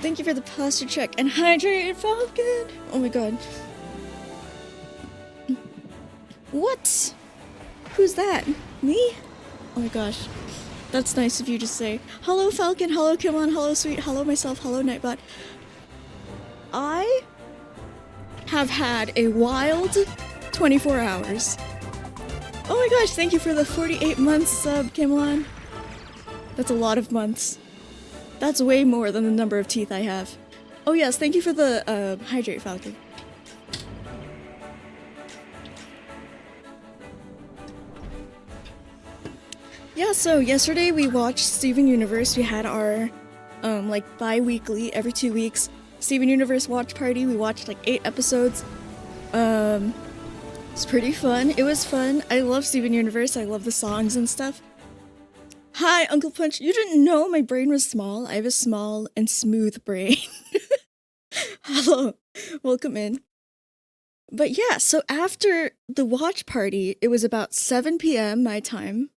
Thank you for the posture check and hydrated Falcon. Oh my god. What? Who's that? Me? Oh my gosh. That's nice of you to say. Hello Falcon, hello Kimon, hello Sweet, hello myself, hello Nightbot. I have had a wild 24 hours. Oh my gosh, thank you for the 48 months sub, Kimon. That's a lot of months. That's way more than the number of teeth I have. Oh yes, thank you for the hydrate Falcon. Yeah, so yesterday we watched Steven Universe. We had our like bi-weekly, every 2 weeks, Steven Universe watch party. We watched like 8 episodes. It's pretty fun. It was fun. I love Steven Universe. I love the songs and stuff. Hi, Uncle Punch. You didn't know my brain was small. I have a small and smooth brain. Hello. Welcome in. But yeah, so after the watch party, it was about 7 p.m. my time.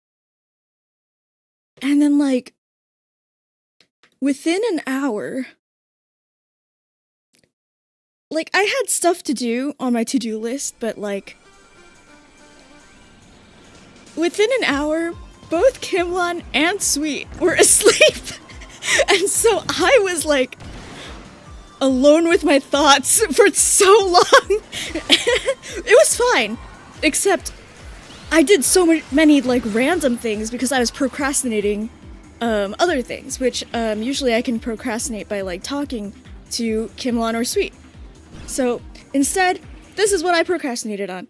And then, like, within an hour, like, I had stuff to do on my to-do list, but, like, within an hour, both Kimwon and Sweet were asleep. And so I was, like, alone with my thoughts for so long. It was fine, except I did so many, like, random things because I was procrastinating other things, which usually I can procrastinate by, like, talking to Kimlon or Sweet. So instead, this is what I procrastinated on.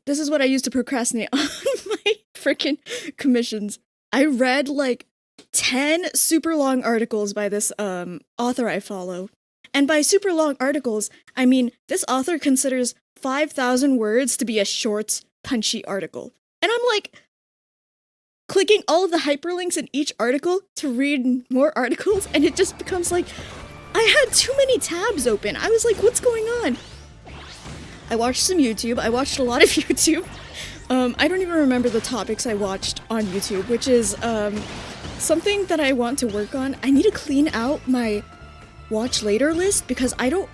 This is what I used to procrastinate on my freaking commissions. I read, like, 10 super long articles by this author I follow. And by super long articles, I mean this author considers 5,000 words to be a short, punchy article. And I'm like clicking all of the hyperlinks in each article to read more articles, and it just becomes like I had too many tabs open. I was like, what's going on? I watched some YouTube. I watched a lot of YouTube. I don't even remember the topics I watched on YouTube, which is something that I want to work on. I need to clean out my watch later list because I don't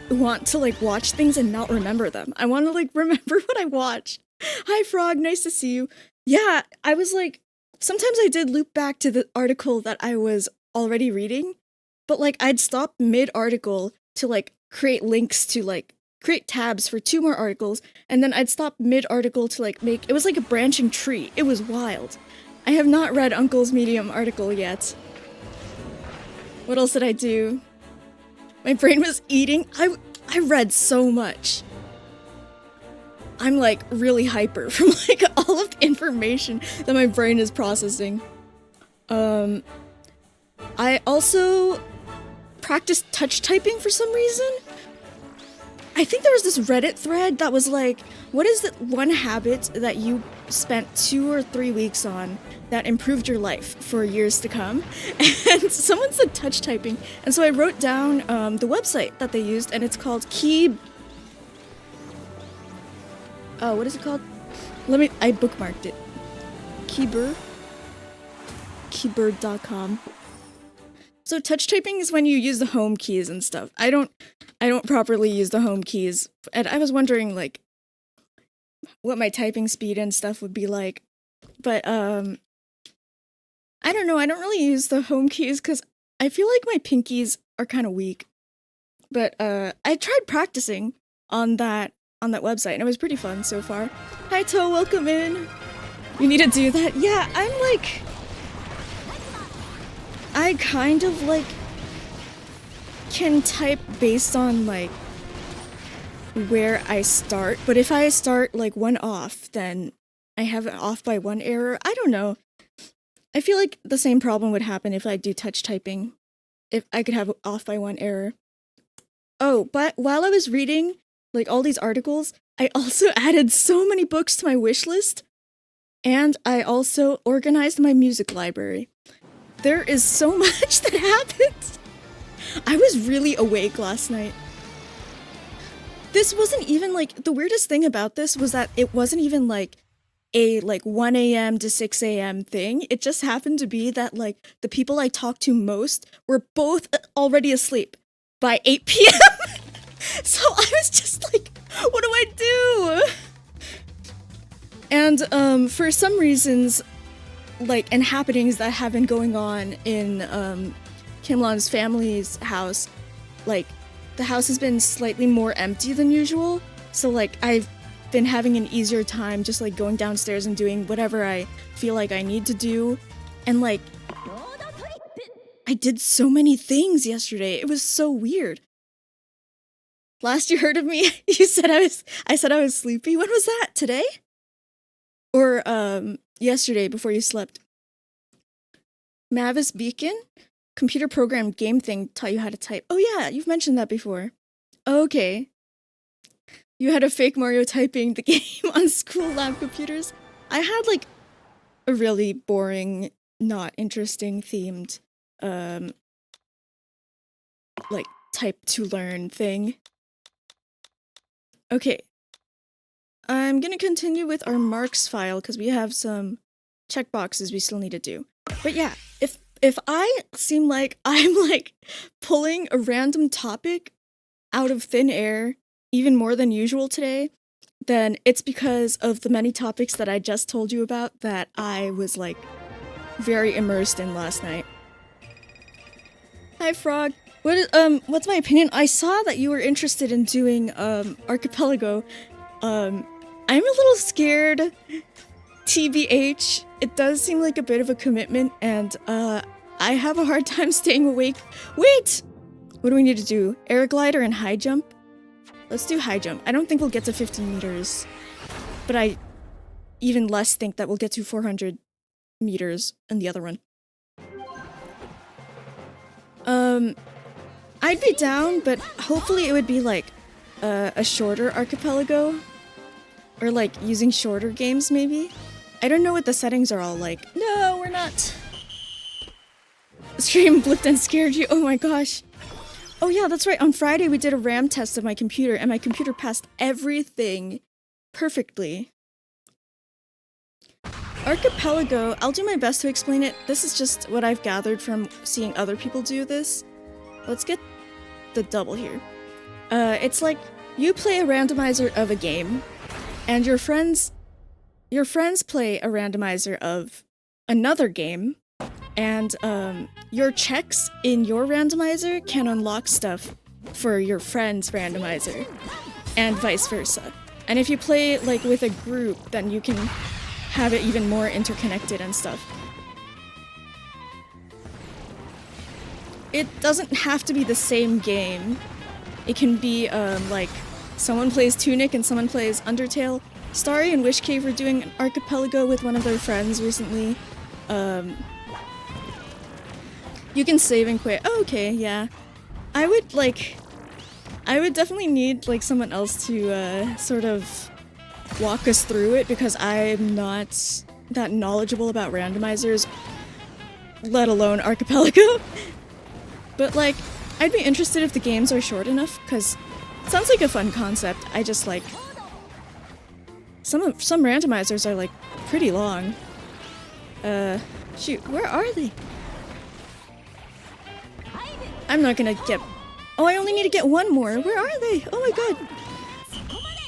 want to, like, watch things and not remember them. I want to, like, remember what I watched. Hi Frog, nice to see you. Yeah, I was like, sometimes I did loop back to the article that I was already reading, but, like, I'd stop mid-article to, like, create links to, like, create tabs for 2 more articles, and then I'd stop mid-article to, like, make, it was like a branching tree. It was wild. I have not read Uncle's Medium article yet. What else did I do? My brain was eating. I read so much. I'm, like, really hyper from, like, all of the information that my brain is processing. I also practiced touch typing for some reason. I think there was this Reddit thread that was like, what is the one habit that you spent 2 or 3 weeks on that improved your life for years to come? And someone said touch typing, and so I wrote down the website that they used, and it's called what is it called? I bookmarked it. Keybird.com. So touch typing is when you use the home keys and stuff. I don't properly use the home keys, and I was wondering, like, what my typing speed and stuff would be like. But I don't know, I don't really use the home keys because I feel like my pinkies are kind of weak. But I tried practicing on that website, and it was pretty fun so far. Hi Toe, welcome in. You need to do that? Yeah, I'm like, I kind of, like, can type based on, like, where I start, but if I start, like, 1 off, then I have an off by 1 error. I don't know. I feel like the same problem would happen if I do touch typing. If I could have off by 1 error. Oh, but while I was reading, like, all these articles, I also added so many books to my wish list, and I also organized my music library. There is so much that happened. I was really awake last night. This wasn't even, like, the weirdest thing about this was that it wasn't even, like, a like 1 a.m. to 6 a.m. thing. It just happened to be that like the people I talked to most were both already asleep by 8 p.m. So I was just like, what do I do? And for some reasons, like, and happenings that have been going on in Kimlan's family's house, like, the house has been slightly more empty than usual. So like I've been having an easier time just like going downstairs and doing whatever I feel like I need to do. And like, I did so many things yesterday. It was so weird. Last you heard of me, I said I was sleepy. When was that? Today? Or yesterday before you slept? Mavis Beacon? Computer program game thing taught you how to type. Oh yeah, you've mentioned that before. Okay. You had a fake Mario typing the game on school lab computers. I had like a really boring, not interesting themed like type to learn thing. Okay. I'm gonna continue with our marks file because we have some checkboxes we still need to do. But yeah, if I seem like I'm like pulling a random topic out of thin air even more than usual today, then it's because of the many topics that I just told you about that I was like very immersed in last night. Hi Frog. What's my opinion? I saw that you were interested in doing Archipelago. I'm a little scared. TBH. It does seem like a bit of a commitment, and I have a hard time staying awake. Wait! What do we need to do? Air glider and high jump? Let's do high jump. I don't think we'll get to 15 meters, but I even less think that we'll get to 400 meters in the other one. I'd be down, but hopefully it would be like a shorter archipelago, or like using shorter games maybe. I don't know what the settings are all like. No, we're not. Stream blipped and scared you. Oh my gosh. Oh yeah, that's right. On Friday we did a RAM test of my computer, and my computer passed everything perfectly. Archipelago, I'll do my best to explain it. This is just what I've gathered from seeing other people do this. Let's get the double here. It's like you play a randomizer of a game, and your friends play a randomizer of another game, and your checks in your randomizer can unlock stuff for your friend's randomizer, and vice versa. And if you play like with a group, then you can have it even more interconnected and stuff. It doesn't have to be the same game. It can be like someone plays Tunic and someone plays Undertale. Starry and Wish Cave were doing an archipelago with one of their friends recently. You can save and quit. Oh, okay, yeah. I would definitely need like someone else to sort of walk us through it, because I'm not that knowledgeable about randomizers, let alone archipelago. But like, I'd be interested if the games are short enough, because it sounds like a fun concept. I just like some randomizers are like pretty long. Shoot, where are they? I'm not gonna get... Oh, I only need to get one more. Where are they? Oh my god.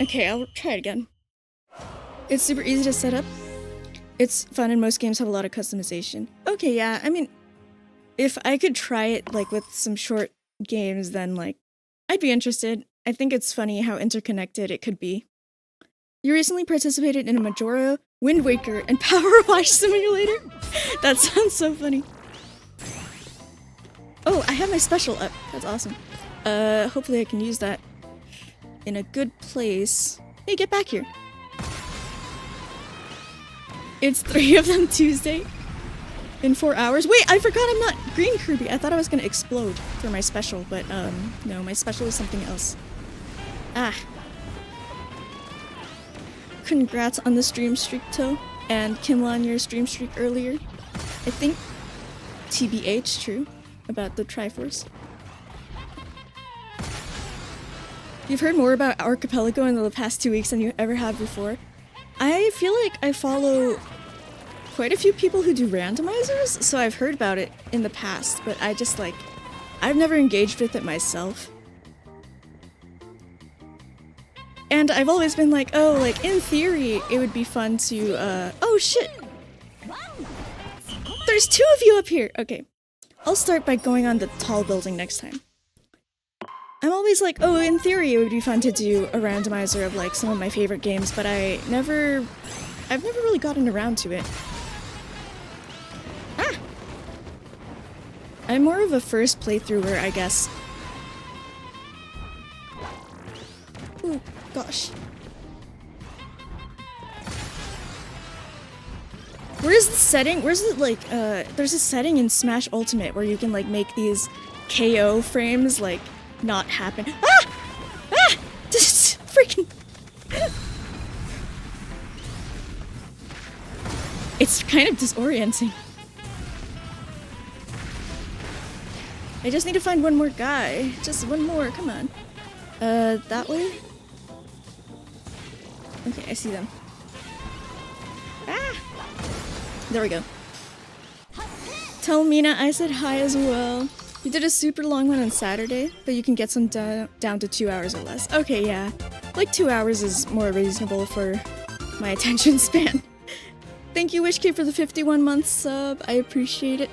Okay, I'll try it again. It's super easy to set up. It's fun, and most games have a lot of customization. Okay, yeah, I mean, if I could try it like with some short games, then like, I'd be interested. I think it's funny how interconnected it could be. You recently participated in a Majora, Wind Waker, and Power Wash Simulator? That sounds so funny. Oh, I have my special up. That's awesome. Hopefully I can use that in a good place. Hey, get back here. It's 3 of them Tuesday. In 4 hours. Wait, I forgot I'm not green Kirby. I thought I was gonna explode for my special, but no, my special is something else. Ah. Congrats on the stream streak, Toe. And Kimlan, your stream streak earlier. I think TBH, true. About the Triforce. You've heard more about Archipelago in the past 2 weeks than you ever have before. I feel like I follow quite a few people who do randomizers, so I've heard about it in the past, but I just like, I've never engaged with it myself. And I've always been like, oh, like in theory, it would be fun to, oh shit! There's 2 of you up here! Okay. I'll start by going on the tall building next time. I'm always like, oh, in theory it would be fun to do a randomizer of like some of my favorite games, but I've never really gotten around to it. Ah! I'm more of a first playthrougher, I guess. Ooh, gosh. Where's the setting? Where's it like, there's a setting in Smash Ultimate where you can like make these KO frames like not happen. Ah! Ah! Just freaking... It's kind of disorienting. I just need to find one more guy. Just one more, come on. That way? Okay, I see them. Ah! There we go. Tell Mina I said hi as well. You did a super long one on Saturday, but you can get some down to 2 hours or less. Okay, yeah. Like 2 hours is more reasonable for my attention span. Thank you, WishKid, for the 51-month sub. I appreciate it.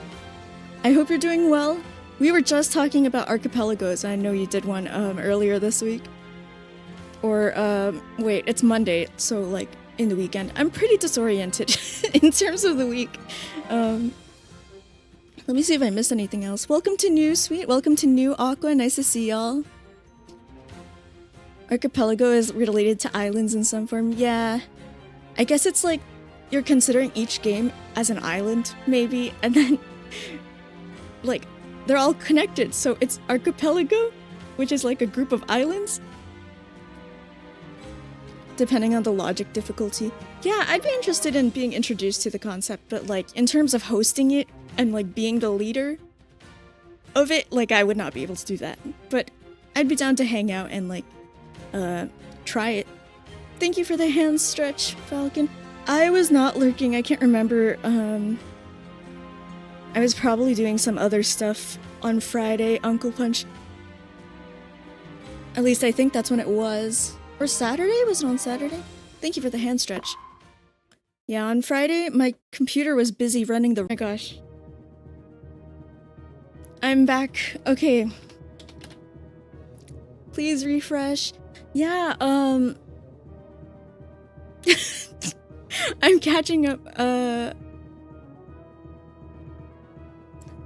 I hope you're doing well. We were just talking about archipelagos. I know you did one earlier this week. Or, wait, it's Monday, so like in the weekend. I'm pretty disoriented in terms of the week. Let me see if I missed anything else. Welcome to New Sweet. Welcome to New Aqua. Nice to see y'all. Archipelago is related to islands in some form. Yeah. I guess it's like you're considering each game as an island, maybe, and then like they're all connected. So it's archipelago, which is like a group of islands. Depending on the logic difficulty. Yeah, I'd be interested in being introduced to the concept, but like in terms of hosting it and like being the leader of it, like I would not be able to do that. But I'd be down to hang out and like try it. Thank you for the hand stretch, Falcon. I was not lurking, I can't remember. I was probably doing some other stuff on Friday, Uncle Punch. At least I think that's when it was. Or Saturday? Was it on Saturday? Thank you for the hand stretch. Yeah, on Friday, my computer was busy running the... Oh my gosh. I'm back. Okay. Please refresh. Yeah, I'm catching up,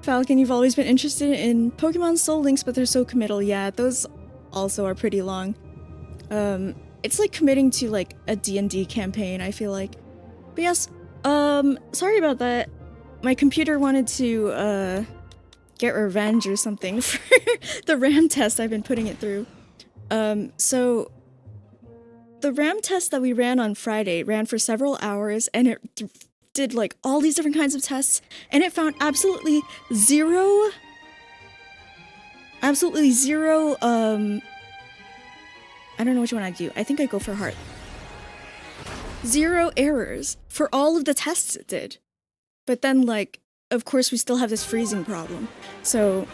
Falcon, you've always been interested in Pokemon Soul Links, but they're so committal. Yeah, those also are pretty long. It's like committing to like a D&D campaign, I feel like. But yes, sorry about that. My computer wanted to, get revenge or something for the RAM test I've been putting it through. So the RAM test that we ran on Friday ran for several hours, and it did like all these different kinds of tests, and it found absolutely zero, I don't know which one I do. I think I go for heart. 0 errors for all of the tests it did. But then, like, of course we still have this freezing problem. So,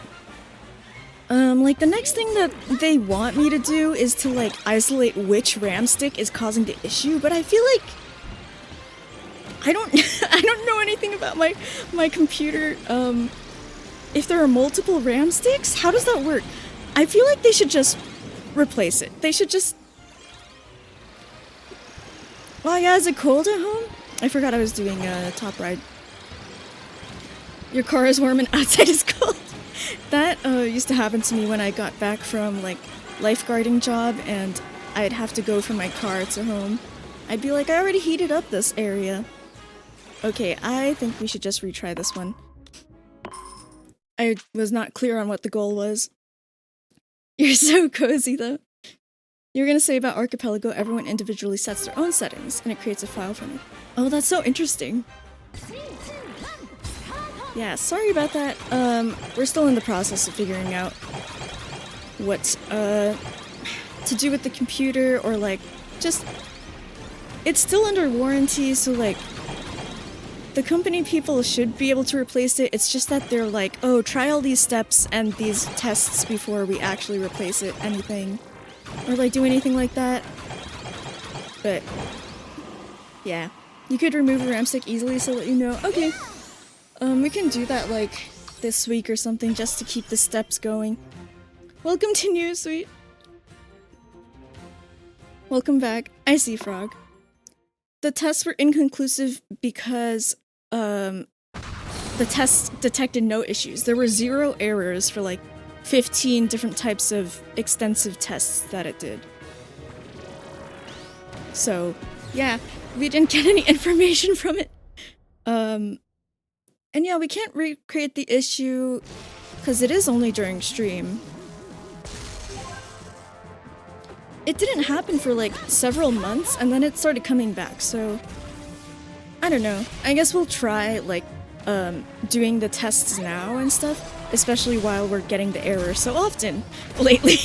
like, the next thing that they want me to do is to, like, isolate which RAM stick is causing the issue, but I feel like I don't know anything about my computer. If there are multiple RAM sticks, how does that work? I feel like they should just replace it. They should just... Oh yeah, is it cold at home? I forgot I was doing a top ride. Your car is warm and outside is cold. That used to happen to me when I got back from like lifeguarding job and I'd have to go from my car to home. I'd be like, I already heated up this area. Okay, I think we should just retry this one. I was not clear on what the goal was. You're so cozy though. You're gonna say about Archipelago, everyone individually sets their own settings and it creates a file from it. Oh, that's so interesting. Yeah, sorry about that. We're still in the process of figuring out what to do with the computer, or like just it's still under warranty, so like the company people should be able to replace it. It's just that they're like, oh, try all these steps and these tests before we actually replace it, anything. Or like do anything like that. But yeah. You could remove a RAM stick easily, so let you know. Okay. We can do that like this week or something just to keep the steps going. Welcome to New Sweet. Welcome back. I see Frog. The tests were inconclusive because the tests detected no issues. There were 0 errors for like 15 different types of extensive tests that it did. So, yeah, we didn't get any information from it. And yeah, we can't recreate the issue because it is only during stream. It didn't happen for like several months and then it started coming back, so I don't know. I guess we'll try like doing the tests now and stuff, especially while we're getting the error so often lately.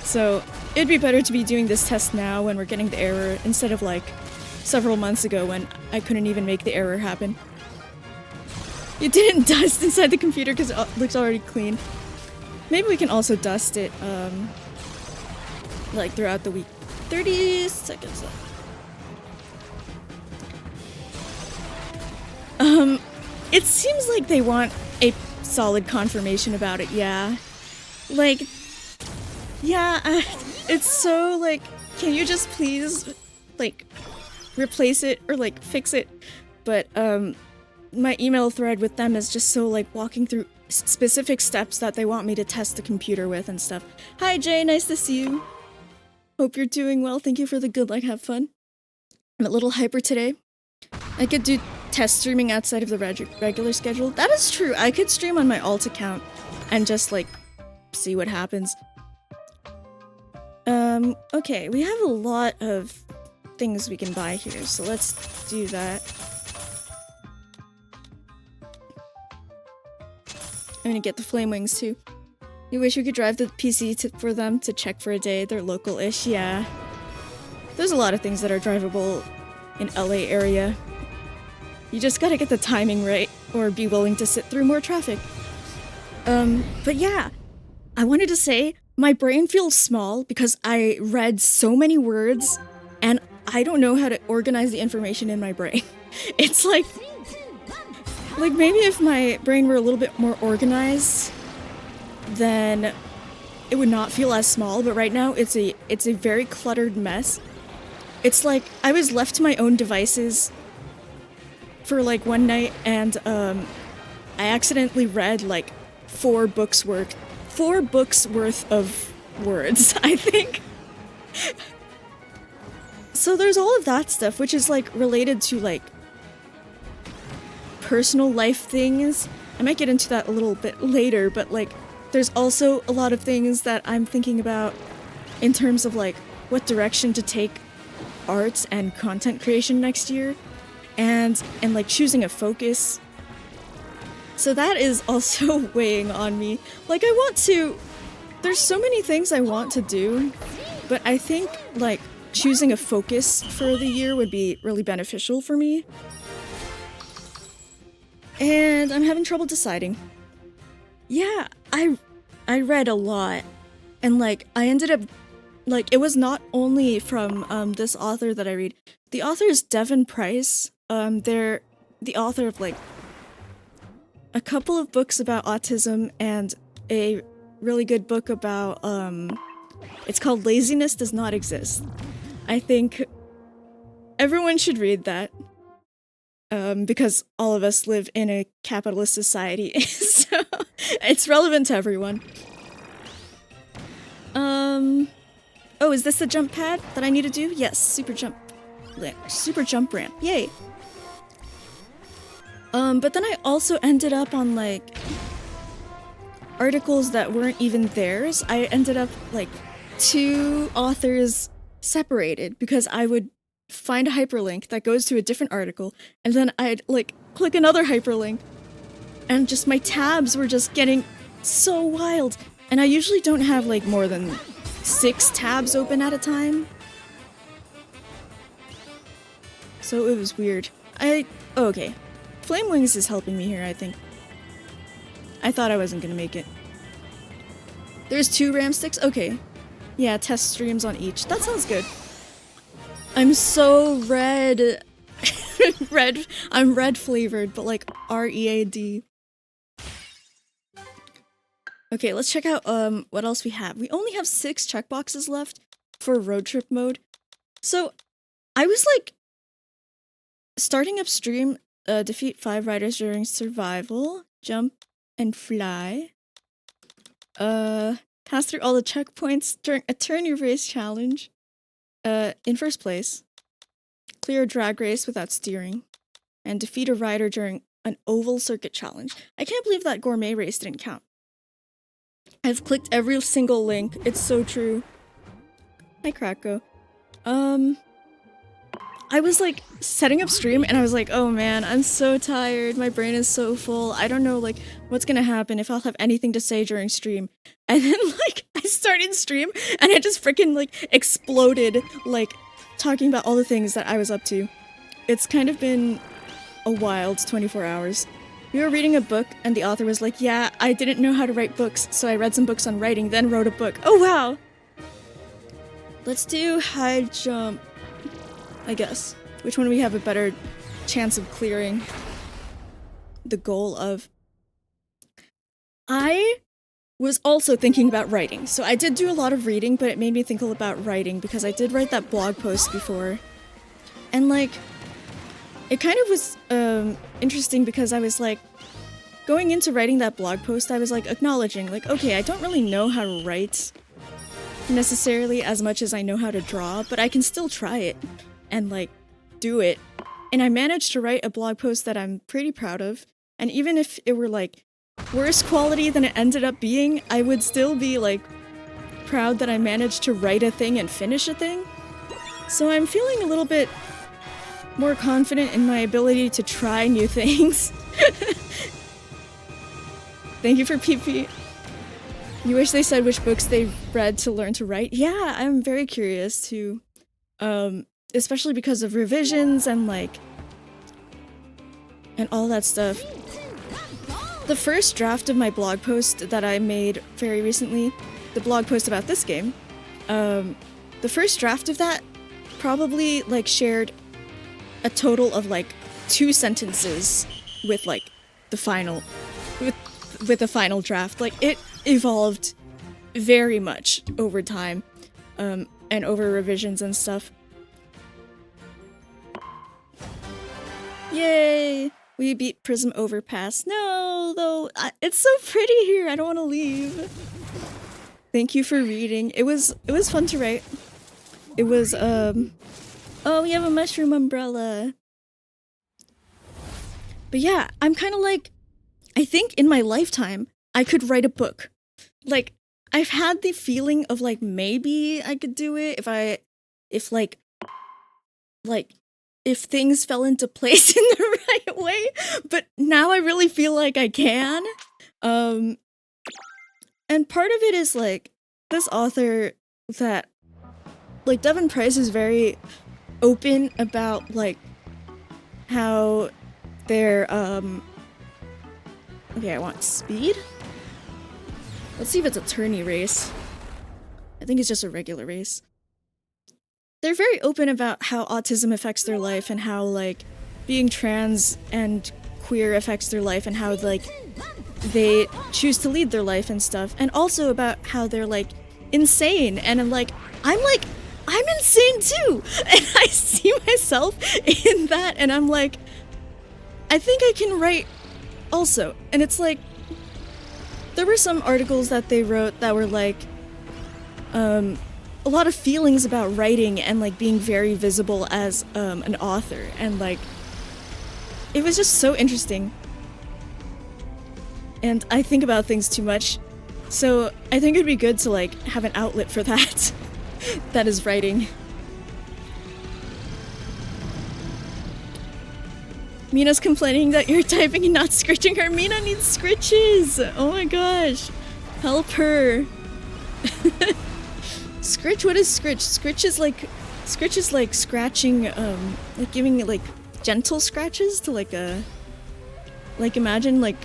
So it'd be better to be doing this test now when we're getting the error instead of like several months ago when I couldn't even make the error happen. You didn't dust inside the computer because it looks already clean. Maybe we can also dust it, like throughout the week. 30 seconds left. It seems like they want a solid confirmation about it, yeah. Like, yeah, it's so like, can you just please, like, replace it or like fix it? But, my email thread with them is just so like walking through specific steps that they want me to test the computer with and stuff. Hi Jay, nice to see you. Hope you're doing well. Thank you for the good luck. Have fun. I'm a little hyper today. I could do test streaming outside of the regular schedule. That is true. I could stream on my alt account and just like see what happens. Okay, we have a lot of things we can buy here, so let's do that. I'm gonna get the flame wings too. You wish we could drive the PC for them to check for a day. They're local-ish, yeah. There's a lot of things that are drivable in LA area. You just gotta get the timing right, or be willing to sit through more traffic. But yeah, I wanted to say, my brain feels small because I read so many words, and I don't know how to organize the information in my brain. It's like maybe if my brain were a little bit more organized, then it would not feel as small, but right now it's a very cluttered mess. It's like I was left to my own devices for like one night and I accidentally read like 4 books worth of words, I think. So there's all of that stuff, which is like related to like personal life things. I might get into that a little bit later, but like there's also a lot of things that I'm thinking about in terms of like what direction to take arts and content creation next year, and like choosing a focus. So that is also weighing on me. Like there's so many things I want to do, but I think like choosing a focus for the year would be really beneficial for me. And I'm having trouble deciding. Yeah, I read a lot. And like I ended up like it was not only from this author that I read. The author is Devin Price. They're the author of like a couple of books about autism and a really good book about it's called Laziness Does Not Exist. I think everyone should read that. Because all of us live in a capitalist society, so it's relevant to everyone. Oh, is this the jump pad that I need to do? Yes, super jump ramp, yay! But then I also ended up on like articles that weren't even theirs. I ended up like 2 authors separated because I would find a hyperlink that goes to a different article, and then I'd like click another hyperlink, and just my tabs were just getting so wild. And I usually don't have like more than 6 tabs open at a time, so it was weird. Oh, okay. Flame Wings is helping me here, I think. I thought I wasn't gonna make it. There's 2 RAM sticks? Okay. Yeah, test streams on each. That sounds good. I'm so red. I'm red flavored, but like R-E-A-D. Okay, let's check out what else we have. We only have 6 checkboxes left for road trip mode. So I was like starting up stream, defeat 5 riders during survival, jump and fly. Pass through all the checkpoints during a tourney race challenge. In first place. Clear a drag race without steering. And defeat a rider during an oval circuit challenge. I can't believe that gourmet race didn't count. I've clicked every single link. It's so true. Hi, Krako. I was like setting up stream and I was like, oh man, I'm so tired. My brain is so full. I don't know like what's gonna happen, if I'll have anything to say during stream. And then like I started stream and I just freaking like exploded, like talking about all the things that I was up to. It's kind of been a wild 24 hours. We were reading a book and the author was like, yeah, I didn't know how to write books, so I read some books on writing, then wrote a book. Oh wow! Let's do high jump, I guess. Which one we have a better chance of clearing the goal of? I was also thinking about writing. So I did do a lot of reading, but it made me think about writing because I did write that blog post before. And like, it kind of was interesting because I was like, going into writing that blog post, I was like acknowledging like, okay, I don't really know how to write necessarily as much as I know how to draw, but I can still try it and like do it. And I managed to write a blog post that I'm pretty proud of. And even if it were like worse quality than it ended up being, I would still be like proud that I managed to write a thing and finish a thing. So I'm feeling a little bit more confident in my ability to try new things. Thank you for PP. You wish they said which books they've read to learn to write? Yeah, I'm very curious too. Especially because of revisions and like, and all that stuff. The first draft of my blog post that I made very recently, the blog post about this game, the first draft of that probably like shared a total of like 2 sentences with like the final, with the final draft. Like it evolved very much over time, and over revisions and stuff. Yay! We beat Prism Overpass. No, though, it's so pretty here. I don't want to leave. Thank you for reading. It was fun to write. It was oh, we have a mushroom umbrella. But yeah, I'm kind of like, I think in my lifetime I could write a book. Like I've had the feeling of like maybe I could do it if things fell into place in the right way, but now I really feel like I can. And part of it is like this author that like Devon Price is very open about like how they're okay, I want speed. Let's see if it's a tourney race. I think it's just a regular race. They're very open about how autism affects their life and how, like, being trans and queer affects their life and how, like, they choose to lead their life and stuff. And also about how they're, like, insane. And I'm insane too! And I see myself in that and I'm like, I think I can write also. And it's like, there were some articles that they wrote that were like, a lot of feelings about writing and like being very visible as an author, and like it was just so interesting. And I think about things too much, so I think it'd be good to like have an outlet for that. That is writing. Mina's complaining that you're typing and not scritching her. Mina needs scritches! Oh my gosh. Help her. Scritch? What is scritch? Scritch is like Scritch is like scratching, like giving like gentle scratches to like like imagine like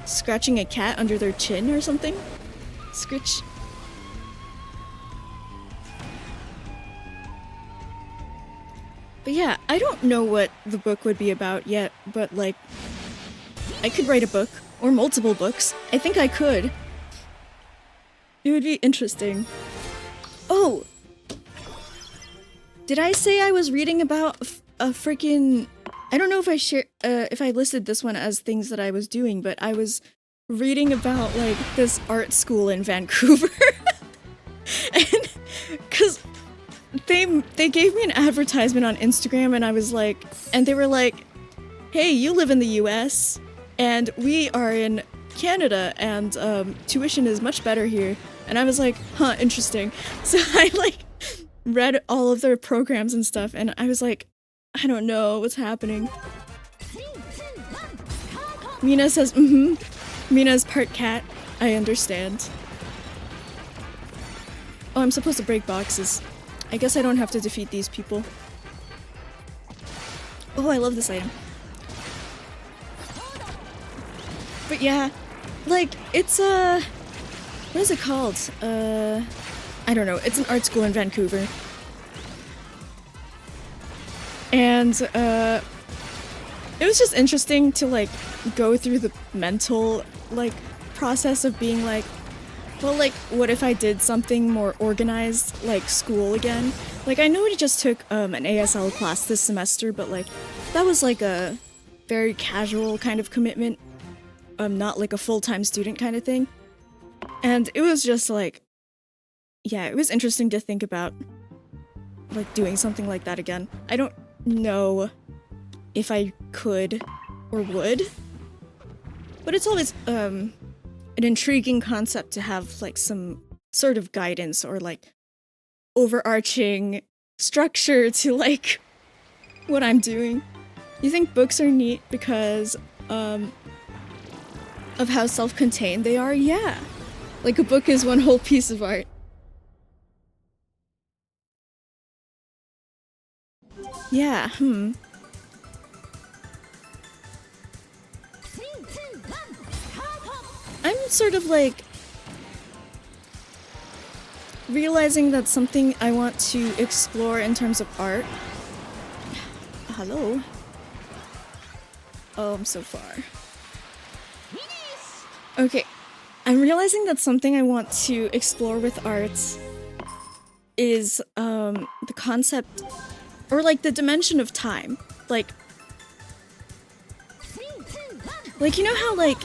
scratching a cat under their chin or something. Scritch. But yeah, I don't know what the book would be about yet, but like, I could write a book, or multiple books. I think I could. It would be interesting. Oh! Did I say I was reading about a freaking... I don't know if if I listed this one as things that I was doing, but I was reading about like this art school in Vancouver. And, 'cause they gave me an advertisement on Instagram and I was like, and they were like, hey, you live in the US and we are in Canada and tuition is much better here. And I was like, huh, interesting. So I like read all of their programs and stuff and I was like, I don't know what's happening. Mina says, Mina's part cat. I understand. Oh, I'm supposed to break boxes. I guess I don't have to defeat these people. Oh, I love this item. But yeah, like, it's what is it called? I don't know. It's an art school in Vancouver. And, it was just interesting to, like, go through the mental, like, process of being like, well, like, what if I did something more organized, like school again? Like, I know I just took an ASL class this semester, but like, that was like a very casual kind of commitment, not like a full-time student kind of thing. And it was just like, yeah, it was interesting to think about, like, doing something like that again. I don't know if I could or would, but it's always, an intriguing concept to have, like, some sort of guidance or, like, overarching structure to, like, what I'm doing. You think books are neat because, of how self-contained they are? Yeah. Like, a book is one whole piece of art. Yeah, I'm sort of like realizing that's something I want to explore in terms of art. Hello? Oh, I'm so far. Okay, I'm realizing that something I want to explore with art is the concept or like the dimension of time. Like you know how like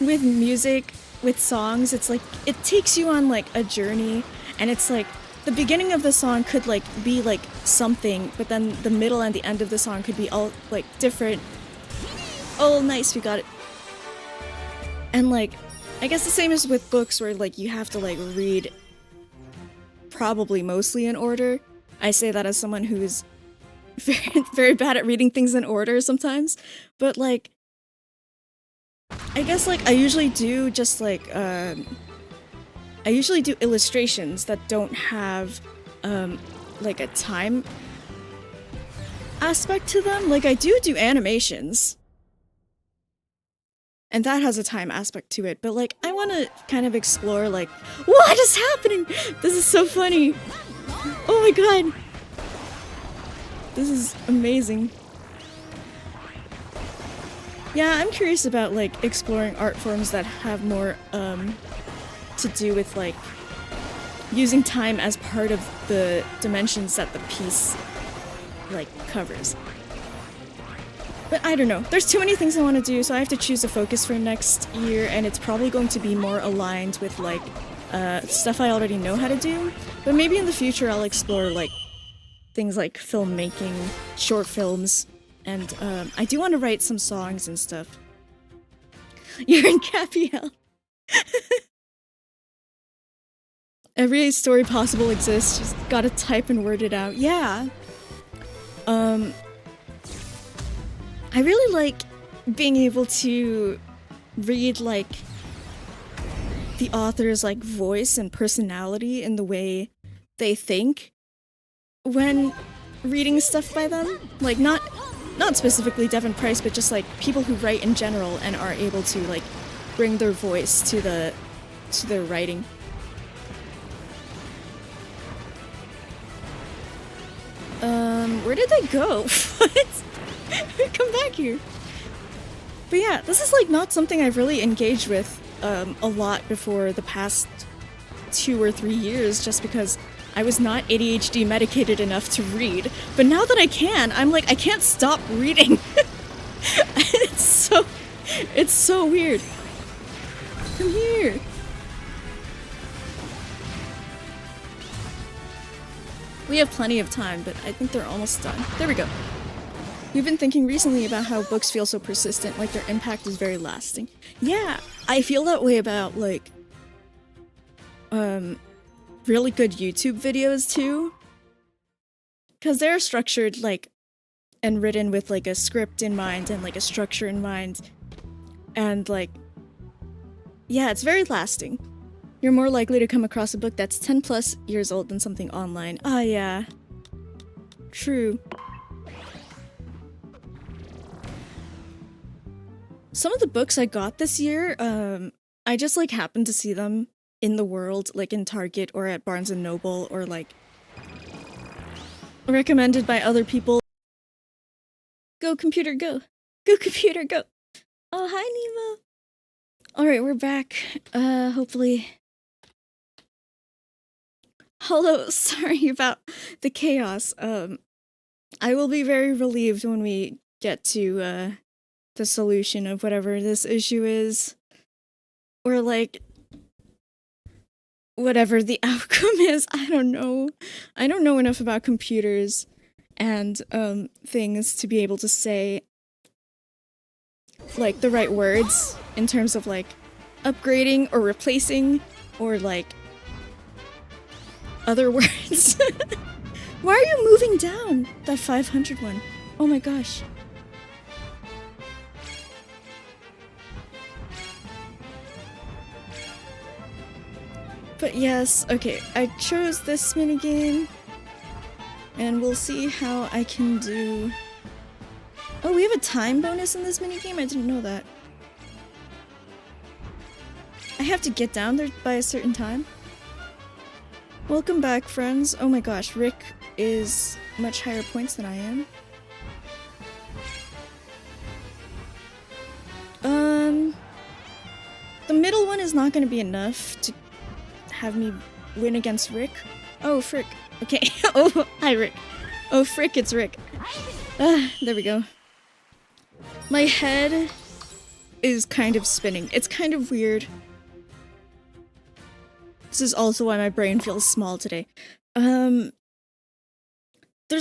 with music, with songs, it's like, it takes you on like a journey and it's like, the beginning of the song could like be like something, but then the middle and the end of the song could be all like different. Oh, nice, we got it. And like, I guess the same as with books where like you have to like read probably mostly in order. I say that as someone who's very, very bad at reading things in order sometimes, but like, I guess like I usually do just like I usually do illustrations that don't have like a time aspect to them. Like I do animations and that has a time aspect to it, but like I want to kind of explore like, what is happening? This is so funny. Oh my god. This is amazing. Yeah, I'm curious about like exploring art forms that have more to do with like using time as part of the dimensions that the piece like covers. But I don't know. There's too many things I want to do, so I have to choose a focus for next year, and it's probably going to be more aligned with like stuff I already know how to do. But maybe in the future I'll explore like things like filmmaking, short films. And I do want to write some songs and stuff. You're in Capiel. Every story possible exists, just gotta type and word it out. Yeah. I really like being able to read like the author's like voice and personality in the way they think when reading stuff by them. Like, not specifically Devon Price, but just like people who write in general and are able to like bring their voice to their writing. Where did they go? What? Come back here. But yeah, this is like not something I've really engaged with a lot before the past 2 or 3 years, just because I was not ADHD medicated enough to read. But now that I can, I'm like, I can't stop reading. It's so weird. Come here. We have plenty of time, but I think they're almost done. There we go. We've been thinking recently about how books feel so persistent, like their impact is very lasting. Yeah, I feel that way about, like, really good YouTube videos, too. Because they're structured, like, and written with, like, a script in mind and, like, a structure in mind. And, like, yeah, it's very lasting. You're more likely to come across a book that's 10 plus years old than something online. Ah, yeah. True. Some of the books I got this year, I just, like, happened to see them in the world, like, in Target or at Barnes & Noble, or, like, recommended by other people. Go, computer, go. Go, computer, go. Oh, hi, Nemo. Alright, we're back. Hopefully... Hello, sorry about the chaos. I will be very relieved when we get to, the solution of whatever this issue is. Or, like, whatever the outcome is. I don't know. I don't know enough about computers and, things to be able to say, like, the right words in terms of, like, upgrading or replacing or, like, other words. Why are you moving down? That 500 one. Oh my gosh. But yes, okay, I chose this minigame. And we'll see how I can do... Oh, we have a time bonus in this minigame? I didn't know that. I have to get down there by a certain time? Welcome back, friends. Oh my gosh, Rick is much higher points than I am. The middle one is not going to be enough to have me win against Rick. Oh, frick. Okay. Oh, hi, Rick. Oh, frick, it's Rick. There we go. My head is kind of spinning. It's kind of weird. This is also why my brain feels small today. There's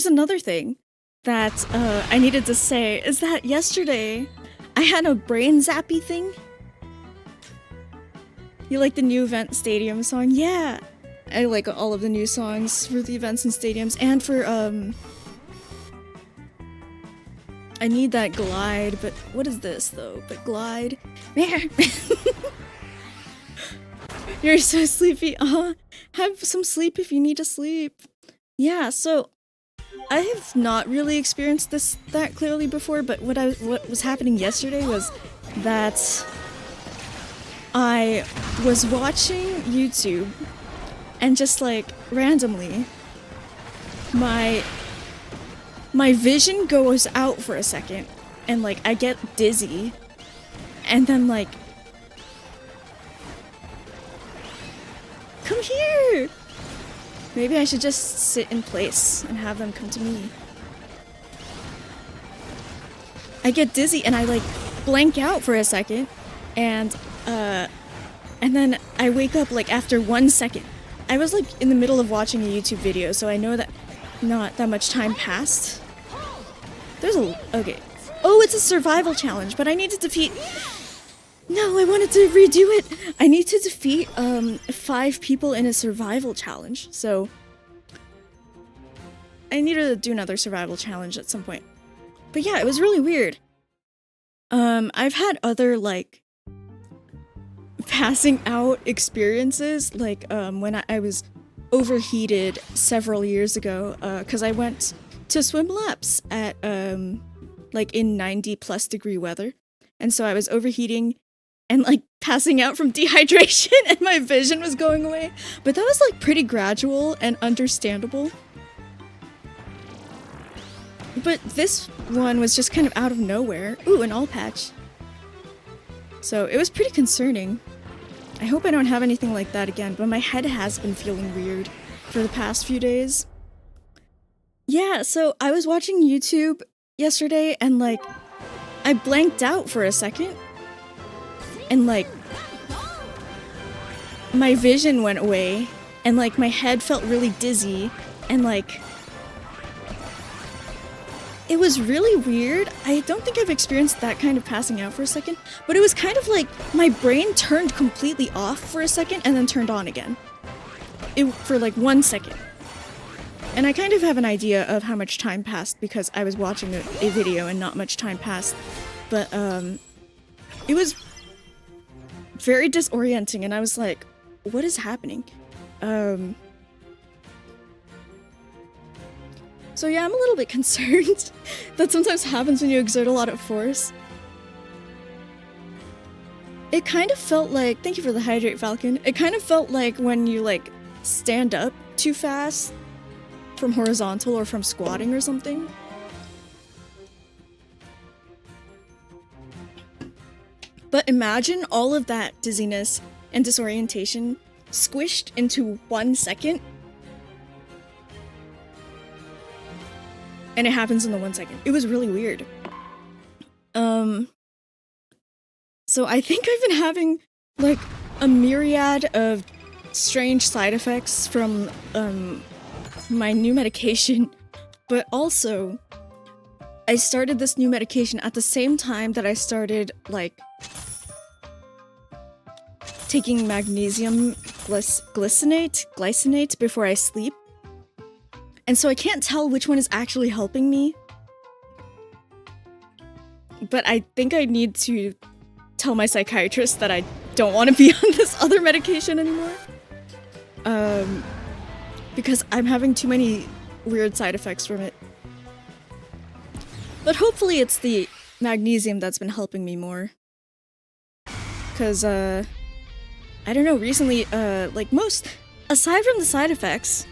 another thing that I needed to say, is that yesterday I had a brain zappy thing. You like the new Event Stadium song? Yeah! I like all of the new songs for the events and stadiums, and for, I need that glide, but what is this, though? But glide? You're so sleepy. Have some sleep if you need to sleep. Yeah, so I have not really experienced this that clearly before, but what was happening yesterday was that I was watching YouTube and just like randomly my vision goes out for a second and like I get dizzy and then like come here! Maybe I should just sit in place and have them come to me. I get dizzy and I like blank out for a second and then I wake up like after 1 second. I was like in the middle of watching a YouTube video, so I know that not that much time passed. There's a... okay. Oh, it's a survival challenge, but I need to defeat... No, I wanted to redo it! I need to defeat, 5 people in a survival challenge, so... I need to do another survival challenge at some point. But yeah, it was really weird. I've had other, like... passing out experiences, like, when I was overheated several years ago, because I went to swim laps at like in 90+ degree weather. And so I was overheating and like passing out from dehydration and my vision was going away. But that was like pretty gradual and understandable. But this one was just kind of out of nowhere. Ooh, an all patch. So it was pretty concerning. I hope I don't have anything like that again, but my head has been feeling weird for the past few days. Yeah, so I was watching YouTube yesterday and like I blanked out for a second and like my vision went away and like my head felt really dizzy and like it was really weird. I don't think I've experienced that kind of passing out for a second, but it was kind of like my brain turned completely off for a second and then turned on again. For like 1 second. And I kind of have an idea of how much time passed because I was watching a video and not much time passed. But it was very disorienting and I was like, what is happening? So yeah, I'm a little bit concerned. That sometimes happens when you exert a lot of force. It kind of felt like, thank you for the hydrate, Falcon. It kind of felt like when you like stand up too fast from horizontal or from squatting or something. But imagine all of that dizziness and disorientation squished into 1 second. And it happens in the 1 second. It was really weird. So I think I've been having like a myriad of strange side effects from my new medication, but also I started this new medication at the same time that I started like taking magnesium glycinate before I sleep. And so I can't tell which one is actually helping me. But I think I need to tell my psychiatrist that I don't want to be on this other medication anymore. Because I'm having too many weird side effects from it. But hopefully it's the magnesium that's been helping me more. Because, I don't know, recently, like aside from the side effects,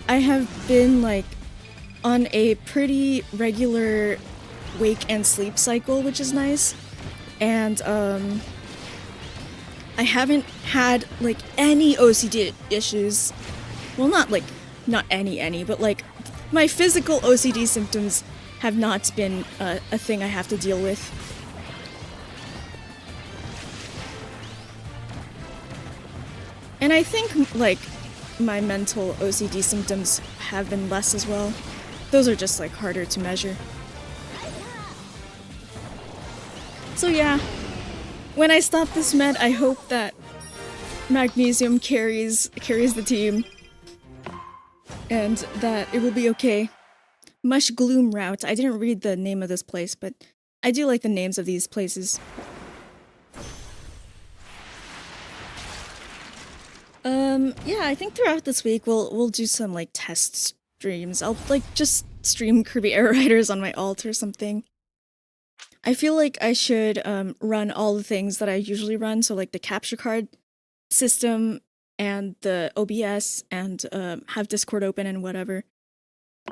I have been, like, on a pretty regular wake and sleep cycle, which is nice. And, I haven't had, like, any OCD issues. Well, not any, but, like, my physical OCD symptoms have not been a thing I have to deal with. And I think, like, my mental OCD symptoms have been less as well. Those are just, like, harder to measure. So yeah, when I stop this med, I hope that magnesium carries the team. And that it will be okay. Mush Gloom Route. I didn't read the name of this place, but I do like the names of these places. Yeah, I think throughout this week we'll do some like test streams. I'll like just stream Kirby Air Riders on my alt or something. I feel like I should run all the things that I usually run, so like the capture card system and the OBS and have Discord open and whatever.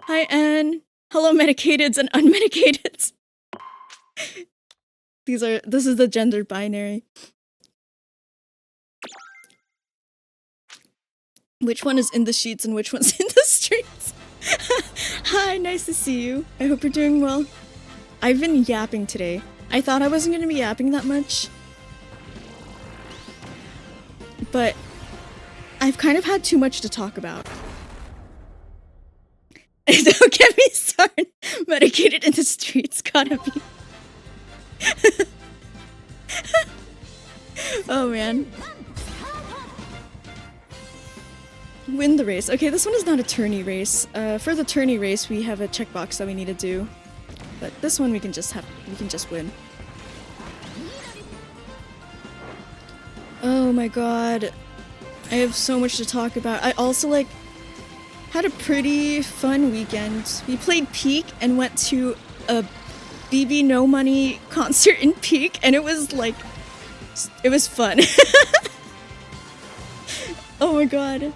Hi Anne! Hello medicateds and unmedicateds! This is the gender binary. Which one is in the sheets and which one's in the streets? Hi, nice to see you. I hope you're doing well. I've been yapping today. I thought I wasn't gonna be yapping that much. But I've kind of had too much to talk about. Don't get me started. Medicated in the streets, gotta be. Oh man. Win the race. Okay, this one is not a tourney race. For the tourney race, we have a checkbox that we need to do. But this one we can just win. Oh my god. I have so much to talk about. I also like Had a pretty fun weekend. We played Peak and went to a BB No Money concert in Peak, and it was like, it was fun. Oh my god.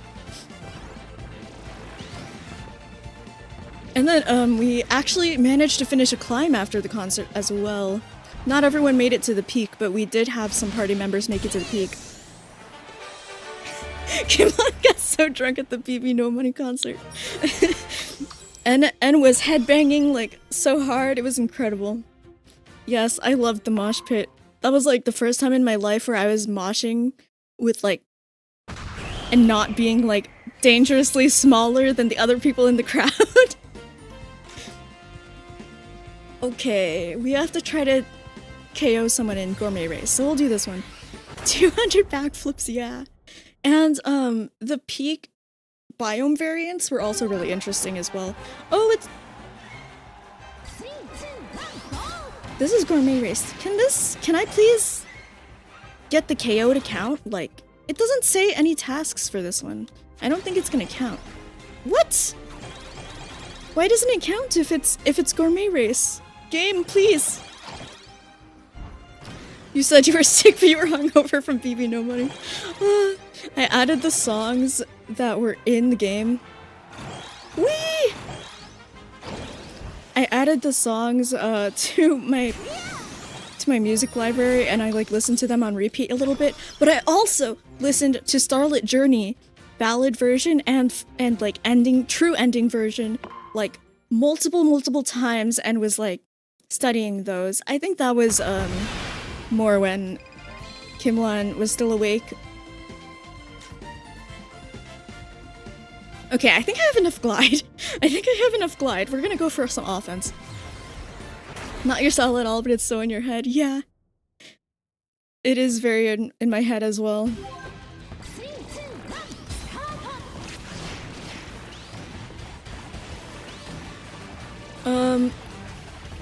And then we actually managed to finish a climb after the concert as well. Not everyone made it to the peak, but we did have some party members make it to the peak. Kimon got so drunk at the BB No Money concert. and was headbanging like so hard, it was incredible. Yes, I loved the mosh pit. That was like the first time in my life where I was moshing with like, and not being like dangerously smaller than the other people in the crowd. Okay, we have to try to KO someone in Gourmet Race, so we'll do this one. 200 backflips, yeah. And the peak biome variants were also really interesting as well. Oh, it's... This is Gourmet Race. Can I please get the KO to count? Like, it doesn't say any tasks for this one. I don't think it's gonna count. What? Why doesn't it count if it's Gourmet Race? Game, please! You said you were sick, but you were hungover from BB No Money. I added the songs that were in the game. Whee! I added the songs to my music library, and I like listened to them on repeat a little bit. But I also listened to Starlit Journey ballad version and like true ending version like multiple times, and was like studying those. I think that was more when Kimlan was still awake. Okay, I think I have enough glide. We're gonna go for some offense. Not your style at all, but it's so in your head. Yeah. It is very in my head as well.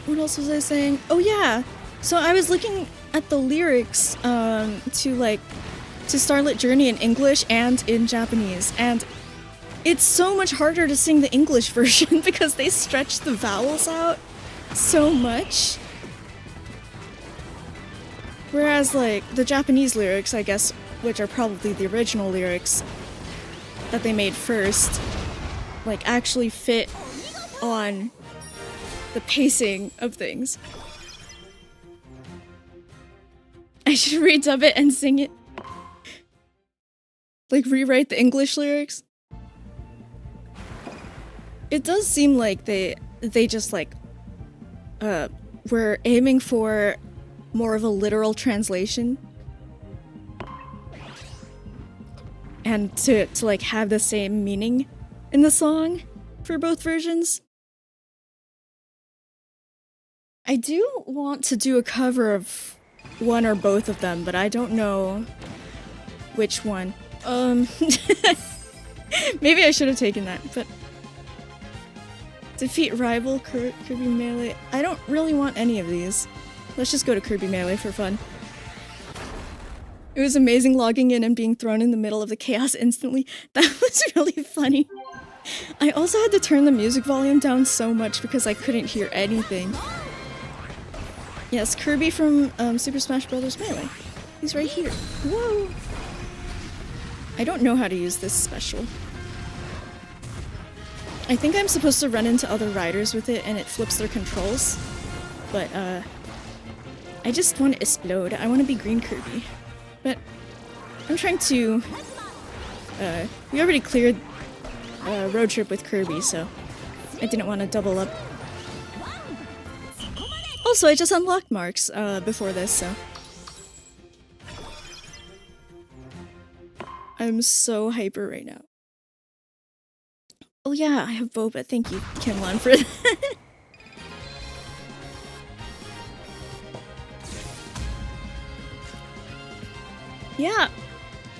What else was I saying? Oh yeah! So I was looking at the lyrics to Starlit Journey in English and in Japanese, and it's so much harder to sing the English version because they stretch the vowels out so much. Whereas like the Japanese lyrics, I guess, which are probably the original lyrics that they made first, like actually fit on the pacing of things. I should redub it and sing it. Like rewrite the English lyrics. It does seem like they just like were aiming for more of a literal translation. And to like have the same meaning in the song for both versions. I do want to do a cover of one or both of them, but I don't know which one. Maybe I should have taken that, but defeat rival Kirby Melee. I don't really want any of these. Let's just go to Kirby Melee for fun. It was amazing logging in and being thrown in the middle of the chaos instantly. That was really funny. I also had to turn the music volume down so much because I couldn't hear anything. Yes, Kirby from Super Smash Bros. Melee. He's right here. Whoa! I don't know how to use this special. I think I'm supposed to run into other riders with it and it flips their controls. But, I just want to explode. I want to be Green Kirby. But I'm trying to... we already cleared a road trip with Kirby, so I didn't want to double up. Also, I just unlocked Marks before this, so... I'm so hyper right now. Oh yeah, I have Boba. Thank you, Kimlan, for that. Yeah,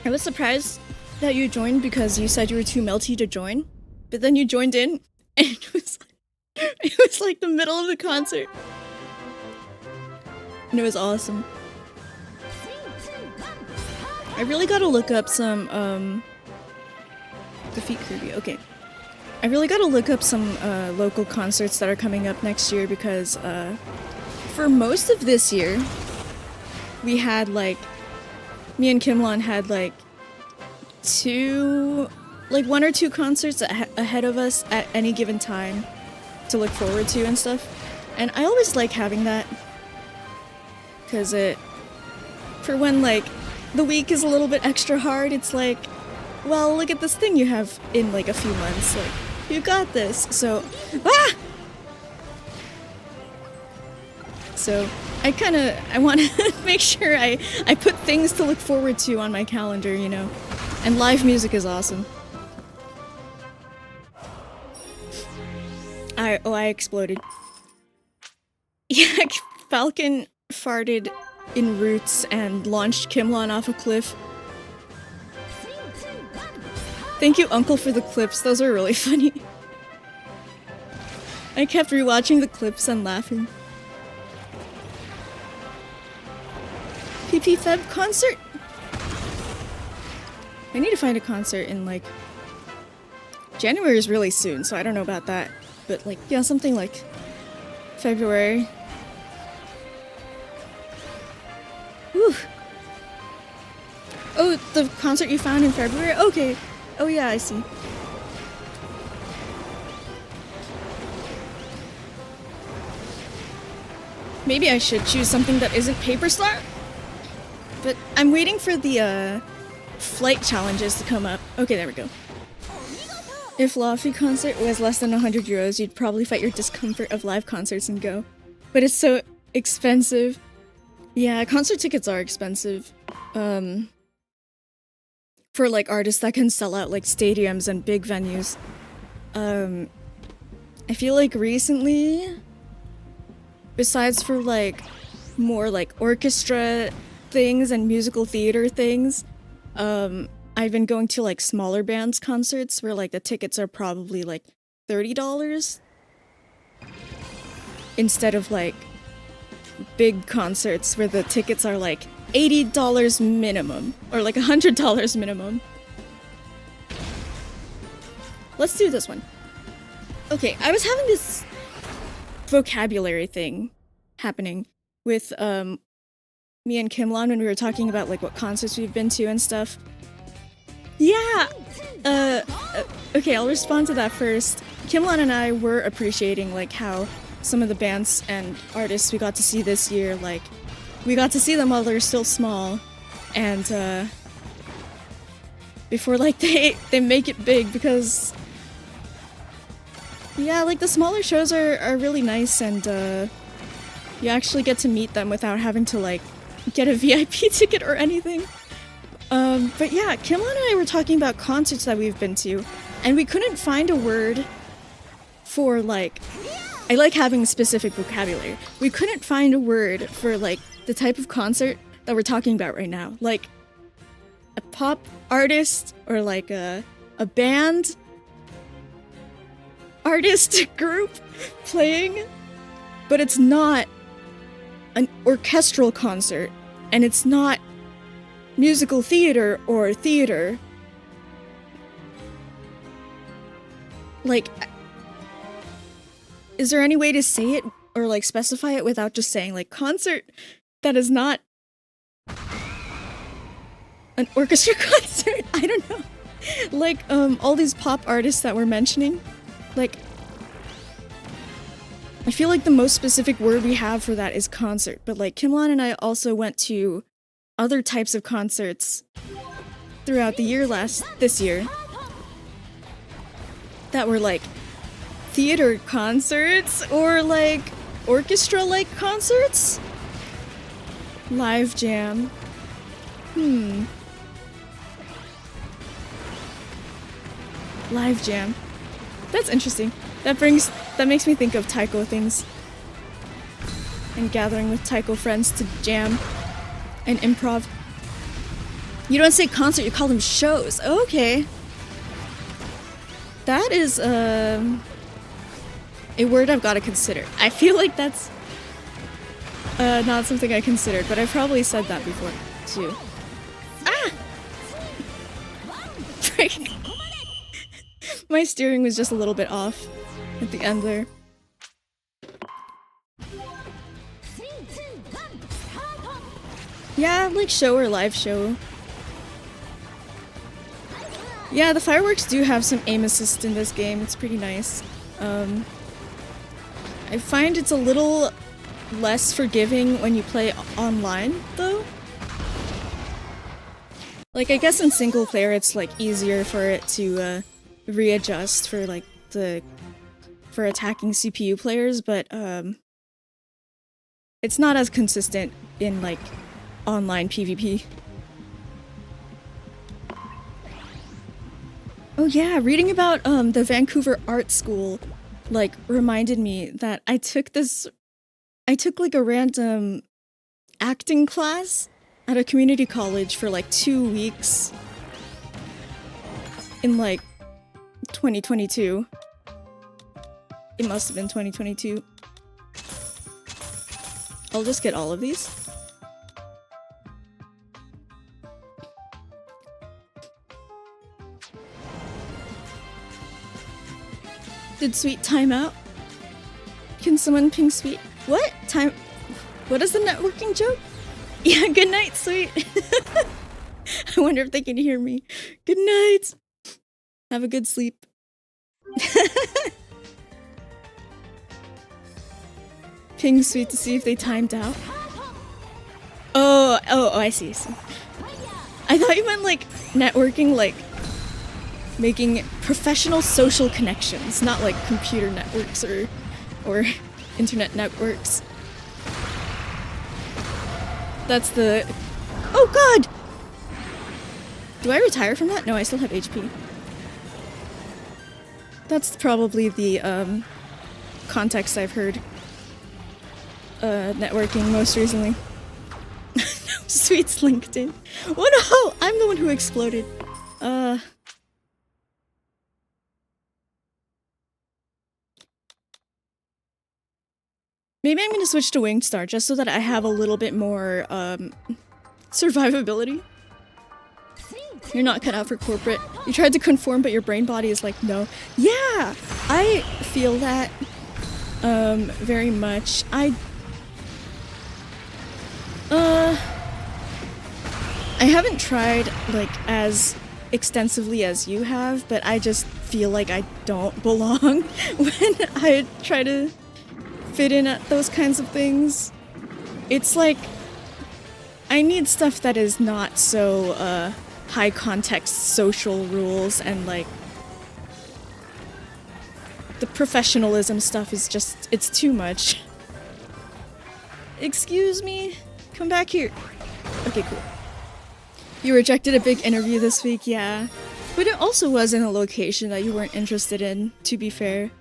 I was surprised that you joined because you said you were too melty to join, but then you joined in, and it was like the middle of the concert. And it was awesome. I really gotta look up some, defeat Kirby. Okay. I really gotta look up some local concerts that are coming up next year because for most of this year, we had like, me and Kimlon had like one or two concerts ahead of us at any given time to look forward to and stuff. And I always like having that because for when like the week is a little bit extra hard, it's like, well, look at this thing you have in like a few months, like, you got this. So, So I want to make sure I put things to look forward to on my calendar, you know. And live music is awesome. I exploded. Yeah, Falcon farted in roots and launched Kimlon off a cliff. Thank you, Uncle, for the clips. Those are really funny. I kept rewatching the clips and laughing. PP Feb concert? I need to find a concert in like... January is really soon, so I don't know about that. But like, yeah, something like February. Whew. Oh, the concert you found in February? Okay. Oh yeah, I see. Maybe I should choose something that isn't Paper Star? But I'm waiting for the flight challenges to come up. Okay, there we go. If Lofty concert was less than 100 euros, you'd probably fight your discomfort of live concerts and go. But it's so expensive. Yeah, concert tickets are expensive. For like artists that can sell out like stadiums and big venues. I feel like recently, besides for like more like orchestra things and musical theater things, I've been going to like smaller bands concerts where like the tickets are probably like $30 instead of like big concerts where the tickets are like $80 minimum or like $100 minimum. Let's do this one. Okay, I was having this vocabulary thing happening with me and Kimlon when we were talking about like what concerts we've been to and stuff. Yeah! Okay, I'll respond to that first. Kimlon and I were appreciating like how some of the bands and artists we got to see this year, like, we got to see them while they're still small, and before like they make it big, because yeah, like the smaller shows are really nice, and you actually get to meet them without having to like get a VIP ticket or anything. But yeah, Kimlon and I were talking about concerts that we've been to, and we couldn't find a word for like, I like having specific vocabulary. We couldn't find a word for like the type of concert that we're talking about right now. Like a pop artist or like a band artist group playing, but it's not an orchestral concert, and it's not musical theater or theater. Like, is there any way to say it or like specify it without just saying like concert that is not an orchestra concert? I don't know. Like all these pop artists that we're mentioning, like I feel like the most specific word we have for that is concert, but like Kimlon and I also went to other types of concerts throughout the year this year that were like theater concerts or like orchestra-like concerts. Live jam. Live jam. That's interesting. That makes me think of taiko things. And gathering with taiko friends to jam and improv. You don't say concert, you call them shows. Okay. That is a word I've got to consider. I feel like that's not something I considered, but I've probably said that before too. Ah! Frick. My steering was just a little bit off at the end there. Yeah, like show or live show. Yeah, the fireworks do have some aim assist in this game. It's pretty nice. I find it's a little less forgiving when you play online, though. Like, I guess in single player it's like easier for it to readjust for like for attacking CPU players, but it's not as consistent in like online PvP. Oh yeah, reading about the Vancouver Art School like reminded me that I took like a random acting class at a community college for like 2 weeks in like 2022. It must have been 2022. I'll just get all of these. Did Sweet time out? Can someone ping Sweet? What? Time? What is the networking joke? Yeah, good night, Sweet. I wonder if they can hear me. Good night. Have a good sleep. Ping Sweet to see if they timed out. Oh, I see. I thought you meant like networking, like making professional social connections, not like computer networks or internet networks. That's the... Oh god! Do I retire from that? No, I still have HP. That's probably the context I've heard. Networking most recently. No, Sweet's LinkedIn. Oh no! I'm the one who exploded. Maybe I'm gonna switch to Winged Star just so that I have a little bit more survivability. You're not cut out for corporate. You tried to conform, but your brain body is like, no. Yeah! I feel that very much. I haven't tried like as extensively as you have, but I just feel like I don't belong when I try to fit in at those kinds of things. It's like I need stuff that is not so high context social rules, and like the professionalism stuff is just, it's too much. Excuse me? Come back here. Okay, cool. You rejected a big interview this week, yeah. But it also was in a location that you weren't interested in, to be fair.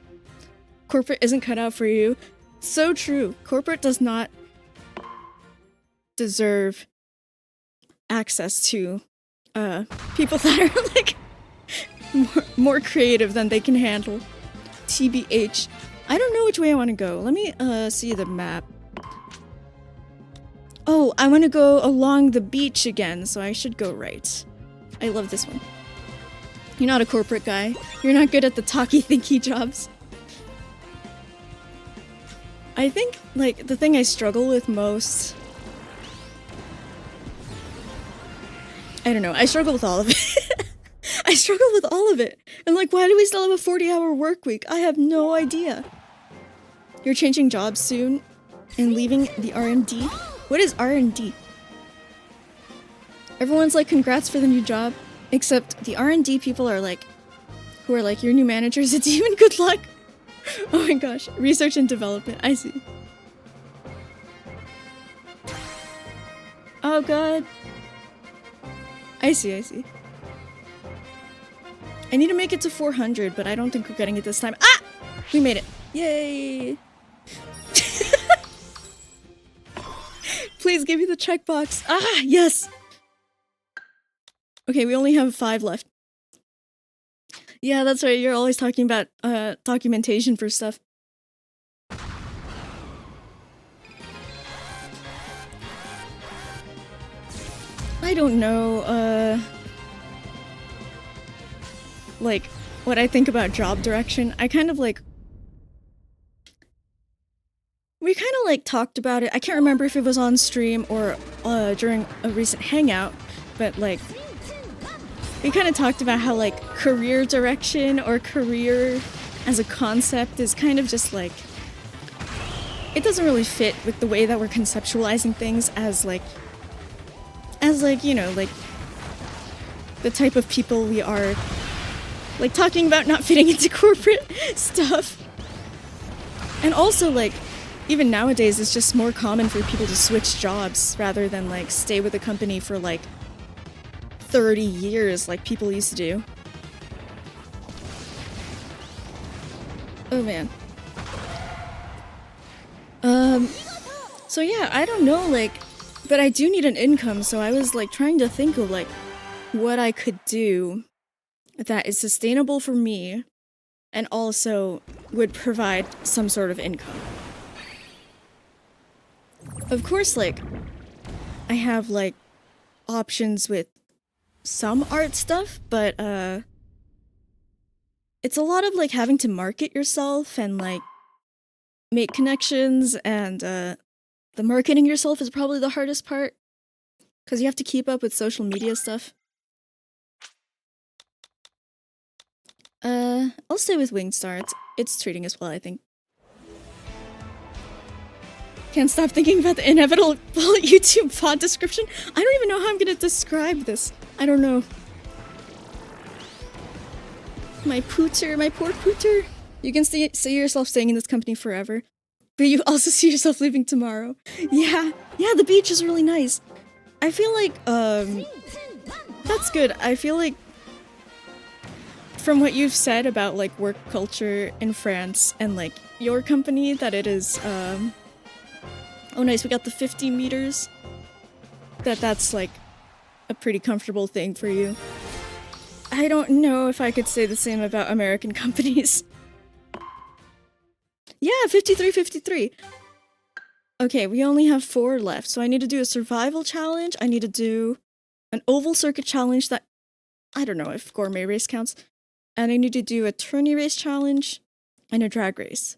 Corporate isn't cut out for you. So true. Corporate does not deserve access to people that are like more creative than they can handle. TBH. I don't know which way I want to go. Let me see the map. Oh, I want to go along the beach again, so I should go right. I love this one. You're not a corporate guy. You're not good at the talky-thinky jobs. I think, like, the thing I struggle with most... I don't know, I struggle with all of it. I struggle with all of it. And like, why do we still have a 40-hour work week? I have no idea. You're changing jobs soon and leaving the R&D? What is R&D? Everyone's like, congrats for the new job. Except the R&D people are like, who are like, your new manager's a demon, good luck. Oh my gosh, research and development, I see. Oh god. I see. I need to make it to 400, but I don't think we're getting it this time. Ah! We made it. Yay! Please give me the checkbox. Ah, yes! Okay, we only have 5 left. Yeah, that's right, you're always talking about documentation for stuff. I don't know, like, what I think about job direction, I kind of like... We kind of like talked about it. I can't remember if it was on stream or during a recent hangout, but like... We kind of talked about how like career direction or career as a concept is kind of just like... It doesn't really fit with the way that we're conceptualizing things as like, you know, like the type of people we are, like talking about not fitting into corporate stuff. And also like, even nowadays it's just more common for people to switch jobs rather than like stay with a company for like 30 years like people used to do. Oh man. So yeah, I don't know, like, but I do need an income, so I was like trying to think of like what I could do that is sustainable for me and also would provide some sort of income. Of course, like, I have like options with some art stuff, but it's a lot of like having to market yourself and like make connections, and the marketing yourself is probably the hardest part because you have to keep up with social media stuff. I'll stay with Wingstar. It's treating us well, I think. Can't stop thinking about the inevitable YouTube pod description. I don't even know how I'm gonna describe this. I don't know. My pooter, my poor pooter. You can see yourself staying in this company forever, but you also see yourself leaving tomorrow. Yeah, the beach is really nice. I feel like, that's good. I feel like, from what you've said about, like, work culture in France and, like, your company, that it is, oh nice, we got the 50 meters. That's, like, a pretty comfortable thing for you. I don't know if I could say the same about American companies. Yeah, 53. Okay, we only have 4 left, so I need to do a survival challenge, I need to do an oval circuit challenge that... I don't know if gourmet race counts. And I need to do a tourney race challenge and a drag race.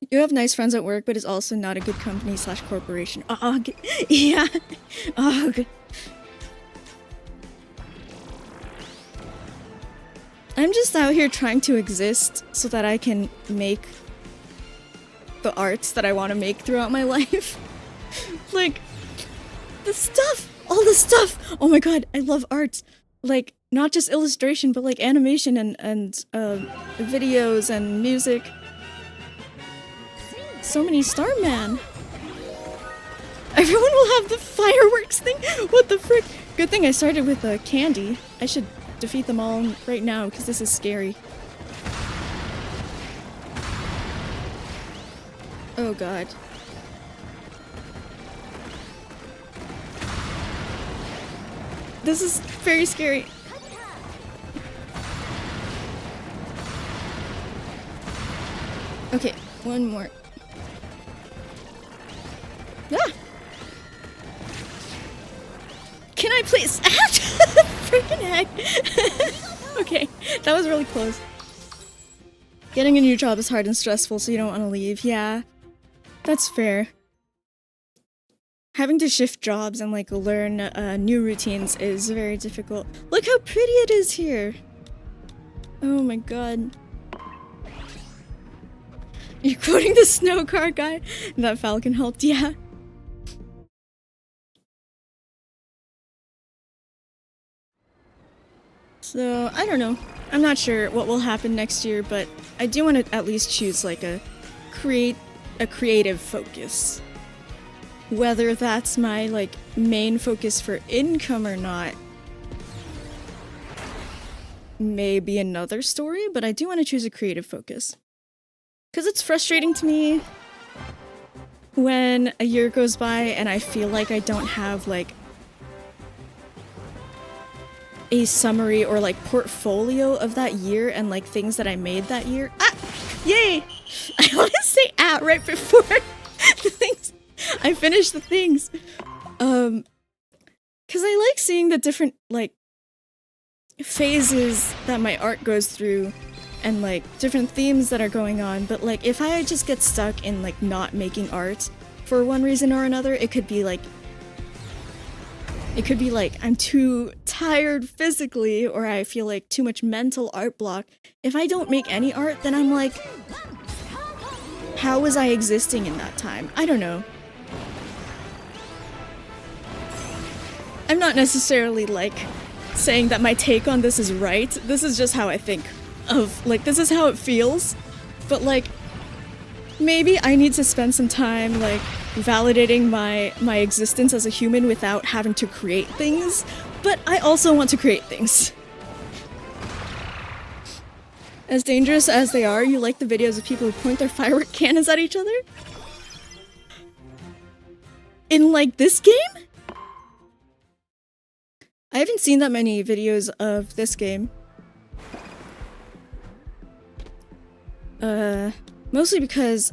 You have nice friends at work, but it's also not a good company / corporation. Ugh. Yeah. Ugh. I'm just out here trying to exist so that I can make the arts that I want to make throughout my life. Like, the stuff! All the stuff! Oh my god, I love art. Like, not just illustration, but like animation and videos and music. So many Starman. Everyone will have the fireworks thing? What the frick? Good thing I started with candy. I should defeat them all right now, because this is scary. Oh god. This is very scary. Okay, one more. Ah! Can I please? Freaking heck! Okay, that was really close. Getting a new job is hard and stressful, so you don't want to leave. Yeah, that's fair. Having to shift jobs and like learn new routines is very difficult. Look how pretty it is here! Oh my god. You're quoting the snow car guy? That Falcon helped, yeah. So, I don't know. I'm not sure what will happen next year, but I do want to at least choose like a creative focus. Whether that's my like main focus for income or not may be another story, but I do want to choose a creative focus. Because it's frustrating to me when a year goes by and I feel like I don't have like a summary or like portfolio of that year and like things that I made that year. Ah! Yay! I want to say right before the things I finished the things. Because I like seeing the different like phases that my art goes through and like different themes that are going on, but like if I just get stuck in like not making art for one reason or another, it could be like I'm too tired physically, or I feel like too much mental art block. If I don't make any art, then I'm like, how was I existing in that time? I don't know. I'm not necessarily like saying that my take on this is right. This is just how I think of, like, this is how it feels. But like, maybe I need to spend some time like validating my existence as a human without having to create things, but I also want to create things. As dangerous as they are, you like the videos of people who point their firework cannons at each other? In like this game? I haven't seen that many videos of this game. Mostly because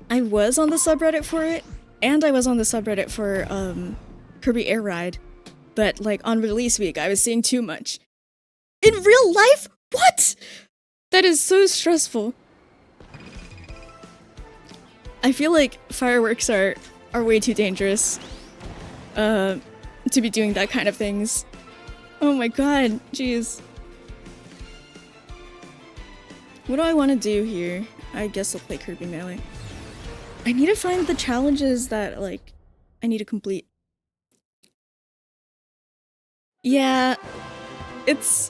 I was on the subreddit for it, and I was on the subreddit for, Kirby Air Ride. But, like, on release week, I was seeing too much. In real life? What?! That is so stressful. I feel like fireworks are way too dangerous, to be doing that kind of things. Oh my god, jeez. What do I want to do here? I guess I'll play Kirby Melee. I need to find the challenges that, like, I need to complete. Yeah, it's...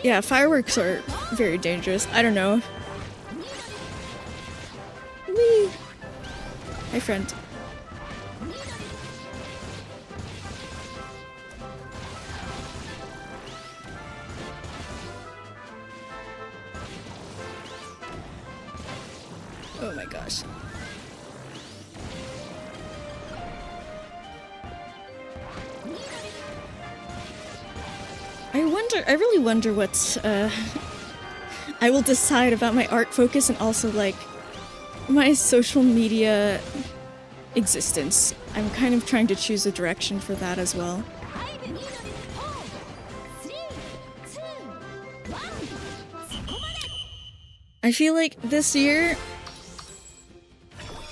Yeah, fireworks are very dangerous. I don't know. Whee! Hi, friend. Oh my gosh. I really wonder what, I will decide about my art focus and also, like, my social media existence. I'm kind of trying to choose a direction for that as well. I feel like this year...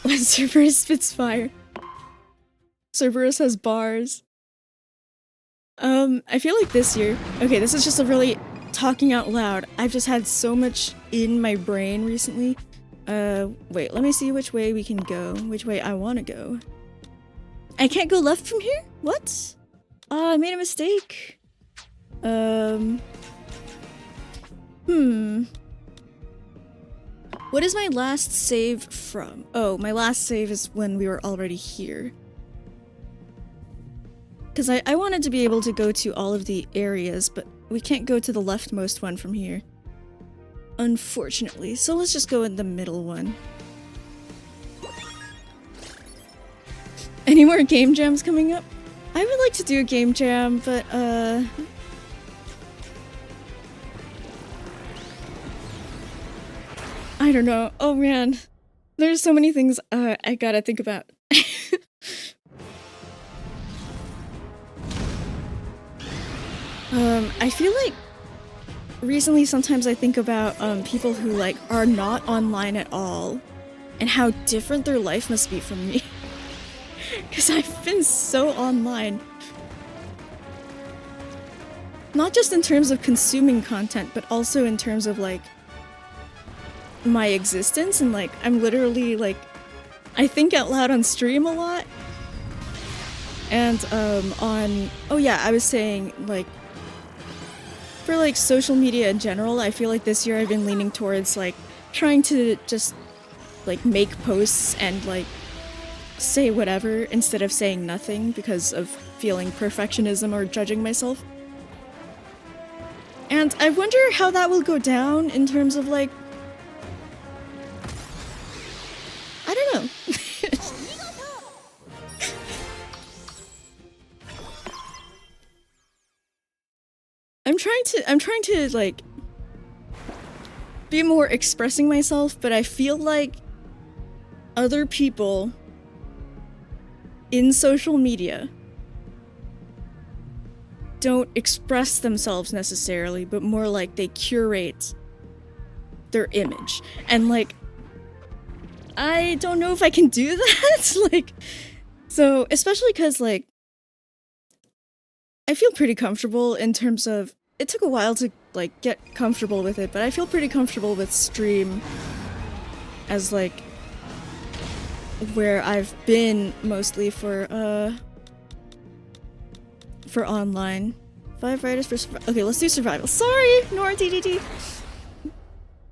when Cerberus spits fire. Cerberus has bars. I feel like this year... Okay, this is just a really talking out loud. I've just had so much in my brain recently. Wait, let me see which way we can go. Which way I want to go. I can't go left from here? What? I made a mistake. What is my last save from? Oh, my last save is when we were already here. Because I wanted to be able to go to all of the areas, but we can't go to the leftmost one from here. Unfortunately, so let's just go in the middle one. Any more game jams coming up? I would like to do a game jam, but I don't know. Oh man. There's so many things I gotta think about. I feel like recently sometimes I think about people who like are not online at all and how different their life must be from me. Because I've been so online. Not just in terms of consuming content, but also in terms of like my existence, and like I'm literally like I think out loud on stream a lot. And on oh yeah, I was saying like for like social media in general, I feel like this year I've been leaning towards like trying to just like make posts and like say whatever instead of saying nothing because of feeling perfectionism or judging myself. And I wonder how that will go down in terms of like I don't know. I'm trying to like be more expressing myself, but I feel like other people in social media don't express themselves necessarily, but more like they curate their image. And like, I don't know if I can do that. Like, so especially because like, I feel pretty comfortable in terms of, it took a while to like get comfortable with it, but I feel pretty comfortable with stream as like where I've been mostly for online. 5 writers for okay, let's do survival. Sorry, Nora DDD.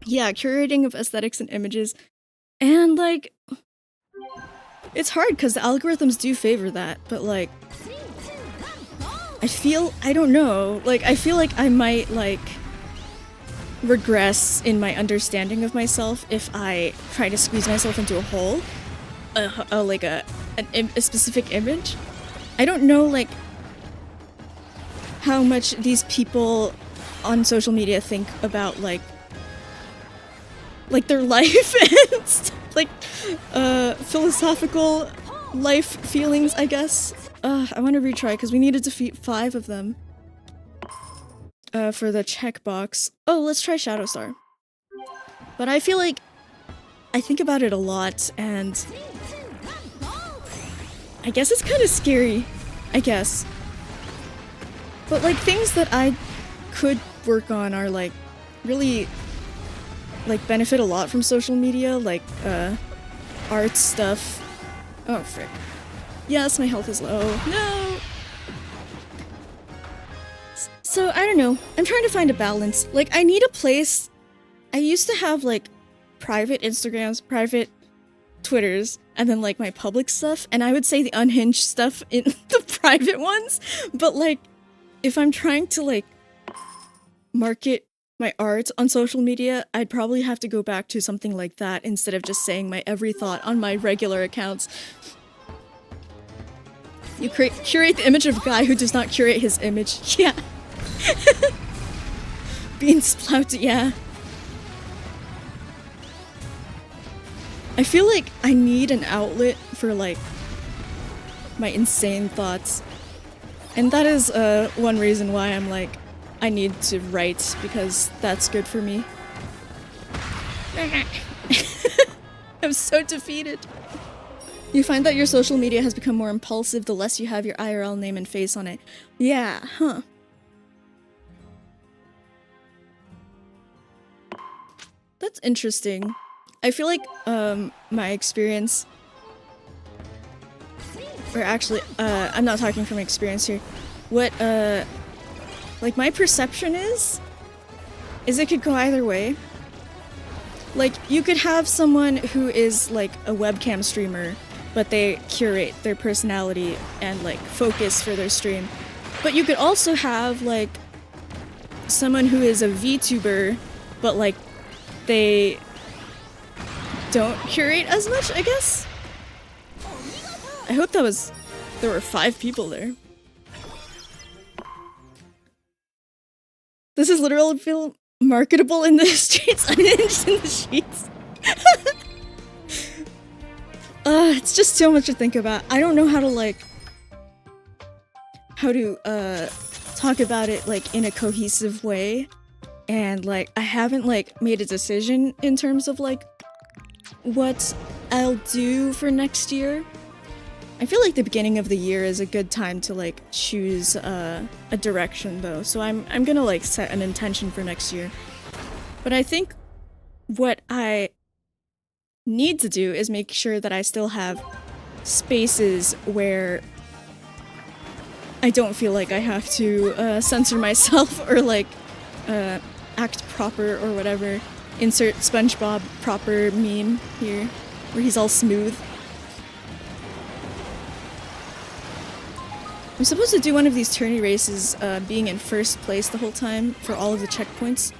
Yeah, curating of aesthetics and images. And like, it's hard because the algorithms do favor that, but like, I don't know, like, I feel like I might like regress in my understanding of myself if I try to squeeze myself into a hole, like a specific image. I don't know like how much these people on social media think about like their life and stuff, like philosophical life feelings, I guess. I want to retry because we need to defeat 5 of them for the checkbox. Oh, let's try Shadow Star. But I feel like I think about it a lot, and I guess it's kind of scary, I guess. But like things that I could work on are like really like benefit a lot from social media, like art stuff. Oh frick. Yes, my health is low. No! So, I don't know. I'm trying to find a balance. Like, I need a place. I used to have, like, private Instagrams, private Twitters, and then, like, my public stuff. And I would say the unhinged stuff in the private ones. But, like, if I'm trying to, like, market my art on social media, I'd probably have to go back to something like that instead of just saying my every thought on my regular accounts. You curate the image of a guy who does not curate his image. Yeah. Being splouted, yeah. I feel like I need an outlet for, like, my insane thoughts. And that is one reason why I'm like, I need to write, because that's good for me. I'm so defeated. You find that your social media has become more impulsive the less you have your IRL name and face on it. Yeah, huh. That's interesting. I feel like my experience, or actually, I'm not talking from experience here. What like my perception is it could go either way. Like, you could have someone who is like a webcam streamer, but they curate their personality and like focus for their stream. But you could also have like someone who is a VTuber, but like they don't curate as much, I guess. I hope there were 5 people there. This is literally feel marketable in the streets, unhinged in the sheets. It's just so much to think about. I don't know how to talk about it like in a cohesive way, and like I haven't like made a decision in terms of like what I'll do for next year. I feel like the beginning of the year is a good time to like choose a direction though, so I'm gonna like set an intention for next year. But I think what I need to do is make sure that I still have spaces where I don't feel like I have to censor myself or like act proper or whatever. Insert SpongeBob proper meme here, where he's all smooth. I'm supposed to do one of these tourney races being in first place the whole time for all of the checkpoints.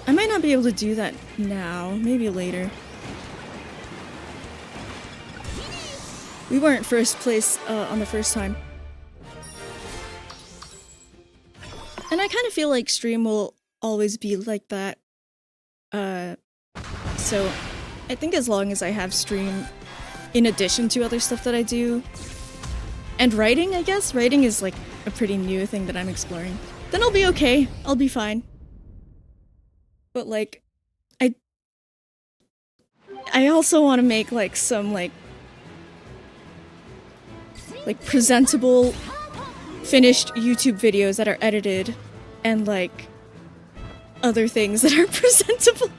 I might not be able to do that now, maybe later. We weren't first place on the first time. And I kind of feel like stream will always be like that. So I think as long as I have stream in addition to other stuff that I do, And writing, I guess? Writing is like a pretty new thing that I'm exploring. Then I'll be okay. I'll be fine. But like, I also want to make like some like presentable finished YouTube videos that are edited and like other things that are presentable.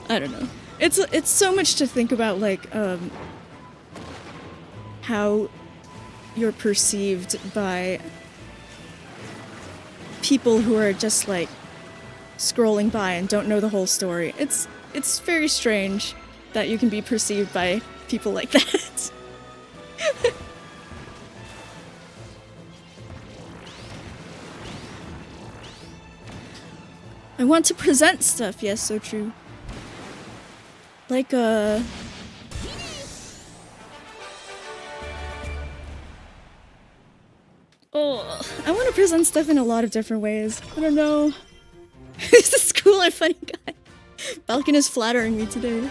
I don't know. It's so much to think about, like how you're perceived by people who are just like scrolling by and don't know the whole story. It's very strange that you can be perceived by people like that. I want to present stuff, yes, so true. Like, oh, I want to present stuff in a lot of different ways. I don't know. This is cool and funny guy. Falcon is flattering me today.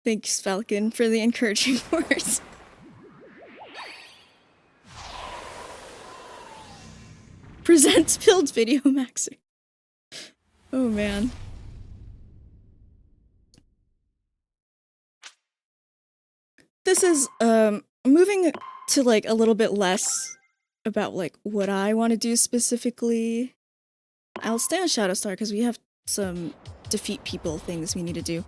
Thanks, Falcon, for the encouraging words. Presents build video maxer. Oh man. This is moving to like a little bit less about like what I want to do specifically. I'll stay on Shadowstar because we have some defeat people things we need to do.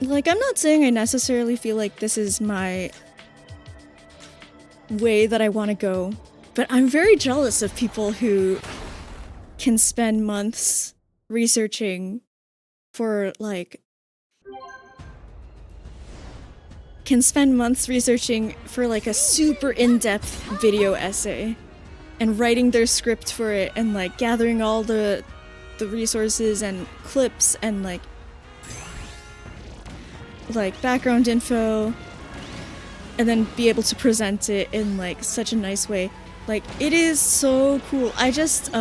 Like, I'm not saying I necessarily feel like this is my way that I want to go, but I'm very jealous of people who can spend months researching for like a super in-depth video essay and writing their script for it and like gathering all the resources and clips and like background info and then be able to present it in like such a nice way. Like, it is so cool. I just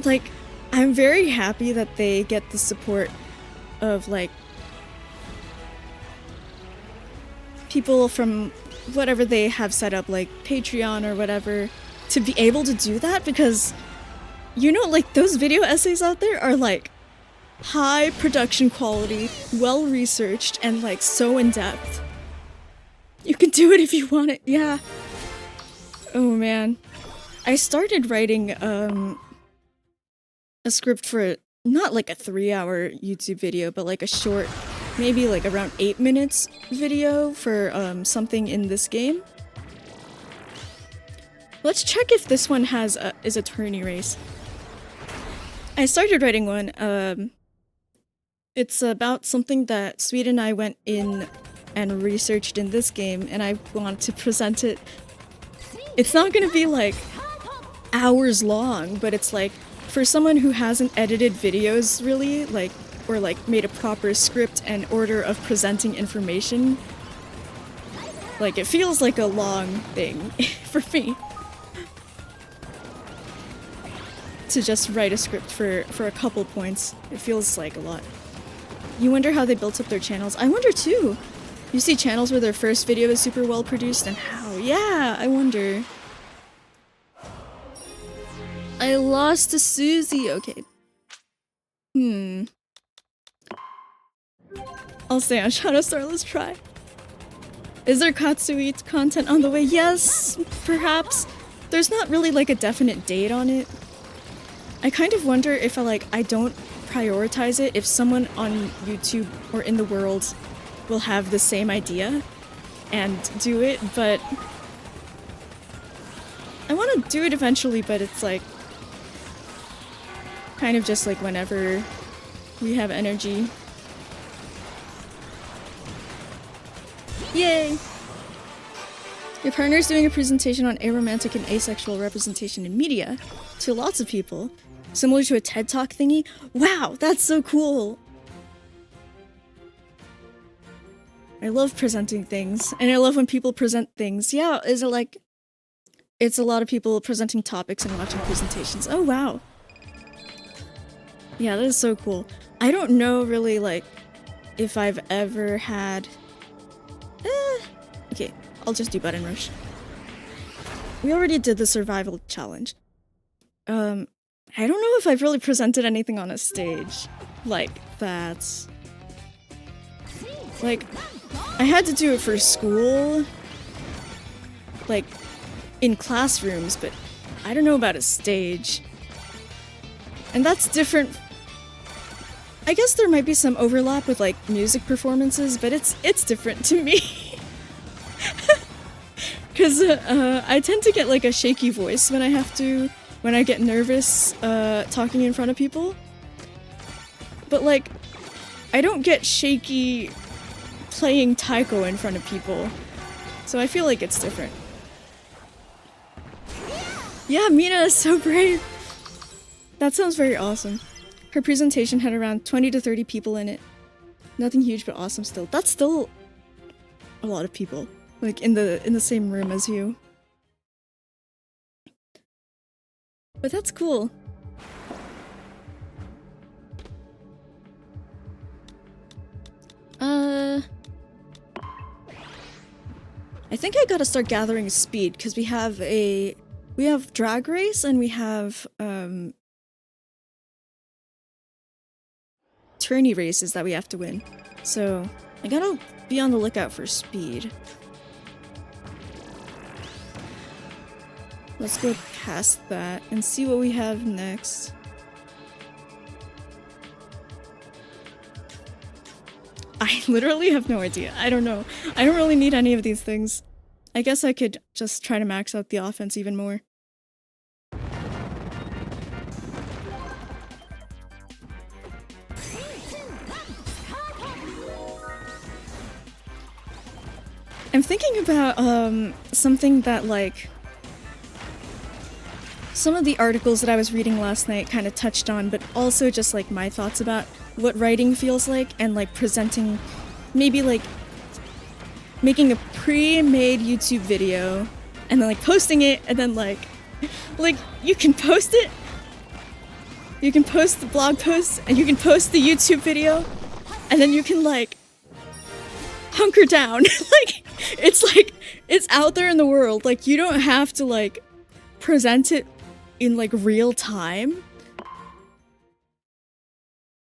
like, I'm very happy that they get the support of like people from whatever they have set up, like Patreon or whatever, to be able to do that, because you know, like, those video essays out there are like high production quality, well researched, and like so in depth. You can do it if you want it, yeah. Oh man. I started writing a script for not like a 3-hour YouTube video, but like a short, maybe like around 8 minutes video for something in this game. Let's check if this one is a tourney race. I started writing one. It's about something that Sweet and I went in and researched in this game, and I want to present it. It's not gonna be like hours long, but it's like for someone who hasn't edited videos really, like, or like made a proper script and order of presenting information. Like, it feels like a long thing for me to just write a script for a couple points. It feels like a lot. You wonder how they built up their channels. I wonder too. You see channels where their first video is super well produced and how. Yeah, I wonder. I lost to Susie. Okay. I'll stay on Shadowstar. Let's try. Is there Katsuite content on the way? Yes, perhaps. There's not really like a definite date on it. I kind of wonder if I don't prioritize it, if someone on YouTube or in the world will have the same idea and do it, but I want to do it eventually, but it's like kind of just like whenever we have energy. Yay! Your partner's doing a presentation on aromantic and asexual representation in media to lots of people, similar to a TED Talk thingy. Wow, that's so cool! I love presenting things, and I love when people present things. Yeah, is it like... it's a lot of people presenting topics and watching presentations. Oh, wow. Yeah, that is so cool. I don't know really, like, if I've ever had... Okay, I'll just do button rush. We already did the survival challenge. I don't know if I've really presented anything on a stage like that. Like, I had to do it for school, like, in classrooms, but I don't know about a stage. And that's different. I guess there might be some overlap with, like, music performances, but it's different to me. Because I tend to get, like, a shaky voice when I get nervous talking in front of people. But, like, I don't get shaky playing taiko in front of people. So I feel like it's different. Yeah, Mina is so brave! That sounds very awesome. Her presentation had around 20 to 30 people in it. Nothing huge, but awesome still. That's still a lot of people. Like, in the same room as you. But that's cool. I think I gotta start gathering speed, because we have drag race and we have, tourney races that we have to win. So, I gotta be on the lookout for speed. Let's go past that and see what we have next. I literally have no idea. I don't know. I don't really need any of these things. I guess I could just try to max out the offense even more. I'm thinking about something that, like, some of the articles that I was reading last night kind of touched on, but also just, like, my thoughts about what writing feels like, and, like, presenting, maybe, like, making a pre-made YouTube video, and then, like, posting it, and then, like, you can post it, you can post the blog post, and you can post the YouTube video, and then you can, like, hunker down. It's out there in the world. Like, you don't have to, like, present it in, like, real time.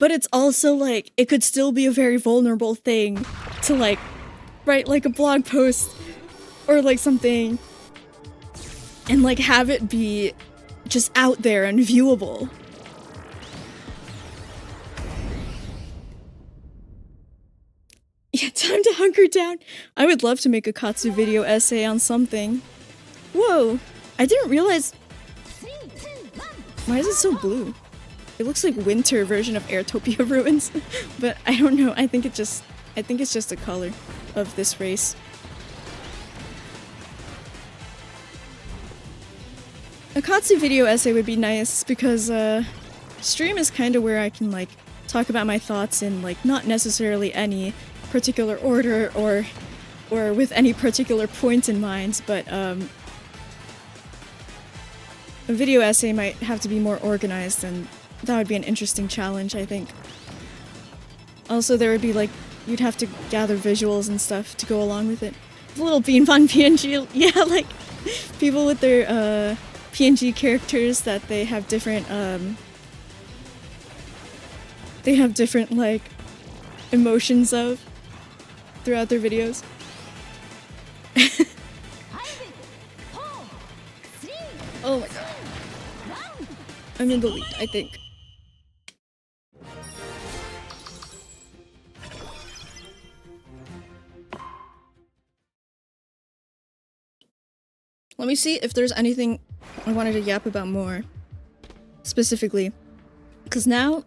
But it's also, like, it could still be a very vulnerable thing to, like, write, like, a blog post or, like, something and, like, have it be just out there and viewable. Yeah, time to hunker down. I would love to make a Katsu video essay on something. Whoa, I didn't realize... Why is it so blue? It looks like winter version of Airtopia ruins, but I don't know. I think it's just the color of this race. A Katsu video essay would be nice because stream is kind of where I can, like, talk about my thoughts in, like, not necessarily any particular order or with any particular point in mind, but a video essay might have to be more organized, and that would be an interesting challenge, I think. Also, there would be, like, you'd have to gather visuals and stuff to go along with it. The little Bean Fun PNG, yeah, like, people with their PNG characters that they have different, like, emotions of throughout their videos. Oh my god. I'm in the lead, I think. Let me see if there's anything I wanted to yap about more. Specifically. Because now,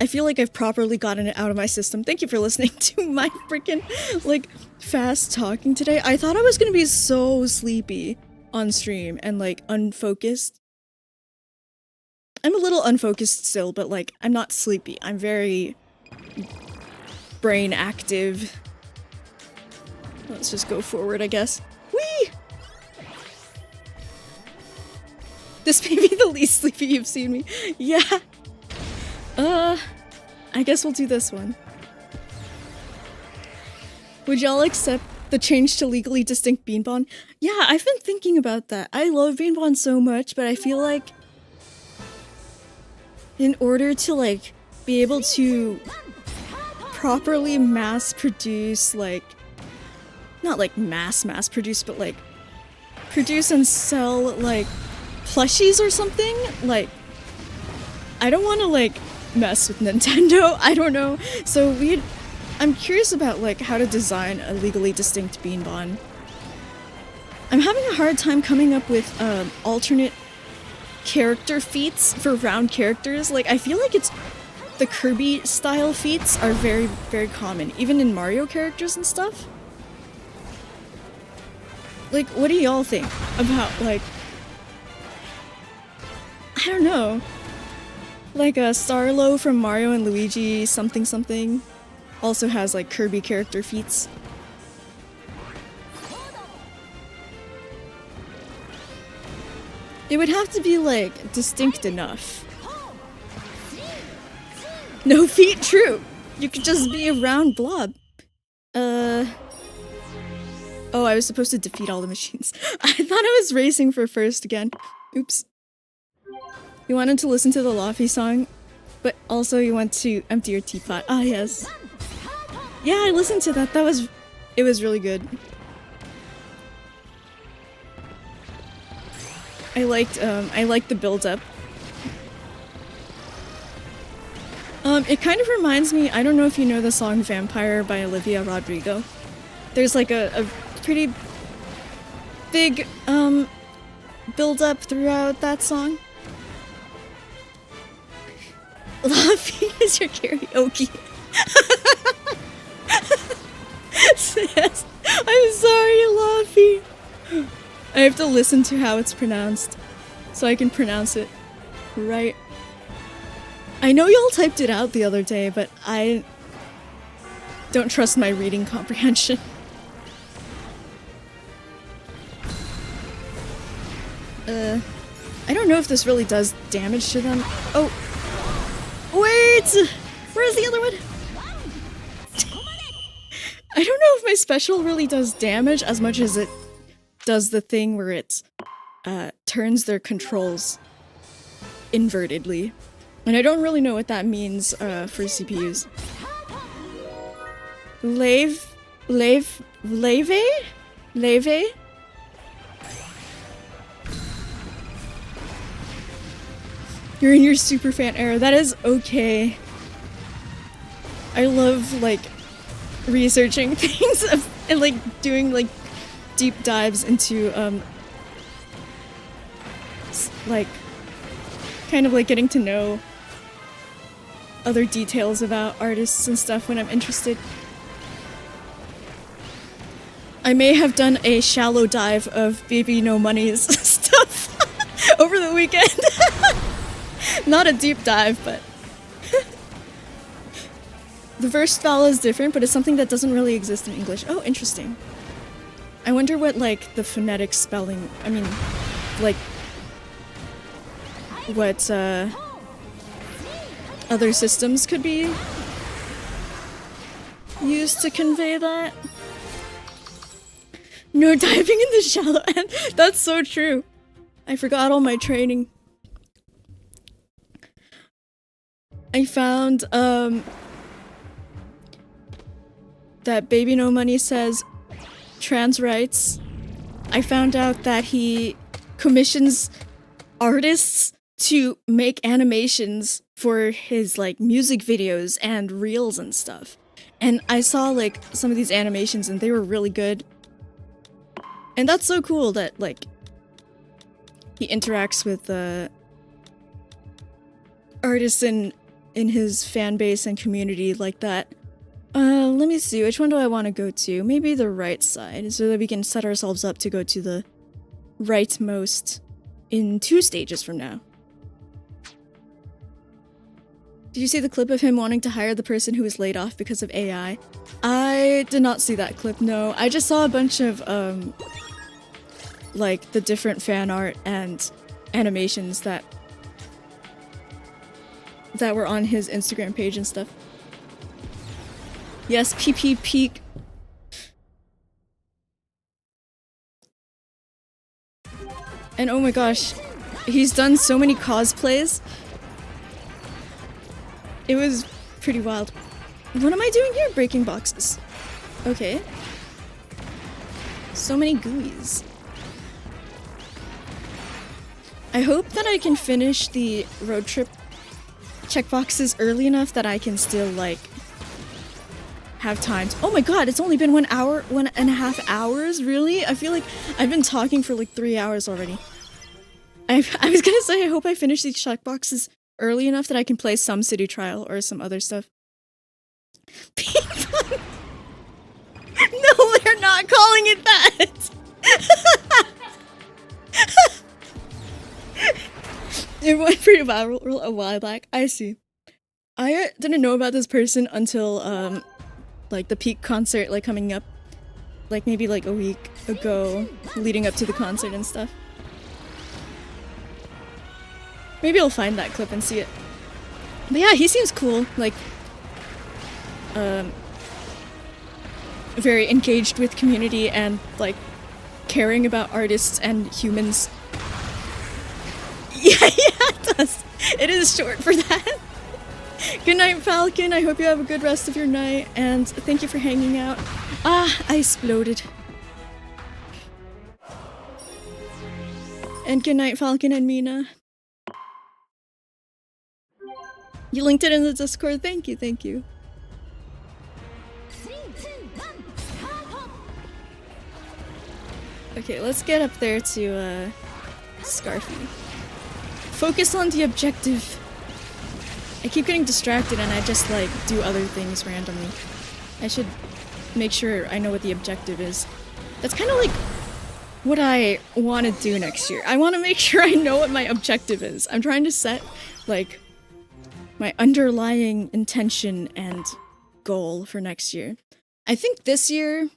I feel like I've properly gotten it out of my system. Thank you for listening to my freaking, like, fast talking today. I thought I was gonna be so sleepy on stream and, like, unfocused. I'm a little unfocused still, but, like, I'm not sleepy. I'm very brain active. Let's just go forward, I guess. Whee! This may be the least sleepy you've seen me. Yeah. I guess we'll do this one. Would y'all accept the change to legally distinct Beanbon? Yeah, I've been thinking about that. I love Beanbon so much, but I feel like in order to like be able to properly mass produce, like not like mass produce, but like produce and sell like plushies or something, like I don't want to like mess with Nintendo. I don't know. So I'm curious about like how to design a legally distinct Beanbon. I'm having a hard time coming up with alternate character feats for round characters. Like I feel like it's the Kirby style feats are very, very common, even in Mario characters and stuff. Like, what do y'all think about like, I don't know, like a Starlo from Mario and Luigi something something also has like Kirby character feats. It would have to be like distinct enough. No feet, true. You could just be a round blob. Oh, I was supposed to defeat all the machines. I thought I was racing for first again. Oops. You wanted to listen to the Laffy song, but also you want to empty your teapot. Ah, yes. Yeah, I listened to that. It was really good. I liked the build-up. It kind of reminds me, I don't know if you know the song Vampire by Olivia Rodrigo. There's like a pretty big, build-up throughout that song. Laffy is your karaoke. Yes, I'm sorry, Laffy. I have to listen to how it's pronounced, so I can pronounce it right. I know y'all typed it out the other day, but I don't trust my reading comprehension. I don't know if this really does damage to them. Oh! Wait! Where's the other one? I don't know if my special really does damage as much as it does the thing where it turns their controls invertedly. And I don't really know what that means for CPUs. Leve? You're in your superfan era. That is okay. I love, like, researching things and, like, doing, like, deep dives into, like, kind of, like, getting to know other details about artists and stuff when I'm interested. I may have done a shallow dive of Baby No Money's stuff over the weekend. Not a deep dive, but the verse vowel is different, but it's something that doesn't really exist in English. Oh, interesting. I wonder what, like, the phonetic spelling, I mean, like, what, other systems could be used to convey that. No diving in the shallow end. That's so true. I forgot all my training. I found, that Baby No Money says trans rights. I found out that he commissions artists to make animations for his, like, music videos and reels and stuff. And I saw, like, some of these animations and they were really good. And that's so cool that, like, he interacts with, artists in his fan base and community like that. Let me see, which one do I want to go to? Maybe the right side, so that we can set ourselves up to go to the rightmost in 2 stages from now. Did you see the clip of him wanting to hire the person who was laid off because of AI? I did not see that clip, no. I just saw a bunch of, like, the different fan art and animations that were on his Instagram page and stuff. Yes, PP Peak. And oh my gosh, he's done so many cosplays. It was pretty wild. What am I doing here? Breaking boxes. Okay. So many GUIs. I hope that I can finish the road trip checkboxes early enough that I can still, like, have time to— oh my god, it's only been 1.5 hours? Really? I feel like I've been talking for like 3 hours already. I was gonna say, I hope I finish these checkboxes early enough that I can play some City Trial or some other stuff. No, they're not calling it that! It went pretty viral a while back. I see. I didn't know about this person until, like, the Peak concert, like, coming up. Like, maybe, like, a week ago, leading up to the concert and stuff. Maybe I'll find that clip and see it. But yeah, he seems cool. Like, very engaged with community and, like, caring about artists and humans. Yeah, it does. It is short for that. Good night, Falcon. I hope you have a good rest of your night, and thank you for hanging out. Ah, I exploded. And good night, Falcon and Mina. You linked it in the Discord. Thank you, thank you. Okay, let's get up there to, Scarfy. Focus on the objective. I keep getting distracted and I just, like, do other things randomly. I should make sure I know what the objective is. That's kind of like what I want to do next year. I want to make sure I know what my objective is. I'm trying to set, like, my underlying intention and goal for next year. I think this year,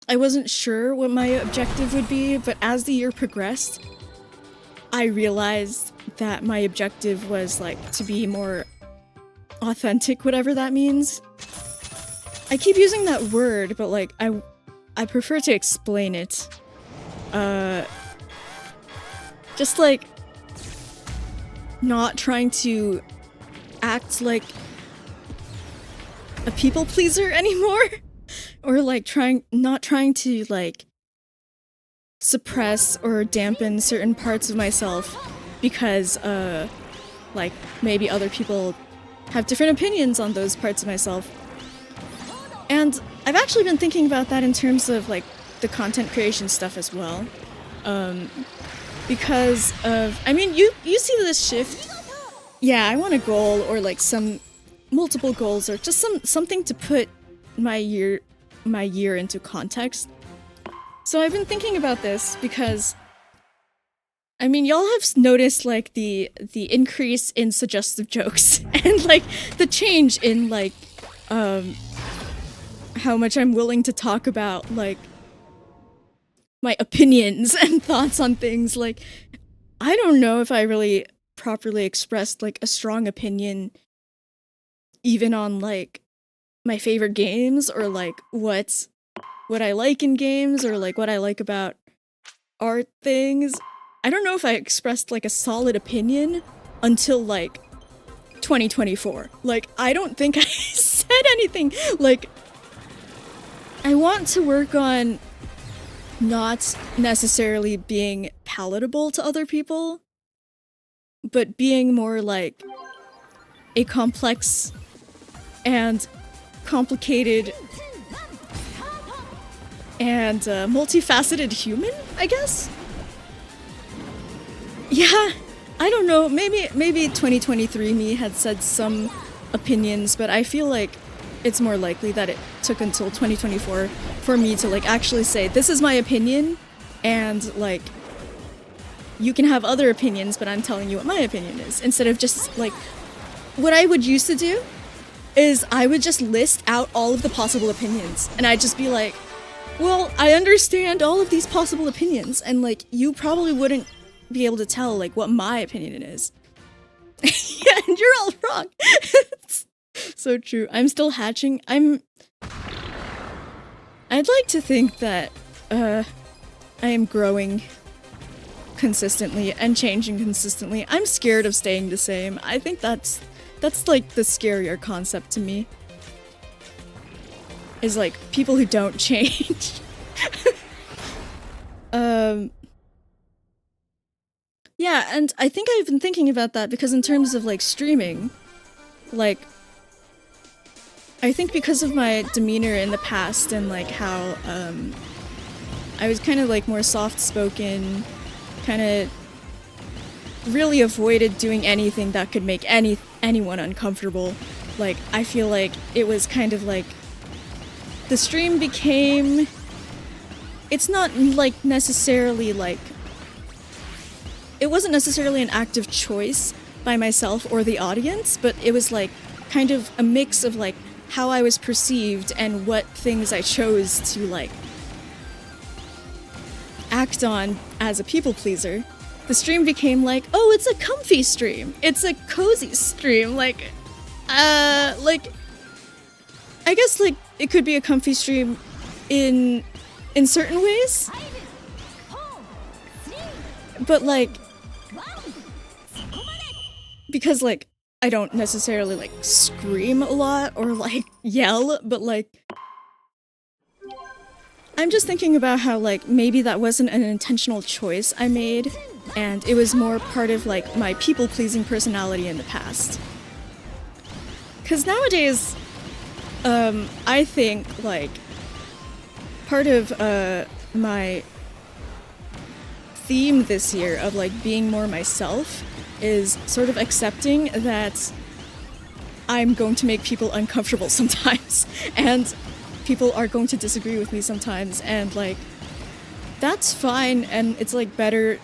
I wasn't sure what my objective would be, but as the year progressed, I realized that my objective was, like, to be more authentic, whatever that means. I keep using that word, but, like, I prefer to explain it. Just, like, not trying to act like a people pleaser anymore. Or, like, not trying to, like, suppress or dampen certain parts of myself because, like, maybe other people have different opinions on those parts of myself. And I've actually been thinking about that in terms of, like, the content creation stuff as well. Because of— I mean, you see this shift. Yeah, I want a goal or, like, some multiple goals or just something to put my year into context. So I've been thinking about this because, I mean, y'all have noticed, like, the increase in suggestive jokes and, like, the change in, like, how much I'm willing to talk about, like, my opinions and thoughts on things. Like, I don't know if I really properly expressed, like, a strong opinion even on, like, my favorite games or, like, what I like in games or, like, what I like about art things. I don't know if I expressed, like, a solid opinion until, like, 2024. Like, I don't think I said anything. Like, I want to work on not necessarily being palatable to other people, but being more like a complex and complicated and multifaceted human, I guess? Yeah, I don't know, maybe 2023 me had said some opinions, but I feel like it's more likely that it took until 2024 for me to, like, actually say, this is my opinion, and, like, you can have other opinions, but I'm telling you what my opinion is. Instead of just, like, what I would used to do is I would just list out all of the possible opinions, and I'd just be like, well, I understand all of these possible opinions, and, like, you probably wouldn't be able to tell like what my opinion is. Yeah, and you're all wrong. It's so true. I'm still hatching. I'd like to think that I am growing consistently and changing consistently. I'm scared of staying the same. I think that's like the scarier concept to me. Is like people who don't change. Yeah, and I think I've been thinking about that because in terms of like streaming, like I think because of my demeanor in the past and like how I was kind of like more soft-spoken, kind of really avoided doing anything that could make anyone uncomfortable. Like I feel like it was kind of like the stream became, it's not like necessarily like, it wasn't necessarily an active choice by myself or the audience, but it was like kind of a mix of like how I was perceived and what things I chose to like act on as a people pleaser. The stream became like, oh, it's a comfy stream. It's a cozy stream. Like I guess like it could be a comfy stream in certain ways. But like, because like I don't necessarily like scream a lot or like yell, but like I'm just thinking about how like maybe that wasn't an intentional choice I made and it was more part of like my people-pleasing personality in the past. 'Cause nowadays, I think like part of my theme this year of like being more myself is sort of accepting that I'm going to make people uncomfortable sometimes and people are going to disagree with me sometimes and like that's fine and it's like better.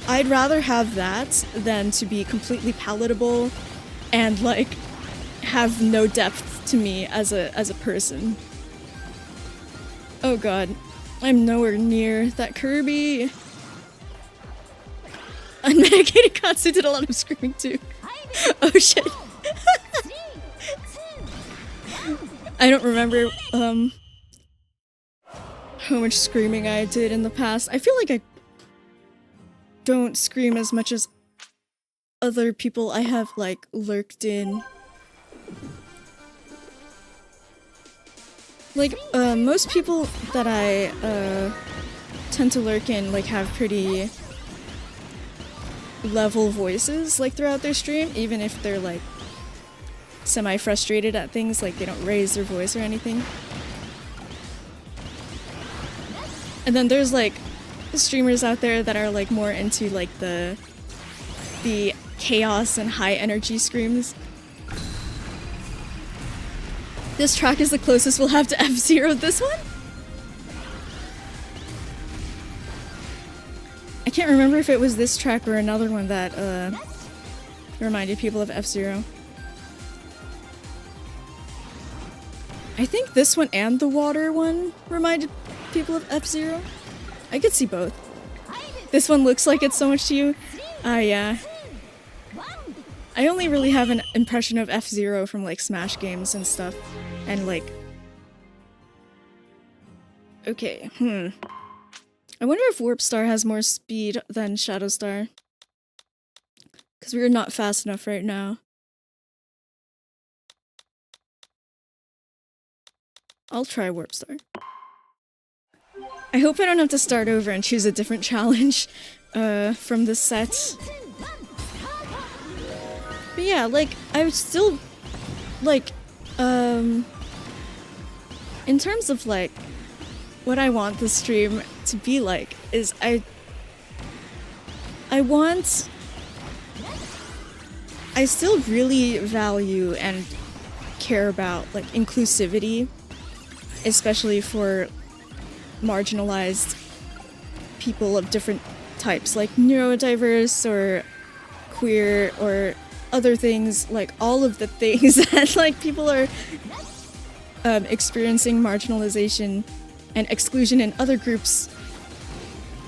I'd rather have that than to be completely palatable and like have no depth to me as a person. Oh god, I'm nowhere near that Kirby. Unmedicated Katsu did a lot of screaming too. Oh shit. I don't remember how much screaming I did in the past. I feel like I don't scream as much as other people I have like lurked in. Like most people that I tend to lurk in like have pretty level voices like throughout their stream, even if they're like semi-frustrated at things, like they don't raise their voice or anything. And then there's like streamers out there that are like more into like the chaos and high energy screams. This track is the closest we'll have to F-Zero. This one? I can't remember if it was this track or another one that reminded people of F-Zero. I think this one and the water one reminded people of F-Zero. I could see both. This one looks like it's so much to you. Yeah. I only really have an impression of F-Zero from like Smash games and stuff. And like... Okay, I wonder if Warp Star has more speed than Shadow Star. Because we're not fast enough right now. I'll try Warp Star. I hope I don't have to start over and choose a different challenge from this set. But yeah, like, I would still, like, in terms of, like, what I want the stream to be like, is I still really value and care about, like, inclusivity, especially for marginalized people of different types, like neurodiverse or queer or other things, like all of the things that like people are experiencing marginalization and exclusion in other groups.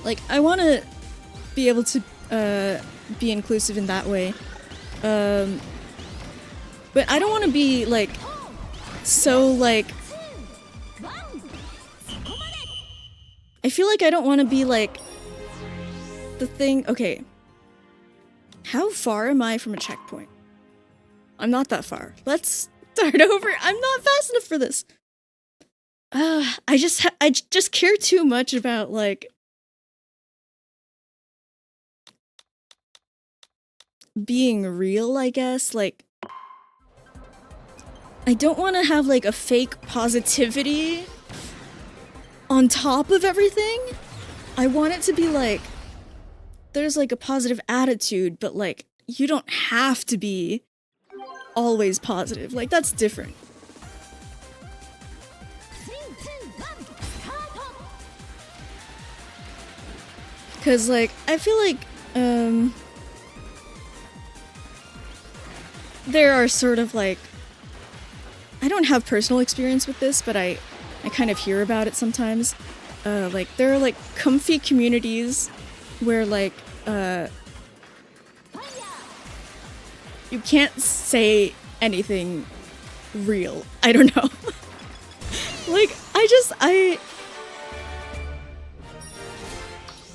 Like I want to be able to be inclusive in that way. But I don't want to be like so like. I feel like I don't want to be like the thing. Okay, how far am I from a checkpoint? I'm not that far. Let's start over. I'm not fast enough for this. I just care too much about like being real, I guess. Like, I don't want to have like a fake positivity on top of everything. I want it to be like there's like a positive attitude, but like you don't have to be always positive. Like, that's different. Cause like I feel like there are sort of like, I don't have personal experience with this, but I kind of hear about it sometimes. Like there are like comfy communities where like you can't say anything real. I don't know. Like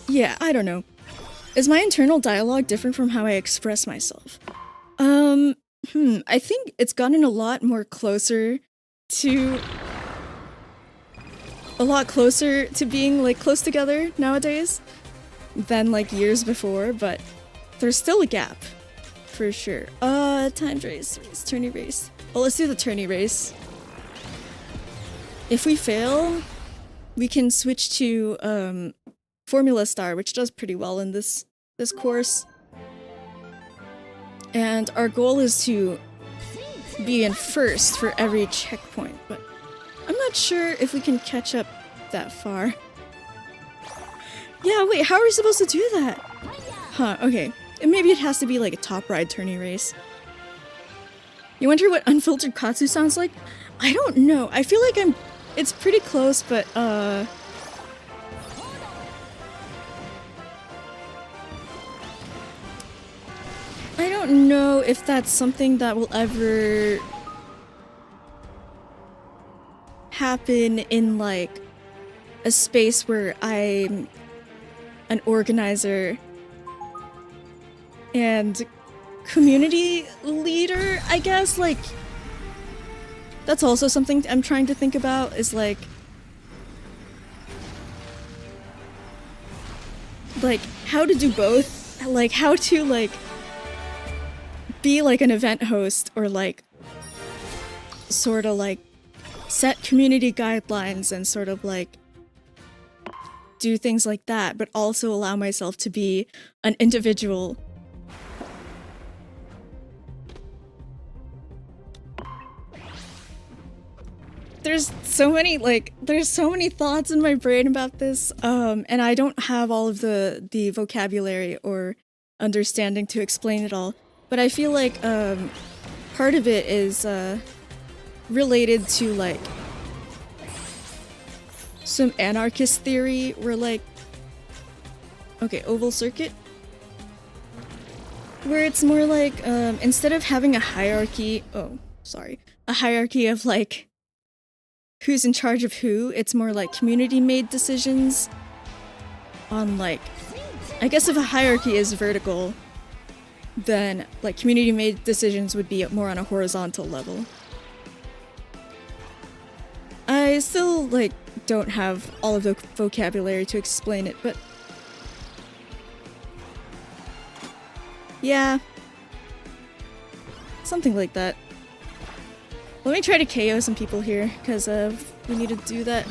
yeah, I don't know. Is my internal dialogue different from how I express myself? I think it's gotten a lot closer to being like close together nowadays than like years before, but there's still a gap for sure. Timed race, tourney race. Well, let's do the tourney race. If we fail, we can switch to Formula Star, which does pretty well in this course. And our goal is to be in first for every checkpoint, but I'm not sure if we can catch up that far. Yeah, wait, how are we supposed to do that? Huh, okay. And maybe it has to be like a top ride tourney race. You wonder what unfiltered Katsu sounds like? I don't know. I feel like it's pretty close, but I don't know if that's something that will ever happen in like a space where I'm an organizer and community leader, I guess. Like, that's also something I'm trying to think about, is like how to do both, like how to like be like an event host, or like sort of like set community guidelines and sort of like do things like that, but also allow myself to be an individual. There's so many thoughts in my brain about this, and I don't have all of the vocabulary or understanding to explain it all. But I feel like part of it is related to like some anarchist theory where like, okay, oval circuit, where it's more like instead of having a hierarchy, a hierarchy of like who's in charge of who, it's more like community made decisions on like, I guess if a hierarchy is vertical, then like community made decisions would be more on a horizontal level. I still like don't have all of the vocabulary to explain it, but yeah, something like that. Let me try to KO some people here, because we need to do that.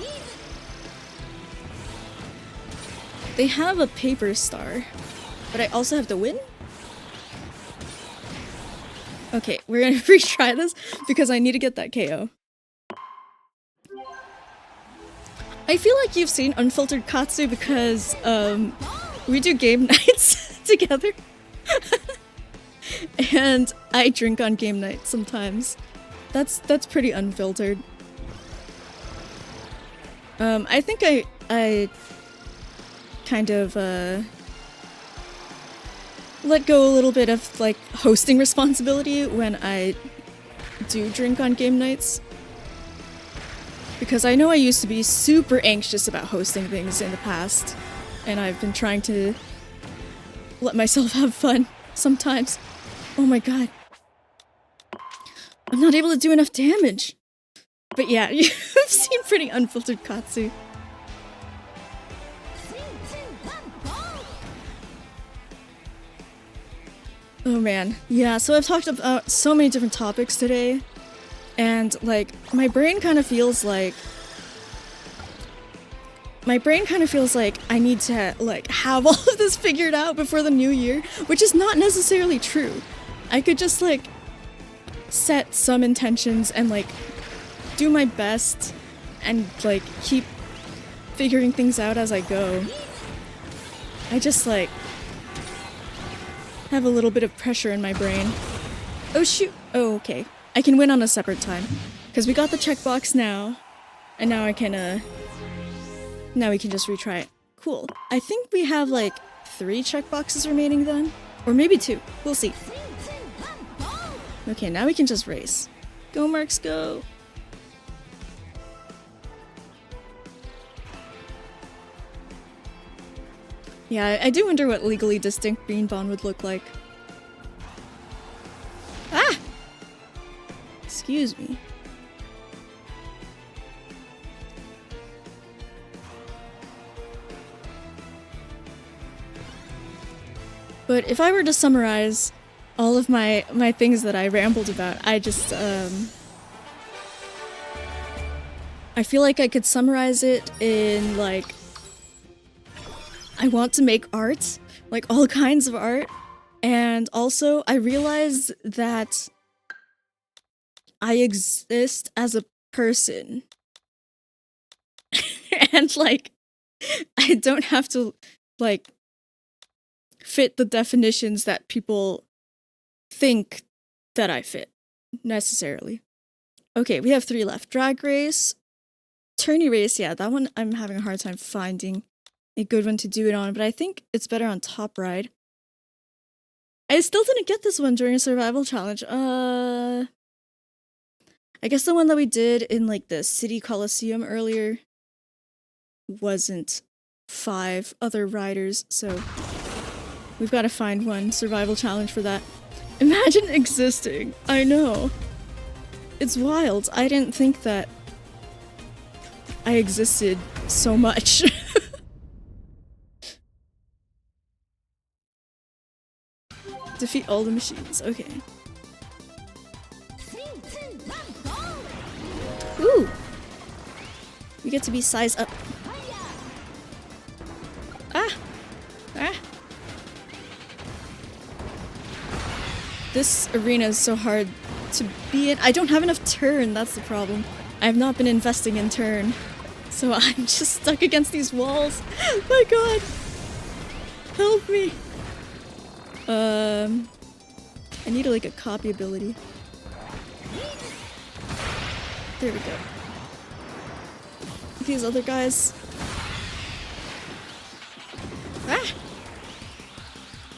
They have a paper star, but I also have to win? Okay, we're gonna retry this because I need to get that KO. I feel like you've seen Unfiltered Katsu because we do game nights together. And I drink on game night sometimes. That's pretty unfiltered. I think I kind of let go a little bit of like hosting responsibility when I do drink on game nights. Because I know I used to be super anxious about hosting things in the past, and I've been trying to let myself have fun sometimes. Oh my god. I'm not able to do enough damage. But yeah, you've seen pretty unfiltered Katsu. Oh man. Yeah, so I've talked about so many different topics today. And like, my brain kind of feels like I need to like have all of this figured out before the new year, which is not necessarily true. I could just like set some intentions and like do my best and like keep figuring things out as I go. I just like have a little bit of pressure in my brain. Oh shoot. Oh, okay. I can win on a separate time. Because we got the checkbox now. And now I can, now we can just retry it. Cool. I think we have like 3 checkboxes remaining then. Or maybe 2. We'll see. Okay, now we can just race. Go, Marks, go! Yeah, I do wonder what legally distinct Bean Bond would look like. Ah! Excuse me. But if I were to summarize all of my things that I rambled about, I just, I feel like I could summarize it in, like, I want to make art, like all kinds of art, and also I realized that I exist as a person. And, like, I don't have to, like, fit the definitions that people think that I fit, necessarily. Okay, we have 3 left. Drag race, tourney race, yeah, that one I'm having a hard time finding a good one to do it on, but I think it's better on top ride. I still didn't get this one during a survival challenge. I guess the one that we did in like the city coliseum earlier wasn't 5 other riders, so we've got to find one survival challenge for that. Imagine existing. I know. It's wild. I didn't think that I existed so much. Defeat all the machines. Okay. Ooh! We get to be size up. Ah! Ah! This arena is so hard to be in. I don't have enough turn, that's the problem. I have not been investing in turn. So I'm just stuck against these walls. My god! Help me! I need like a copy ability. There we go. These other guys. Ah!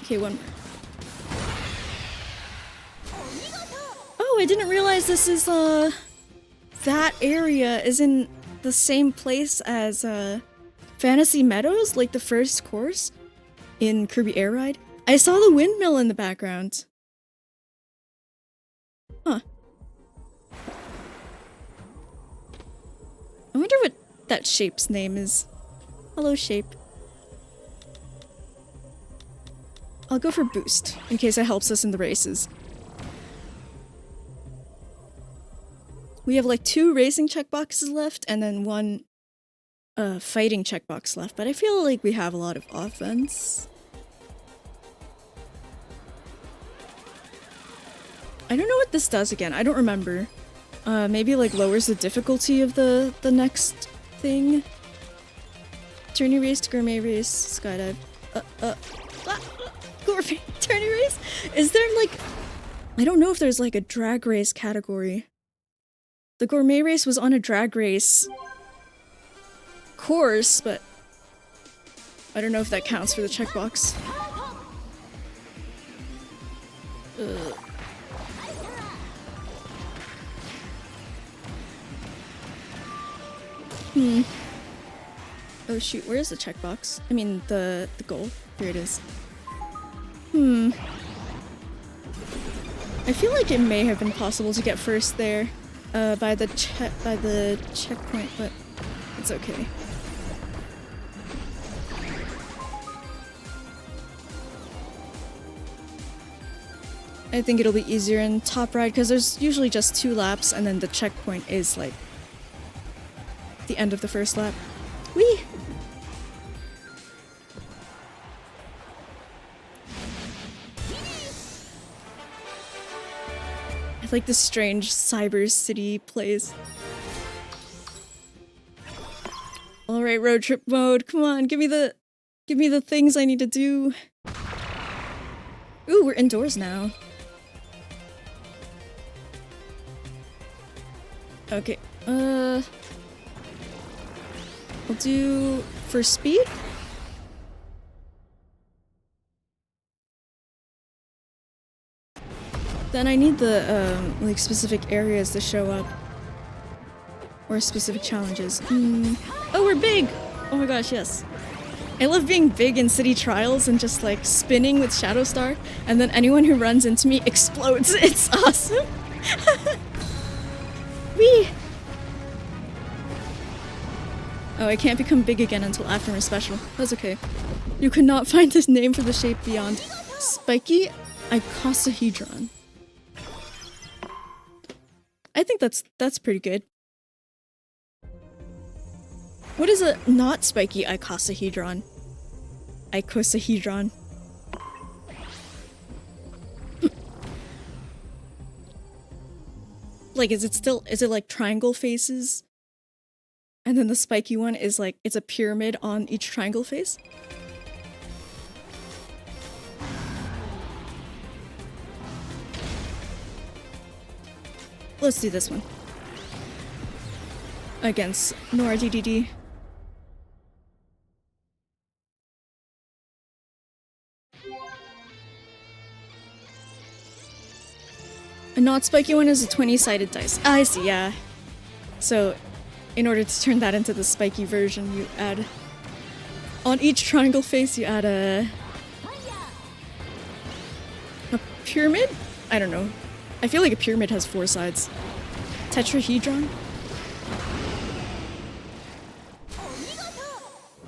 Okay, one more. Oh, I didn't realize this is, that area is in the same place as, Fantasy Meadows, like the first course in Kirby Air Ride. I saw the windmill in the background. Huh. I wonder what that shape's name is. Hello, shape. I'll go for boost, in case it helps us in the races. We have like 2 racing checkboxes left, and then 1 fighting checkbox left, but I feel like we have a lot of offense. I don't know what this does again, I don't remember. Maybe like lowers the difficulty of the next thing. Tourney race, gourmet race, skydive. Gourmet tourney race? Is there like... I don't know if there's like a drag race category. The gourmet race was on a drag race course, but I don't know if that counts for the checkbox. Oh shoot, where is the checkbox? I mean, the goal. Here it is. I feel like it may have been possible to get first there, by the checkpoint, but it's okay. I think it'll be easier in top ride because there's usually just 2 laps and then the checkpoint is like the end of the first lap. Whee! I like the strange cyber city plays. Alright, road trip mode. Come on, give me the things I need to do. Ooh, we're indoors now. Okay, I'll do for speed. Then I need the like specific areas to show up, or specific challenges. Oh, we're big! Oh my gosh, yes. I love being big in city trials and just like spinning with Shadow Star, and then anyone who runs into me explodes. It's awesome. Whee! Oh, I can't become big again until after my special. That's okay. You could not find this name for the shape beyond. Spiky icosahedron. I think that's pretty good. What is a not spiky icosahedron? Icosahedron. Like, is it like triangle faces? And then the spiky one is like, it's a pyramid on each triangle face? Let's do this one. Against Nora DDD. A not spiky one is a 20-sided dice. Ah, I see, yeah. So, in order to turn that into the spiky version, you add... On each triangle face, you add a pyramid? I don't know. I feel like a pyramid has 4 sides. Tetrahedron?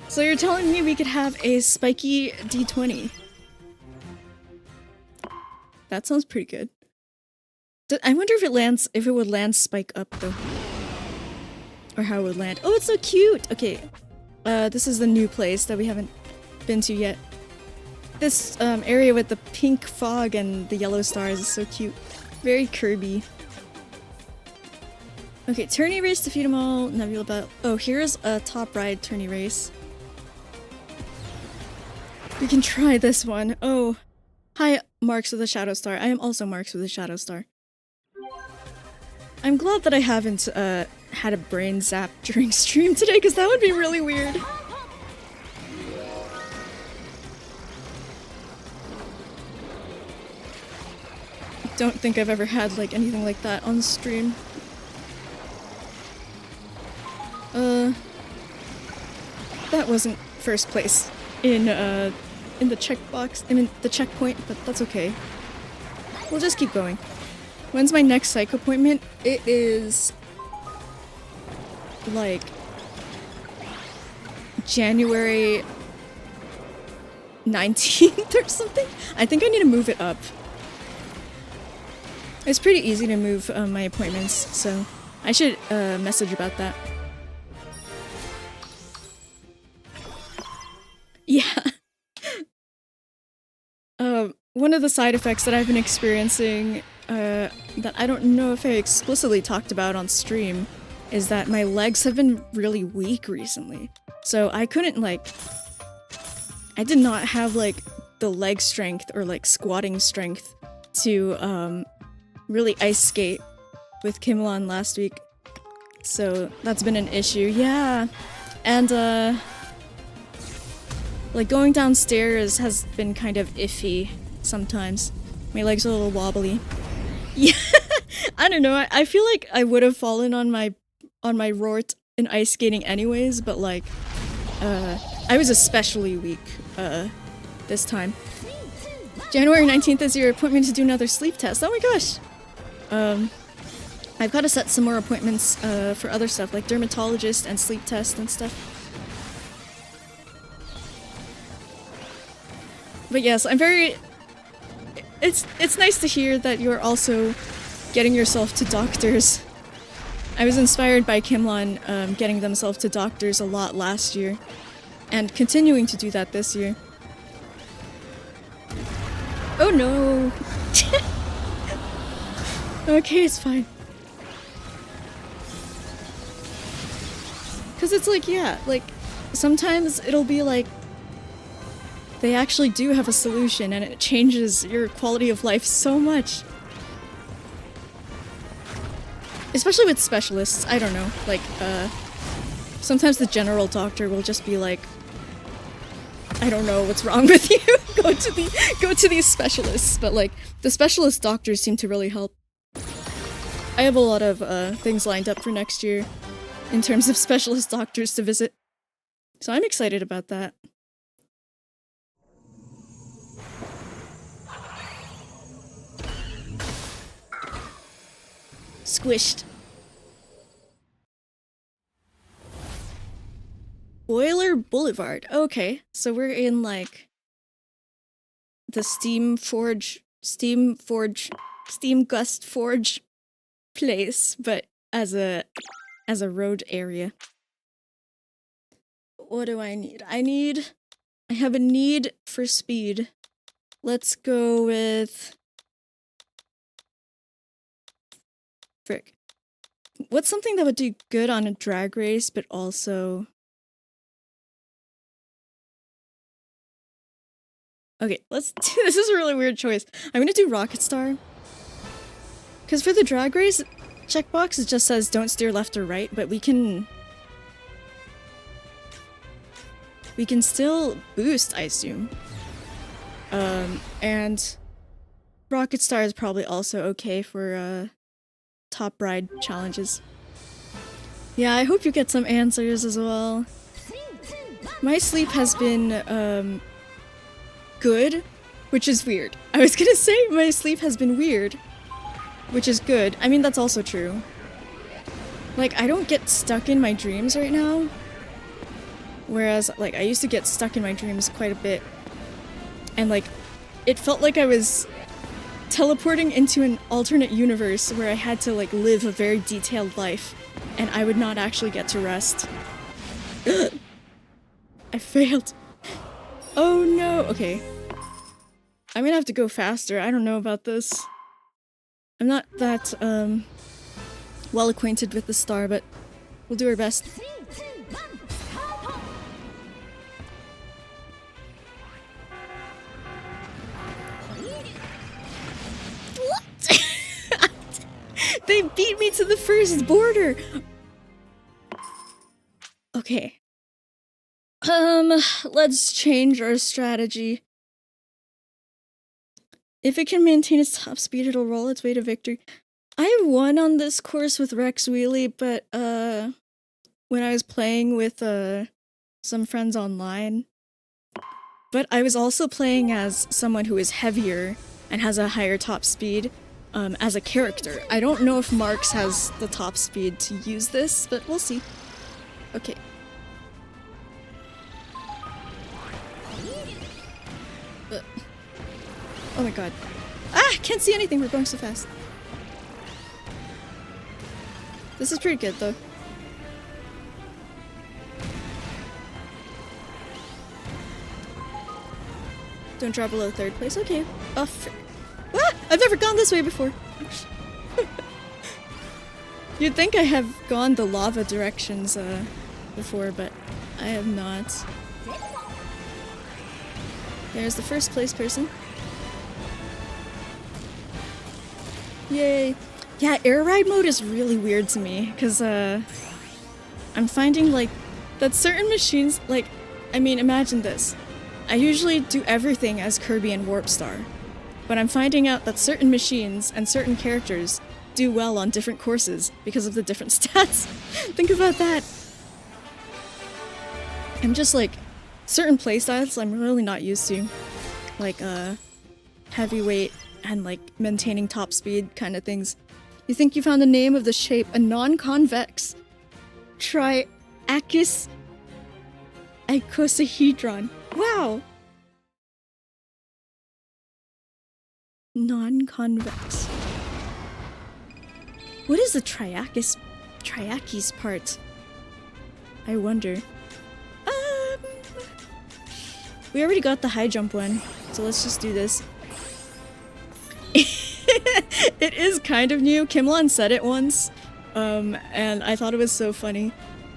So you're telling me we could have a spiky D20? That sounds pretty good. I wonder if it would land spike up though. Or how it would land. Oh, it's so cute! Okay. This is the new place that we haven't been to yet. This area with the pink fog and the yellow stars is so cute. Very Kirby. Okay, tourney race, defeat them all. Nebula battle. Oh, here's a top ride tourney race. We can try this one. Oh. Hi, Marks with a Shadow Star. I am also Marks with a Shadow Star. I'm glad that I haven't had a brain zap during stream today, because that would be really weird. Don't think I've ever had like anything like that on stream. That wasn't first place in the checkbox. I mean the checkpoint, but that's okay. We'll just keep going. When's my next psych appointment? It is like January 19th or something. I think I need to move it up. It's pretty easy to move my appointments, so I should message about that. Yeah. One of the side effects that I've been experiencing that I don't know if I explicitly talked about on stream is that my legs have been really weak recently. So I couldn't like... I did not have like the leg strength or like squatting strength to really ice skate with Kimlan last week. So that's been an issue. Yeah. And like going downstairs has been kind of iffy sometimes. My legs are a little wobbly. Yeah, I don't know. I feel like I would have fallen on my Rort in ice skating anyways, but like, I was especially weak this time. January 19th is your appointment to do another sleep test. Oh my gosh. I've got to set some more appointments for other stuff like dermatologist and sleep test and stuff. But yes, I'm very... It's nice to hear that you're also getting yourself to doctors. I was inspired by Kimlon getting themselves to doctors a lot last year, and continuing to do that this year. Oh no! Okay, it's fine. Cause it's like, yeah, like, sometimes it'll be like, they actually do have a solution and it changes your quality of life so much. Especially with specialists, I don't know, like, sometimes the general doctor will just be like, I don't know what's wrong with you, go to these specialists, but like, the specialist doctors seem to really help. I have a lot of, things lined up for next year, in terms of specialist doctors to visit. So I'm excited about that. Squished. Boiler Boulevard. Okay, so we're in like the Steam Gust Forge place, but as a road area. What do I need? I have a need for speed. Let's go with... Frick. What's something that would do good on a drag race, but also... Okay, let's do... This is a really weird choice. I'm gonna do Rocket Star. Because for the drag race checkbox, it just says don't steer left or right, but we can still boost, I assume. And Rocket Star is probably also okay for, top ride challenges. Yeah, I hope you get some answers as well. My sleep has been, good, which is weird. I was gonna say my sleep has been weird, which is good. I mean, that's also true. Like, I don't get stuck in my dreams right now. Whereas, like, I used to get stuck in my dreams quite a bit. And, like, it felt like I was teleporting into an alternate universe where I had to, like, live a very detailed life. And I would not actually get to rest. I failed. Oh no! Okay. I'm gonna have to go faster. I don't know about this. I'm not that, well acquainted with the star, but we'll do our best. What? They beat me to the first border! Okay. Let's change our strategy. If it can maintain its top speed, it'll roll its way to victory. I won on this course with Rex Wheelie, but, when I was playing with, some friends online. But I was also playing as someone who is heavier and has a higher top speed, as a character. I don't know if Marks has the top speed to use this, but we'll see. Okay. Oh my god. Ah! Can't see anything, we're going so fast. This is pretty good, though. Don't drop below third place, okay. Oh, ah! I've never gone this way before! You'd think I have gone the lava directions, before, but I have not. There's the first place person. Yay. Yeah, air ride mode is really weird to me, because, I'm finding, like, that certain machines, like, I mean, imagine this. I usually do everything as Kirby and Warp Star. but I'm finding out that certain machines and certain characters do well on different courses because of the different stats. Think about that. I'm just like, certain playstyles I'm really not used to. Like, heavyweight and like maintaining top speed kind of things. You think you found the name of the shape, a non-convex triachis icosahedron. Wow! Non-convex. What is the triachis part? I wonder. We already got the high jump one, so let's just do this. It is kind of new. Kimlon said it once, and I thought it was so funny.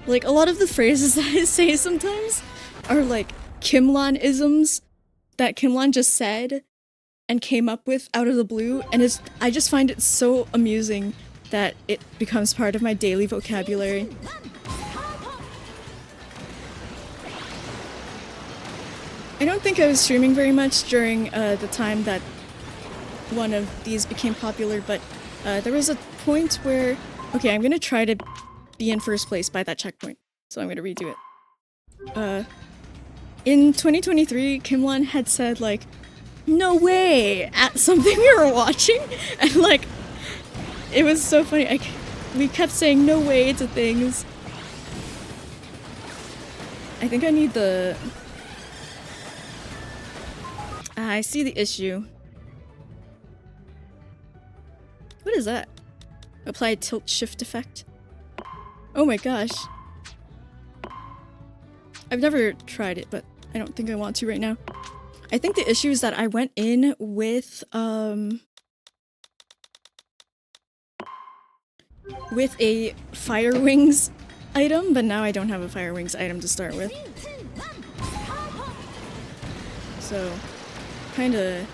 Like, a lot of the phrases that I say sometimes are like Kimlon-isms that Kimlon just said and came up with out of the blue, and I just find it so amusing that it becomes part of my daily vocabulary. I don't think I was streaming very much during the time that one of these became popular, but there was a point where... Okay, I'm gonna try to be in first place by that checkpoint, so I'm gonna redo it. In 2023, Kimlon had said, like, "No way!" at something we were watching, and like, it was so funny. We kept saying "no way" to things. I think I need the... I see the issue. What is that? Apply tilt shift effect? Oh my gosh. I've never tried it, but I don't think I want to right now. I think the issue is that I went in with a Fire Wings item, but now I don't have a Fire Wings item to start with. So, kinda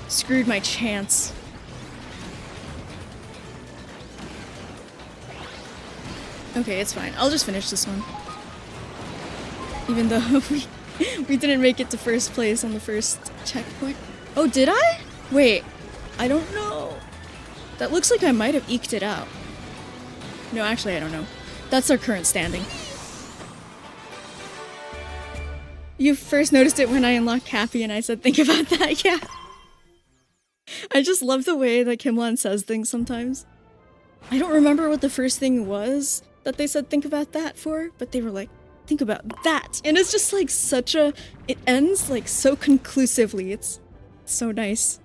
screwed my chance. Okay, it's fine. I'll just finish this one. Even though we didn't make it to first place on the first checkpoint. Oh, did I? Wait, I don't know. That looks like I might have eked it out. No, actually, I don't know. That's our current standing. You first noticed it when I unlocked Happy and I said, think about that, yeah. I just love the way that Kimlon says things sometimes. I don't remember what the first thing was that they said think about that for, but they were like, think about that. And it's just like such a... It ends like so conclusively. It's so nice.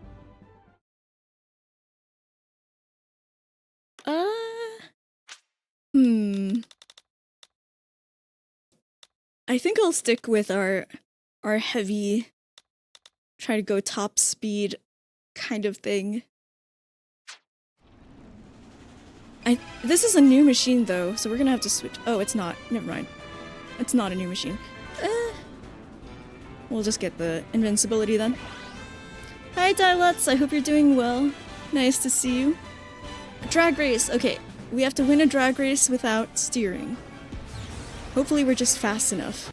I think I'll stick with our heavy, try to go top speed kind of thing. This is a new machine though, so we're gonna have to switch. Oh, it's not. Never mind. It's not a new machine. We'll just get the invincibility then. Hi Diluts, I hope you're doing well. Nice to see you. A drag race. Okay, we have to win a drag race without steering. Hopefully we're just fast enough.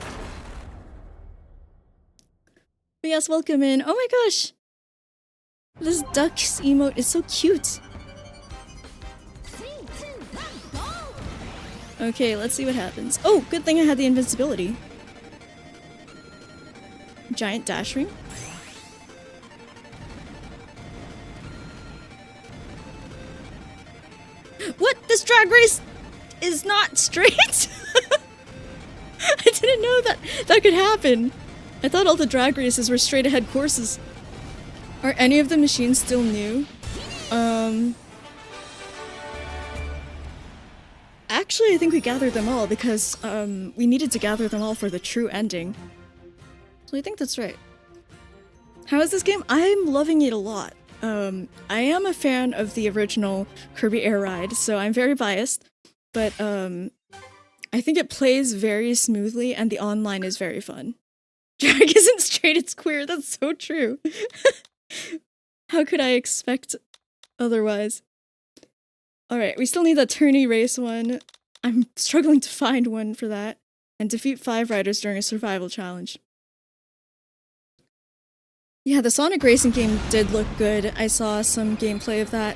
But yes, welcome in. Oh my gosh! This duck's emote is so cute. Okay, let's see what happens. Oh, good thing I had the invincibility. Giant dash ring. What? This drag race is not straight? I didn't know that could happen. I thought all the drag races were straight ahead courses. Are any of the machines still new? Actually, I think we gathered them all because we needed to gather them all for the true ending. So I think that's right. How is this game? I'm loving it a lot. I am a fan of the original Kirby Air Ride, so I'm very biased. But I think it plays very smoothly and the online is very fun. Drag isn't straight, it's queer. That's so true. How could I expect otherwise? Alright, we still need that tourney race one. I'm struggling to find one for that. And defeat 5 riders during a survival challenge. Yeah, the Sonic Racing game did look good. I saw some gameplay of that.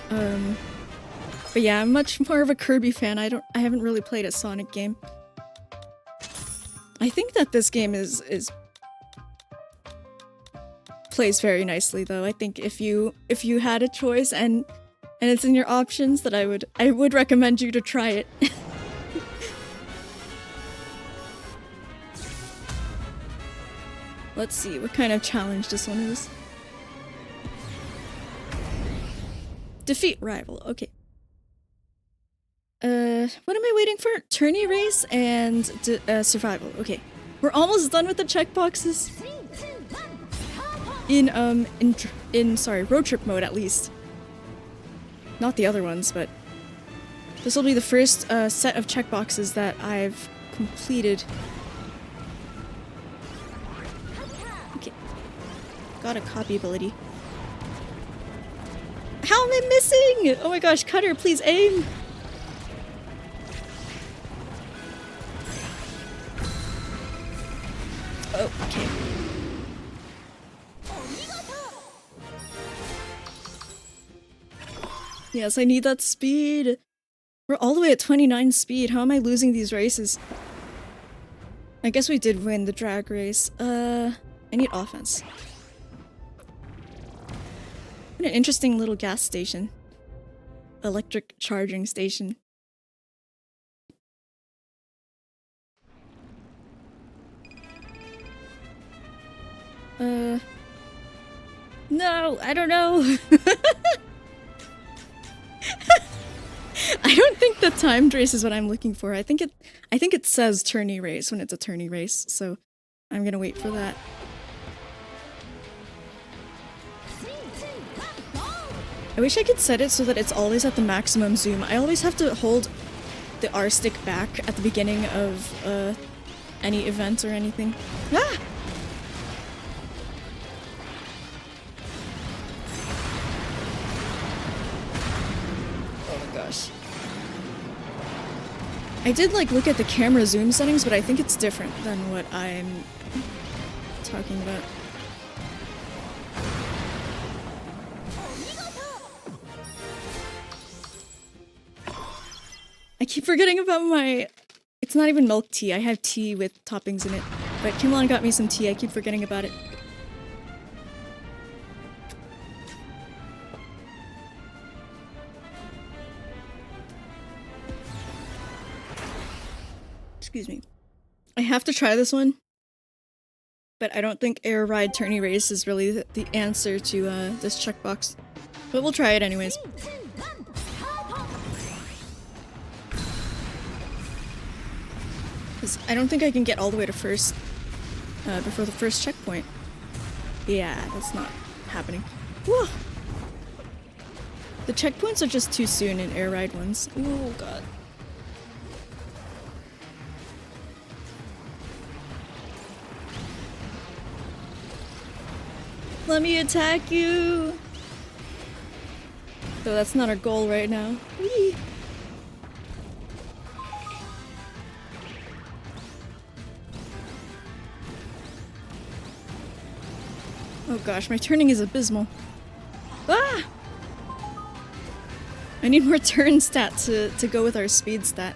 But yeah, I'm much more of a Kirby fan. I haven't really played a Sonic game. I think that this game is plays very nicely though. I think if you had a choice and it's in your options, that I would recommend you to try it. Let's see what kind of challenge this one is. Defeat rival. Okay. What am I waiting for? Tourney race and survival. Okay. We're almost done with the checkboxes. In sorry, road trip mode at least. Not the other ones, but this will be the first set of checkboxes that I've completed. Okay. Got a copy ability. How am I missing? Oh my gosh, Cutter, please aim! Oh, okay. Yes, I need that speed! We're all the way at 29 speed. How am I losing these races? I guess we did win the drag race. I need offense. What an interesting little gas station. Electric charging station. No, I don't know. I don't think the timed race is what I'm looking for. I think it says tourney race when it's a tourney race, so I'm gonna wait for that. I wish I could set it so that it's always at the maximum zoom. I always have to hold the R stick back at the beginning of any event or anything. Ah! Oh my gosh. I did like look at the camera zoom settings, but I think it's different than what I'm talking about. I keep forgetting about my... It's not even milk tea. I have tea with toppings in it. But Kimlon got me some tea. I keep forgetting about it. Excuse me. I have to try this one. But I don't think Air Ride Tourney Race is really the answer to this checkbox. But we'll try it anyways. I don't think I can get all the way to first before the first checkpoint. Yeah, that's not happening. Whoa! The checkpoints are just too soon in air ride ones. Oh god. Let me attack you! Though that's not our goal right now. Whee! Oh gosh, my turning is abysmal. Ah! I need more turn stat to go with our speed stat.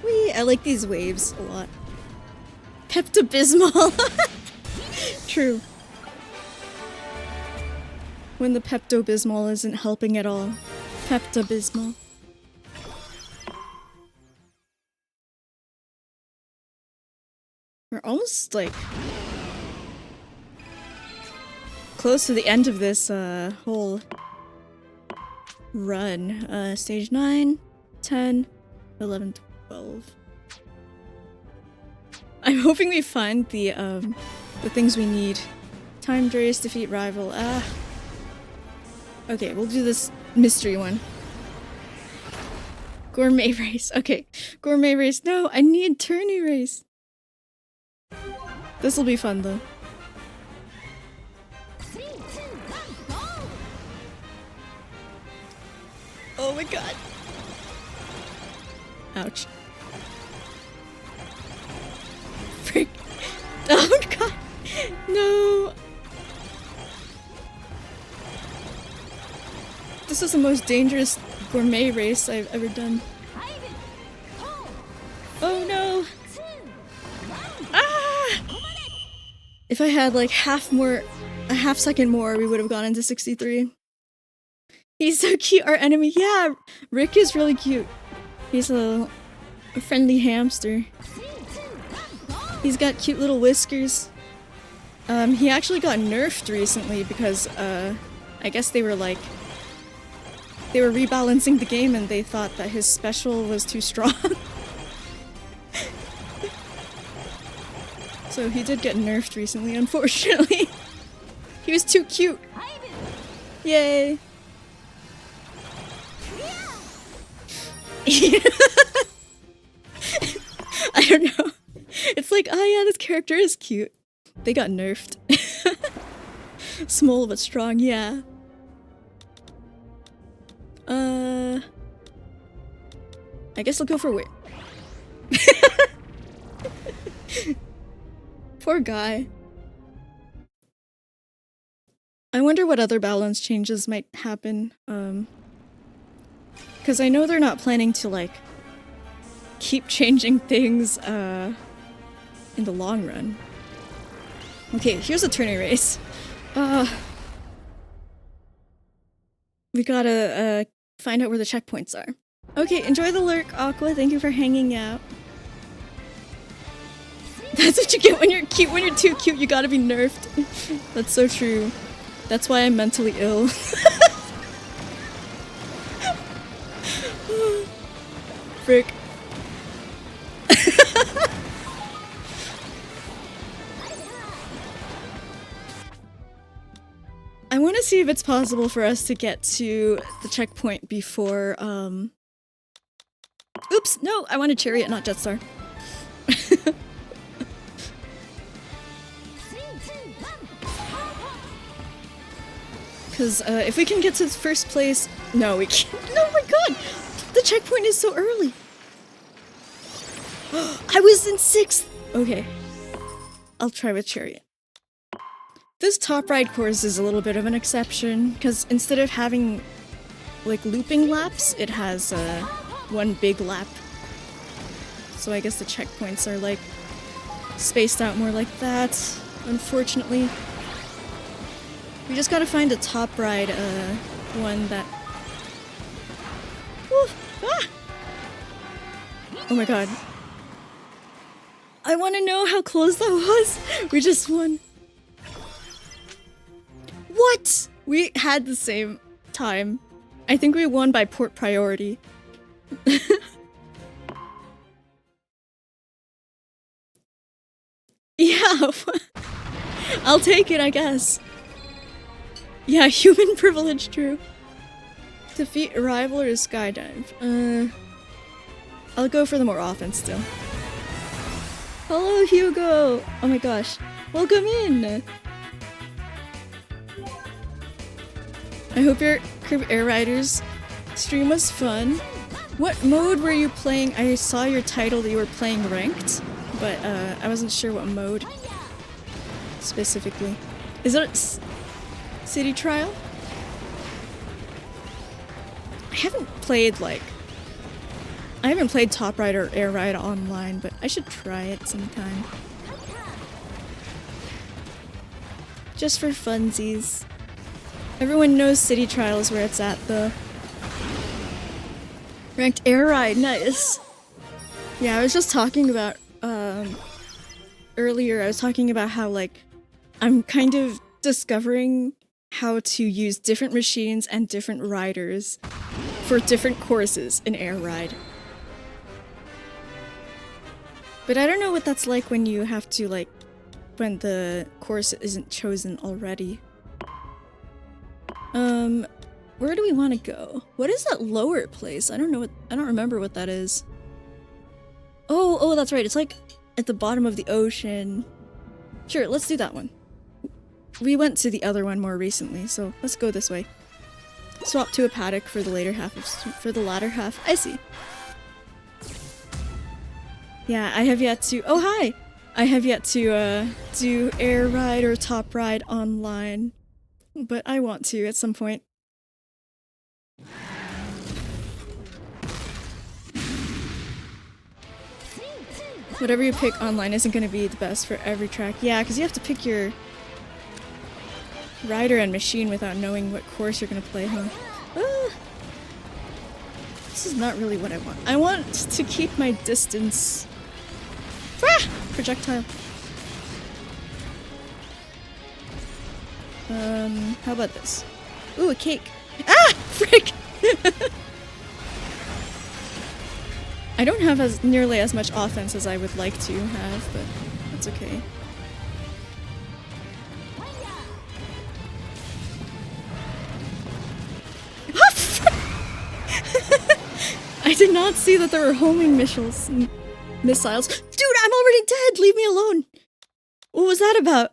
Whee! I like these waves a lot. Pepto-Bismol! True. When the Pepto-Bismol isn't helping at all. Pepto-Bismol. We're almost, like, close to the end of this, whole run. Stage 9, 10, 11, 12. I'm hoping we find the things we need. Timed race, defeat rival, Okay, we'll do this mystery one. Gourmet race, okay. Gourmet race, no, I need tourney race. This'll be fun though. Oh my god. Ouch. Freak. Oh god. No. This is the most dangerous gourmet race I've ever done. Oh no. Ah! If I had like a half second more, we would have gone into 63. He's so cute, our enemy. Yeah, Rick is really cute. He's a friendly hamster. He's got cute little whiskers. He actually got nerfed recently because, I guess they were rebalancing the game and they thought that his special was too strong. So he did get nerfed recently, unfortunately. He was too cute. Yay. I don't know. It's like, oh yeah, this character is cute. They got nerfed. Small but strong, yeah. I guess I'll go for wit. Poor guy. I wonder what other balance changes might happen, because I know they're not planning to, like, keep changing things, in the long run. Okay, here's a tourney race. We gotta, find out where the checkpoints are. Okay, enjoy the lurk, Aqua. Thank you for hanging out. That's what you get when you're cute. When you're too cute, you gotta be nerfed. That's so true. That's why I'm mentally ill. Frick. I want to see if it's possible for us to get to the checkpoint before, Oops! No! I wanted Chariot, not Jetstar. Because, if we can get to first place... No, we can't. Oh my god! The checkpoint is so early! I was in 6th! Okay. I'll try with Chariot. This top ride course is a little bit of an exception, because instead of having, like, looping laps, it has, one big lap. So I guess the checkpoints are, like, spaced out more like that, unfortunately. We just gotta find a top ride, one that... Woo! Ah! Oh my god. I wanna know how close that was! We just won. What?! We had the same time. I think we won by port priority. Yeah, I'll take it, I guess. Yeah, human privilege, true. Defeat a rival or skydive. I'll go for the more offense still. Hello, Hugo! Oh my gosh. Welcome in! I hope your KIRBY Air Riders stream was fun. What mode were you playing? I saw your title that you were playing ranked, but I wasn't sure what mode specifically. Is it City Trial? I haven't played Top Ride or Air Ride online, but I should try it sometime. Just for funsies. Everyone knows City Trial is where it's at, though. Ranked Air Ride, nice! Yeah, I was just talking about, earlier, I was talking about how, like, I'm kind of discovering how to use different machines and different riders for different courses in Air Ride. But I don't know what that's like when you have to, like, when the course isn't chosen already. Where do we want to go? What is that lower place? I don't remember what that is. Oh, that's right. It's like at the bottom of the ocean. Sure, let's do that one. We went to the other one more recently, so let's go this way. Swap to a paddock for the later half for the latter half. I see. Yeah, I have yet to. Oh, hi! I have yet to do air ride or top ride online, but I want to at some point. Whatever you pick online isn't going to be the best for every track. Yeah, because you have to pick your rider and machine without knowing what course you're going to play, huh? This is not really what I want. I want to keep my distance. Ah! Projectile. How about this? Ooh, a cake. Ah! Frick! I don't have nearly as much offense as I would like to have, but that's okay. I did not see that there were homing missiles. Missiles. Dude, I'm already dead! Leave me alone! What was that about?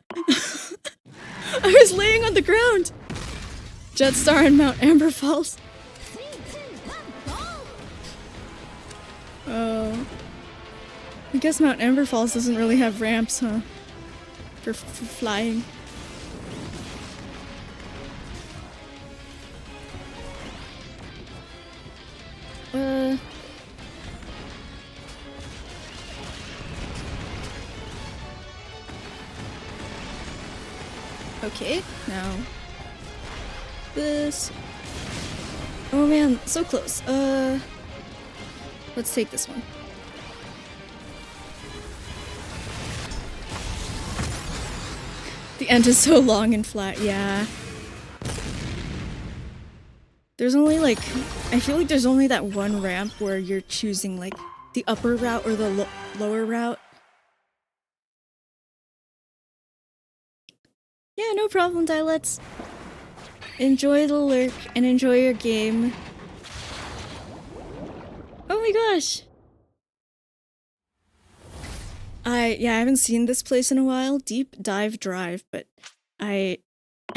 I was laying on the ground! Jetstar and Mount Amber Falls. Oh. I guess Mount Amber Falls doesn't really have ramps, huh? For flying. Okay, now this. Oh man, so close. Let's take this one. The end is so long and flat, yeah. There's only like, I feel like there's only that one ramp where you're choosing like the upper route or the lower route. Yeah, no problem, Dialets. Enjoy the lurk and enjoy your game. Oh my gosh! I haven't seen this place in a while. Deep Dive Drive, but I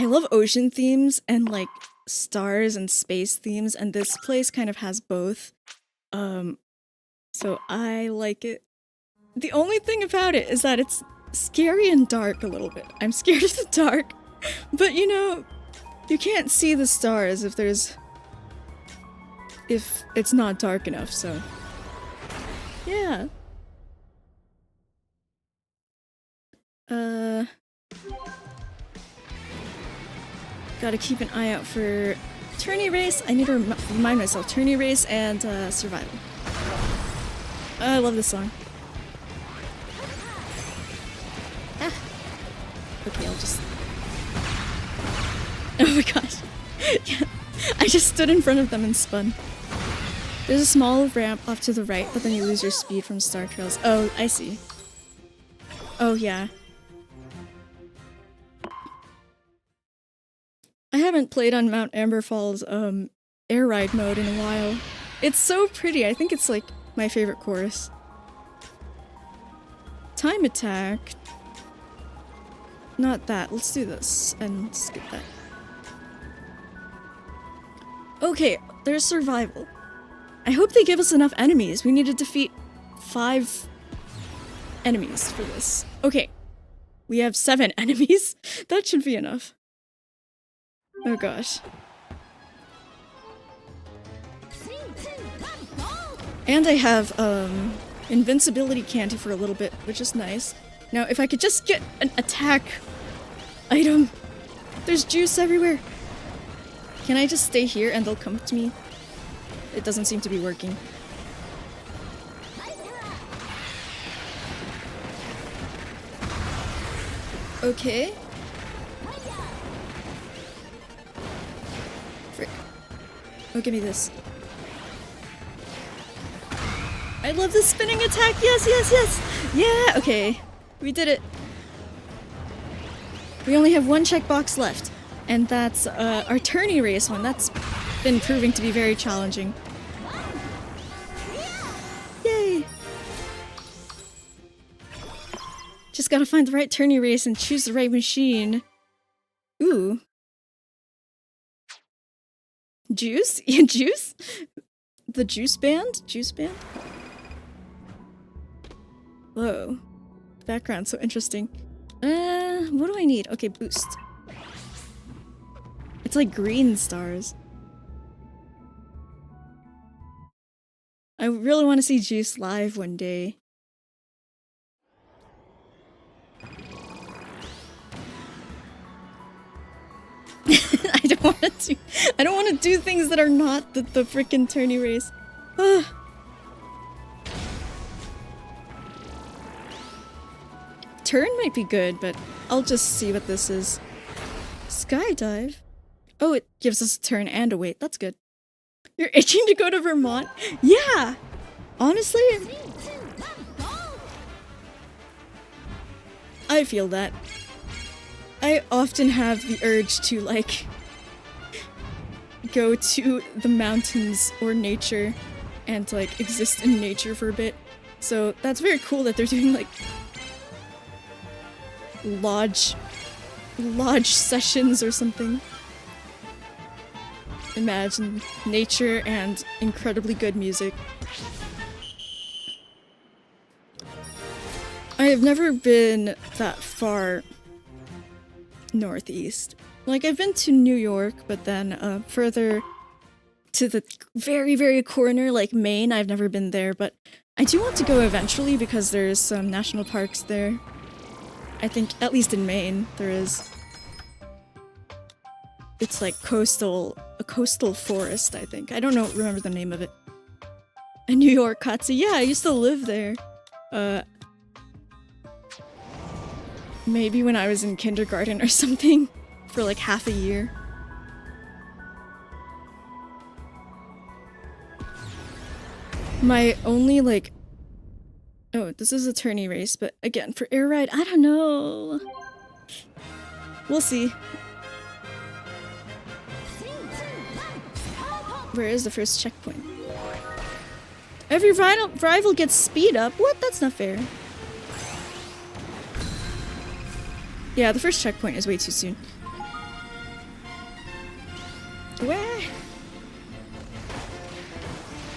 love ocean themes and like stars and space themes, and this place kind of has both. So I like it. The only thing about it is that it's scary and dark a little bit. I'm scared of the dark, but you know, you can't see the stars if it's not dark enough, so yeah. Gotta keep an eye out for tourney race. I need to remind myself, tourney race and survival. I love this song. Ah. Okay, I'll just... Oh my gosh. Yeah. I just stood in front of them and spun. There's a small ramp off to the right, but then you lose your speed from Star Trails. Oh, I see. Oh, yeah. I haven't played on Mount Amber Falls air ride mode in a while. It's so pretty. I think it's like my favorite course. Time attack. Not that. Let's do this and skip that. Okay, there's survival. I hope they give us enough enemies. We need to defeat 5 enemies for this. Okay. We have 7 enemies. That should be enough. Oh gosh. And I have invincibility candy for a little bit, which is nice. Now if I could just get an attack item. There's juice everywhere. Can I just stay here and they'll come to me? It doesn't seem to be working. Okay. Frick. Oh, give me this. I love the spinning attack! Yes, yes, yes! Yeah, okay. We did it. We only have 1 checkbox left. And that's our tourney race one. That's been proving to be very challenging. Yay! Just gotta find the right tourney race and choose the right machine. Ooh. Juice? Yeah, juice? The juice band? Juice band? Whoa. Background, so interesting. What do I need? Okay, boost. It's like green stars. I really want to see Juice live one day. I don't want to do things that are not the frickin' tourney race. Turn might be good, but I'll just see what this is. Skydive? Oh, it gives us a turn and a wait. That's good. You're itching to go to Vermont? Yeah! Honestly, I feel that. I often have the urge to, like, go to the mountains or nature and, like, exist in nature for a bit. So that's very cool that they're doing, like, lodge sessions or something. Imagine nature and incredibly good music. I have never been that far northeast. Like, I've been to New York, but then further to the very, very corner, like Maine, I've never been there, but I do want to go eventually because there's some national parks there. I think, at least in Maine, there is. It's like a coastal forest, I think. I don't know, remember the name of it. A New York Katsu. Yeah, I used to live there. Maybe when I was in kindergarten or something, for like half a year. My only, like... Oh, this is a tourney race, but again, for air ride, I don't know. We'll see. Where is the first checkpoint? Every rival gets speed up? What? That's not fair. Yeah, the first checkpoint is way too soon. Where?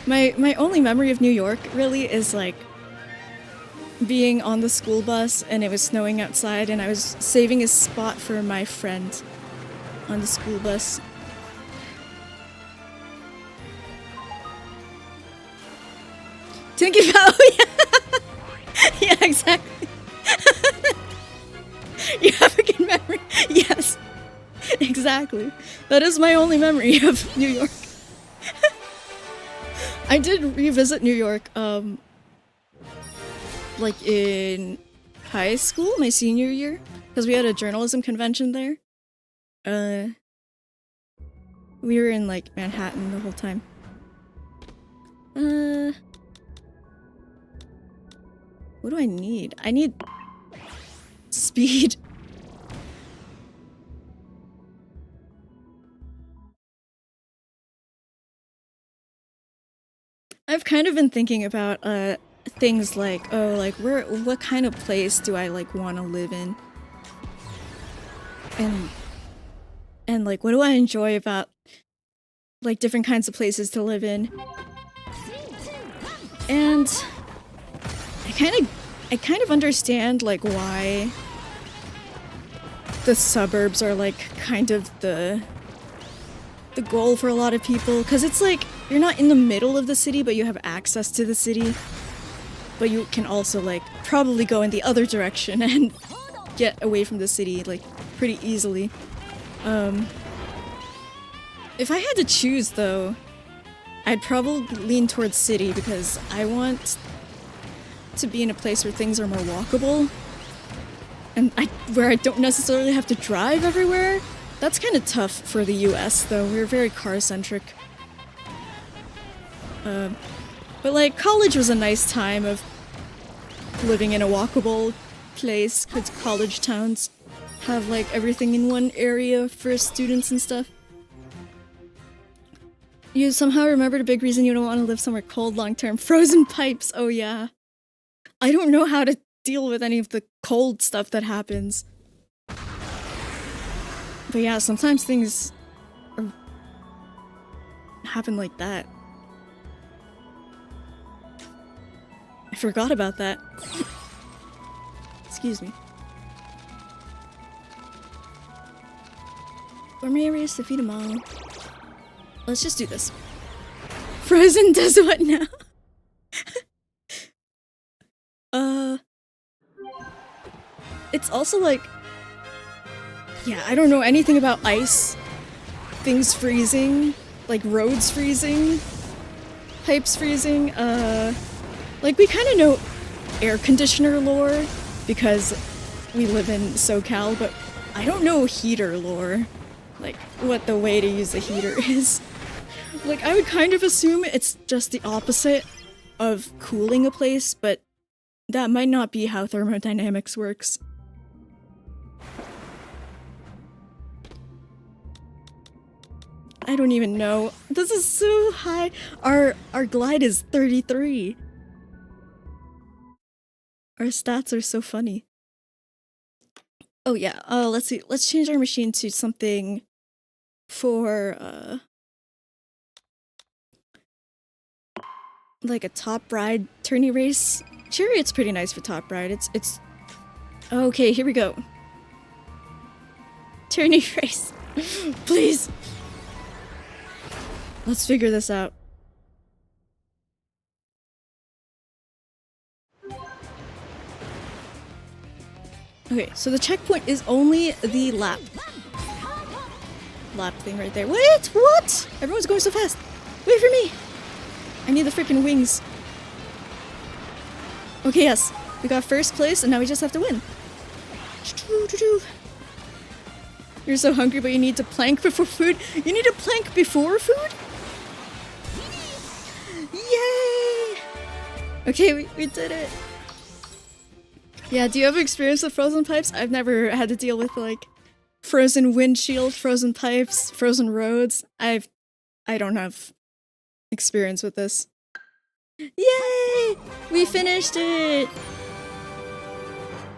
My only memory of New York, really, is like being on the school bus and it was snowing outside and I was saving a spot for my friend on the school bus. Thinking about, yeah. Yeah, exactly. You have a good memory. Yes, exactly. That is my only memory of New York. I did revisit New York, like in high school, my senior year, because we had a journalism convention there. We were in like Manhattan the whole time. What do I need? I need speed. I've kind of been thinking about things like, oh, like what kind of place do I like want to live in? And like what do I enjoy about like different kinds of places to live in? And I kind of understand like why the suburbs are like kind of the goal for a lot of people, because it's like you're not in the middle of the city but you have access to the city, but you can also like probably go in the other direction and get away from the city like pretty easily. If I had to choose though, I'd probably lean towards city because I want to be in a place where things are more walkable and where I don't necessarily have to drive everywhere. That's kind of tough for the US though, we're very car-centric. But like college was a nice time of living in a walkable place because college towns have like everything in one area for students and stuff. You somehow remembered a big reason you don't want to live somewhere cold long term. Frozen pipes, oh yeah. I don't know how to deal with any of the cold stuff that happens. But yeah, sometimes things happen like that. I forgot about that. Excuse me. Gourmet race, defeat them all. Let's just do this. Frozen does what now? It's also like... Yeah, I don't know anything about ice. Things freezing. Like roads freezing. Pipes freezing. Like we kind of know air conditioner lore because we live in SoCal, but I don't know heater lore. Like what the way to use a heater is. Like I would kind of assume it's just the opposite of cooling a place, but that might not be how thermodynamics works. I don't even know. This is so high. Our glide is 33. Our stats are so funny. Oh yeah, let's see. Let's change our machine to something for like a top ride tourney race. Chariot's pretty nice for top ride. It's okay, here we go. Tourney race. Please. Let's figure this out. Okay, so the checkpoint is only the lap thing right there. Wait, what? Everyone's going so fast. Wait for me. I need the freaking wings. Okay, yes. We got first place and now we just have to win. You're so hungry, but you need to plank before food. You need to plank before food? Yay! Okay, we did it. Yeah, do you have experience with frozen pipes? I've never had to deal with like frozen windshield, frozen pipes, frozen roads. I don't have experience with this. Yay! We finished it!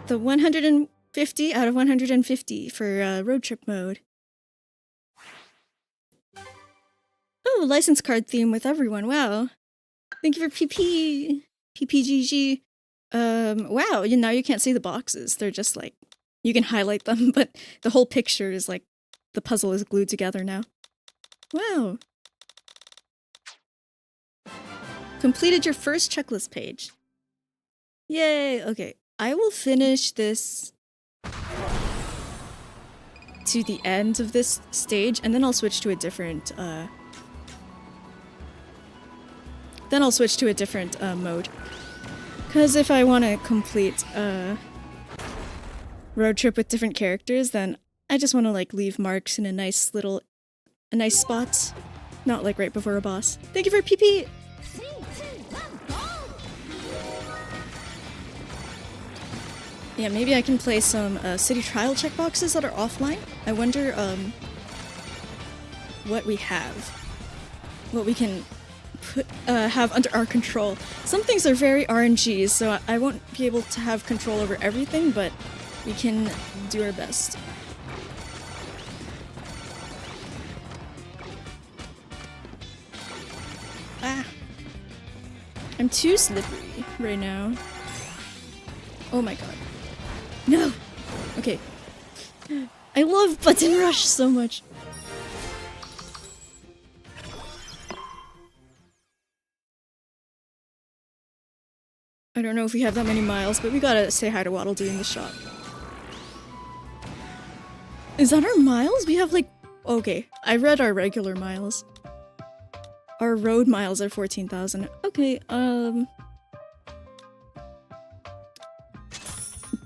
The 150 out of 150 for road trip mode. Oh, license card theme with everyone. Wow. Thank you for PP. PPGG. Wow, now you can't see the boxes. They're just like, you can highlight them, but the whole picture is like, the puzzle is glued together now. Wow. Completed your first checklist page. Yay, okay. I will finish this to the end of this stage, and then I'll switch to a different, mode. Because if I want to complete a road trip with different characters, then I just want to like leave marks in a nice spot. Not like right before a boss. Thank you for PP! Yeah, maybe I can play some city trial checkboxes that are offline. I wonder what we have. What we can have under our control. Some things are very RNG, so I won't be able to have control over everything, but we can do our best. Ah! I'm too slippery right now. Oh my god. No! Okay. I love Button Rush so much. I don't know if we have that many miles, but we gotta say hi to Waddle doing the shop. Is that our miles? We have like... Okay, I read our regular miles. Our road miles are 14,000. Okay,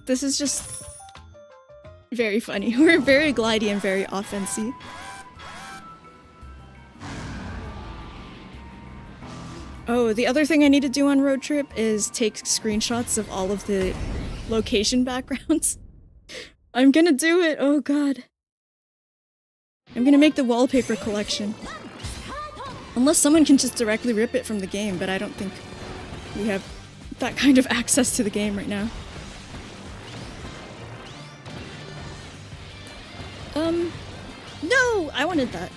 this is just very funny. We're very glidey and very offensy. Oh, the other thing I need to do on road trip is take screenshots of all of the location backgrounds. I'm gonna do it, oh god. I'm gonna make the wallpaper collection. Unless someone can just directly rip it from the game, but I don't think we have that kind of access to the game right now. No! I wanted that.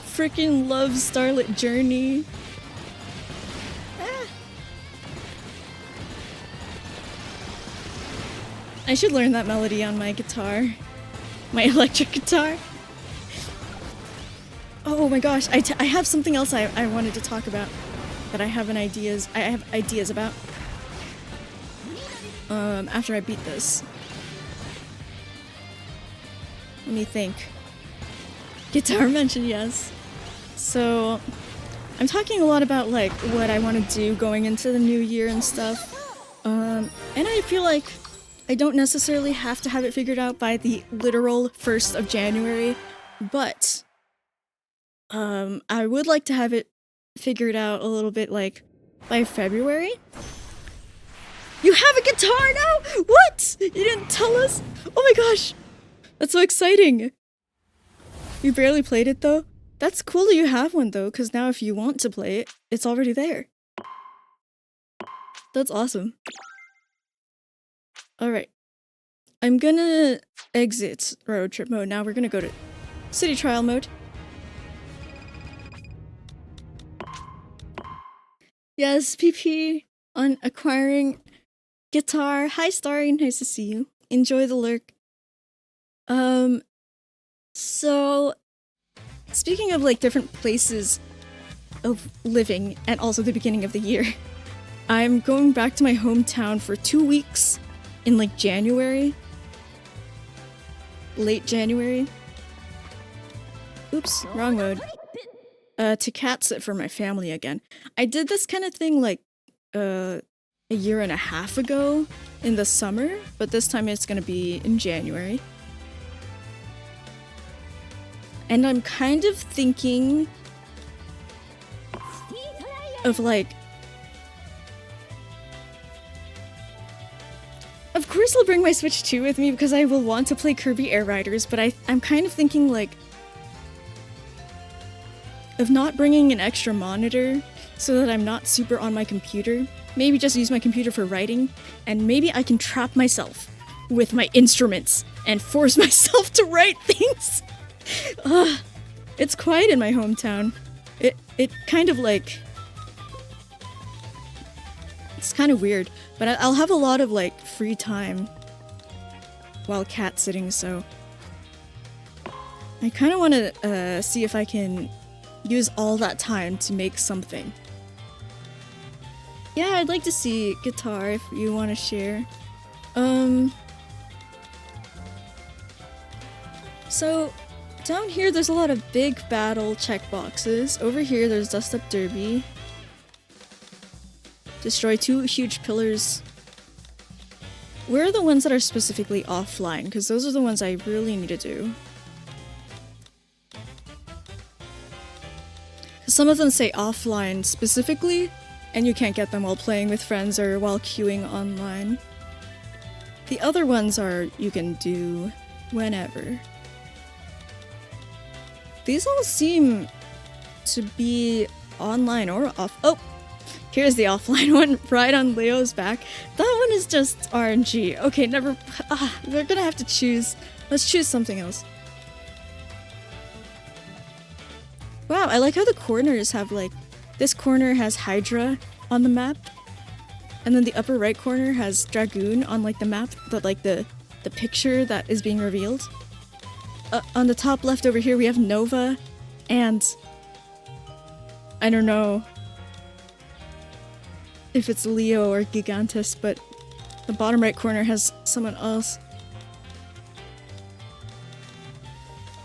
Freaking love Starlit Journey. I should learn that melody on my guitar. My electric guitar. Oh my gosh, I have something else I wanted to talk about that I have ideas about. After I beat this. Let me think. Guitar mention, yes. So, I'm talking a lot about like what I want to do going into the new year and stuff. And I feel like I don't necessarily have to have it figured out by the literal 1st of January, but I would like to have it figured out a little bit like by February. You have a guitar now? What? You didn't tell us? Oh my gosh! That's so exciting! You barely played it though? That's cool that you have one though, because now if you want to play it, it's already there. That's awesome. Alright. I'm gonna exit road trip mode now. We're gonna go to city trial mode. Yes, PP on acquiring guitar. Hi Starry, nice to see you. Enjoy the lurk. So speaking of like different places of living and also the beginning of the year, I'm going back to my hometown for 2 weeks in like January. Late January. Oops, wrong mode. To cat sit for my family again. I did this kind of thing like a year and a half ago in the summer, but this time it's gonna be in January. And I'm kind of thinking of like, of course I'll bring my Switch 2 with me because I will want to play Kirby Air Riders, but I'm kind of thinking like of not bringing an extra monitor so that I'm not super on my computer. Maybe just use my computer for writing, and maybe I can trap myself with my instruments and force myself to write things. It's quiet in my hometown. It kind of like... It's kind of weird, but I'll have a lot of like free time while cat sitting, so... I kind of want to see if I can use all that time to make something. Yeah, I'd like to see guitar if you want to share. So, down here there's a lot of big battle checkboxes. Over here there's Dust Up Derby. Destroy 2 huge pillars. Where are the ones that are specifically offline? Because those are the ones I really need to do. Some of them say offline specifically, and you can't get them while playing with friends or while queuing online. The other ones are you can do whenever. These all seem to be online or off. Oh! Here's the offline one, right on Leo's back. That one is just RNG. Okay, never... we're gonna have to choose. Let's choose something else. Wow, I like how the corners have like... This corner has Hydra on the map. And then the upper right corner has Dragoon on like the map. The picture that is being revealed. On the top left over here we have Nova. And... I don't know if it's Leo or Gigantus, but the bottom right corner has someone else.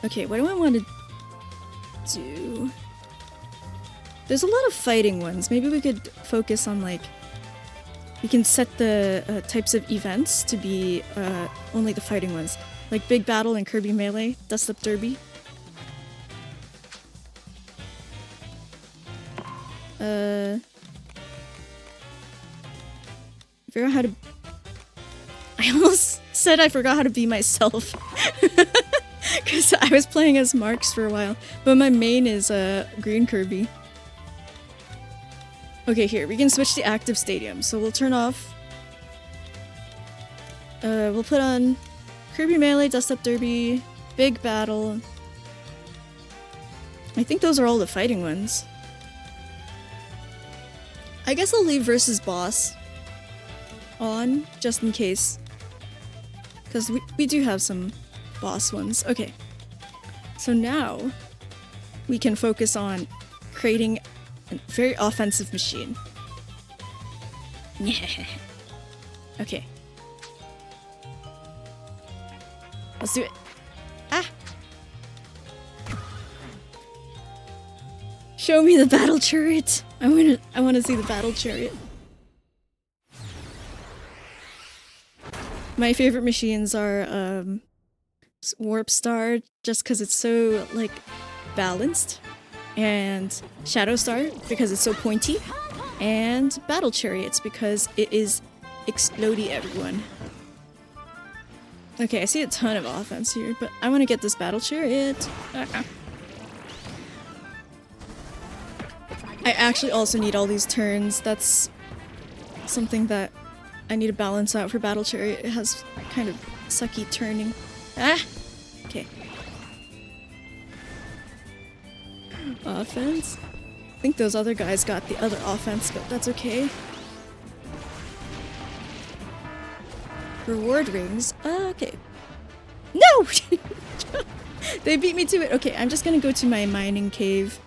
Okay, what do I want to do? There's a lot of fighting ones. Maybe we could focus on like... We can set the types of events to be only the fighting ones. Like Big Battle and Kirby Melee, Dust Up Derby. I forgot how to... I almost said I forgot how to be myself. Because I was playing as Marks for a while. But my main is Green Kirby. Okay, here, we can switch to active stadium. So we'll turn off... we'll put on Kirby Melee, Dust Up Derby, Big Battle. I think those are all the fighting ones. I guess I'll leave versus boss on, just in case. Because we do have some boss ones. Okay. So now we can focus on creating a very offensive machine. Okay. Let's do it. Ah! Show me the battle chariot. I wanna see the battle chariot. My favorite machines are Warp Star, just because it's so like balanced, and Shadow Star because it's so pointy, and Battle Chariots because it is explodey everyone. Okay, I see a ton of offense here, but I want to get this Battle Chariot. I actually also need all these turns. That's something that I need to balance out for Battle Chariot. It has kind of sucky turning. Ah! Okay. Offense? I think those other guys got the other offense, but that's okay. Reward rings? Okay. No! They beat me to it. Okay, I'm just gonna go to my mining cave.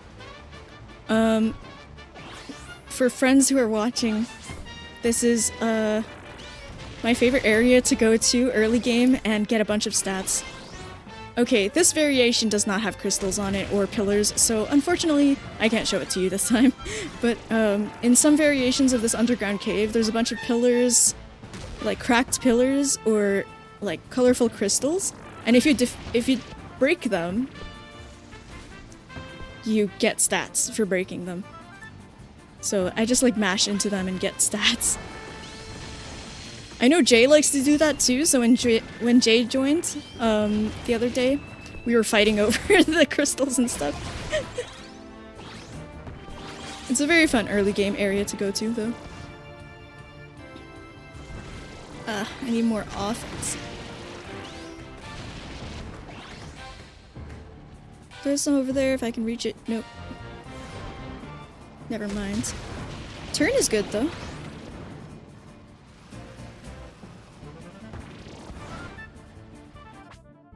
For friends who are watching, this is, my favorite area to go to early game and get a bunch of stats. Okay, this variation does not have crystals on it or pillars, so unfortunately I can't show it to you this time. But in some variations of this underground cave, there's a bunch of pillars, like cracked pillars or like colorful crystals, and if you break them, you get stats for breaking them. So I just like mash into them and get stats. I know Jay likes to do that too, so when Jay joined the other day, we were fighting over the crystals and stuff. It's a very fun early game area to go to though. I need more offense. There's some over there if I can reach it. Nope. Never mind. Turn is good though.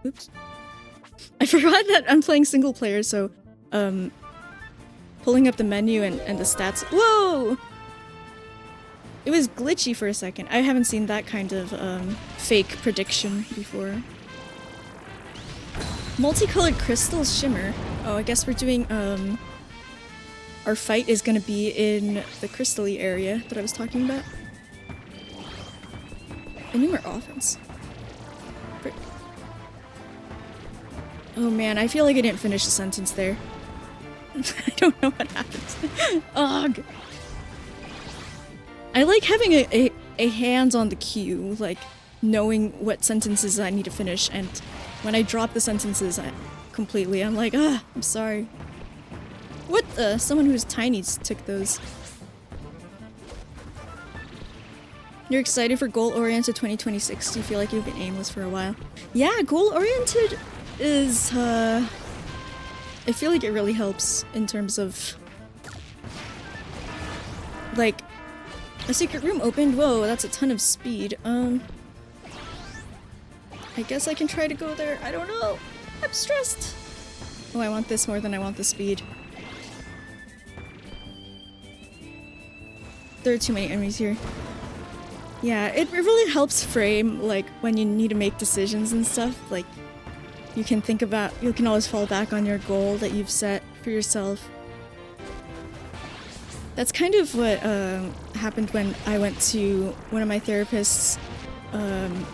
Oops. I forgot that I'm playing single player, so pulling up the menu and the stats. Whoa! It was glitchy for a second. I haven't seen that kind of fake prediction before. Multicolored crystal shimmer. Oh, I guess we're doing our fight is gonna be in the crystal-y area that I was talking about. I need more offense. Oh man, I feel like I didn't finish the sentence there. I don't know what happened. Ugh. I like having a hand on the cue, like knowing what sentences I need to finish, and when I drop the sentences completely, I'm like, I'm sorry. What the? Someone who's tiny took those. You're excited for goal-oriented 2026? Do you feel like you've been aimless for a while? Yeah, goal-oriented is, I feel like it really helps in terms of, like, a secret room opened. Whoa, that's a ton of speed. I guess I can try to go there. I don't know. I'm stressed. Oh, I want this more than I want the speed. There are too many enemies here. Yeah, it really helps frame, like, when you need to make decisions and stuff. Like, you can think about, you can always fall back on your goal that you've set for yourself. That's kind of what happened when I went to one of my therapists, and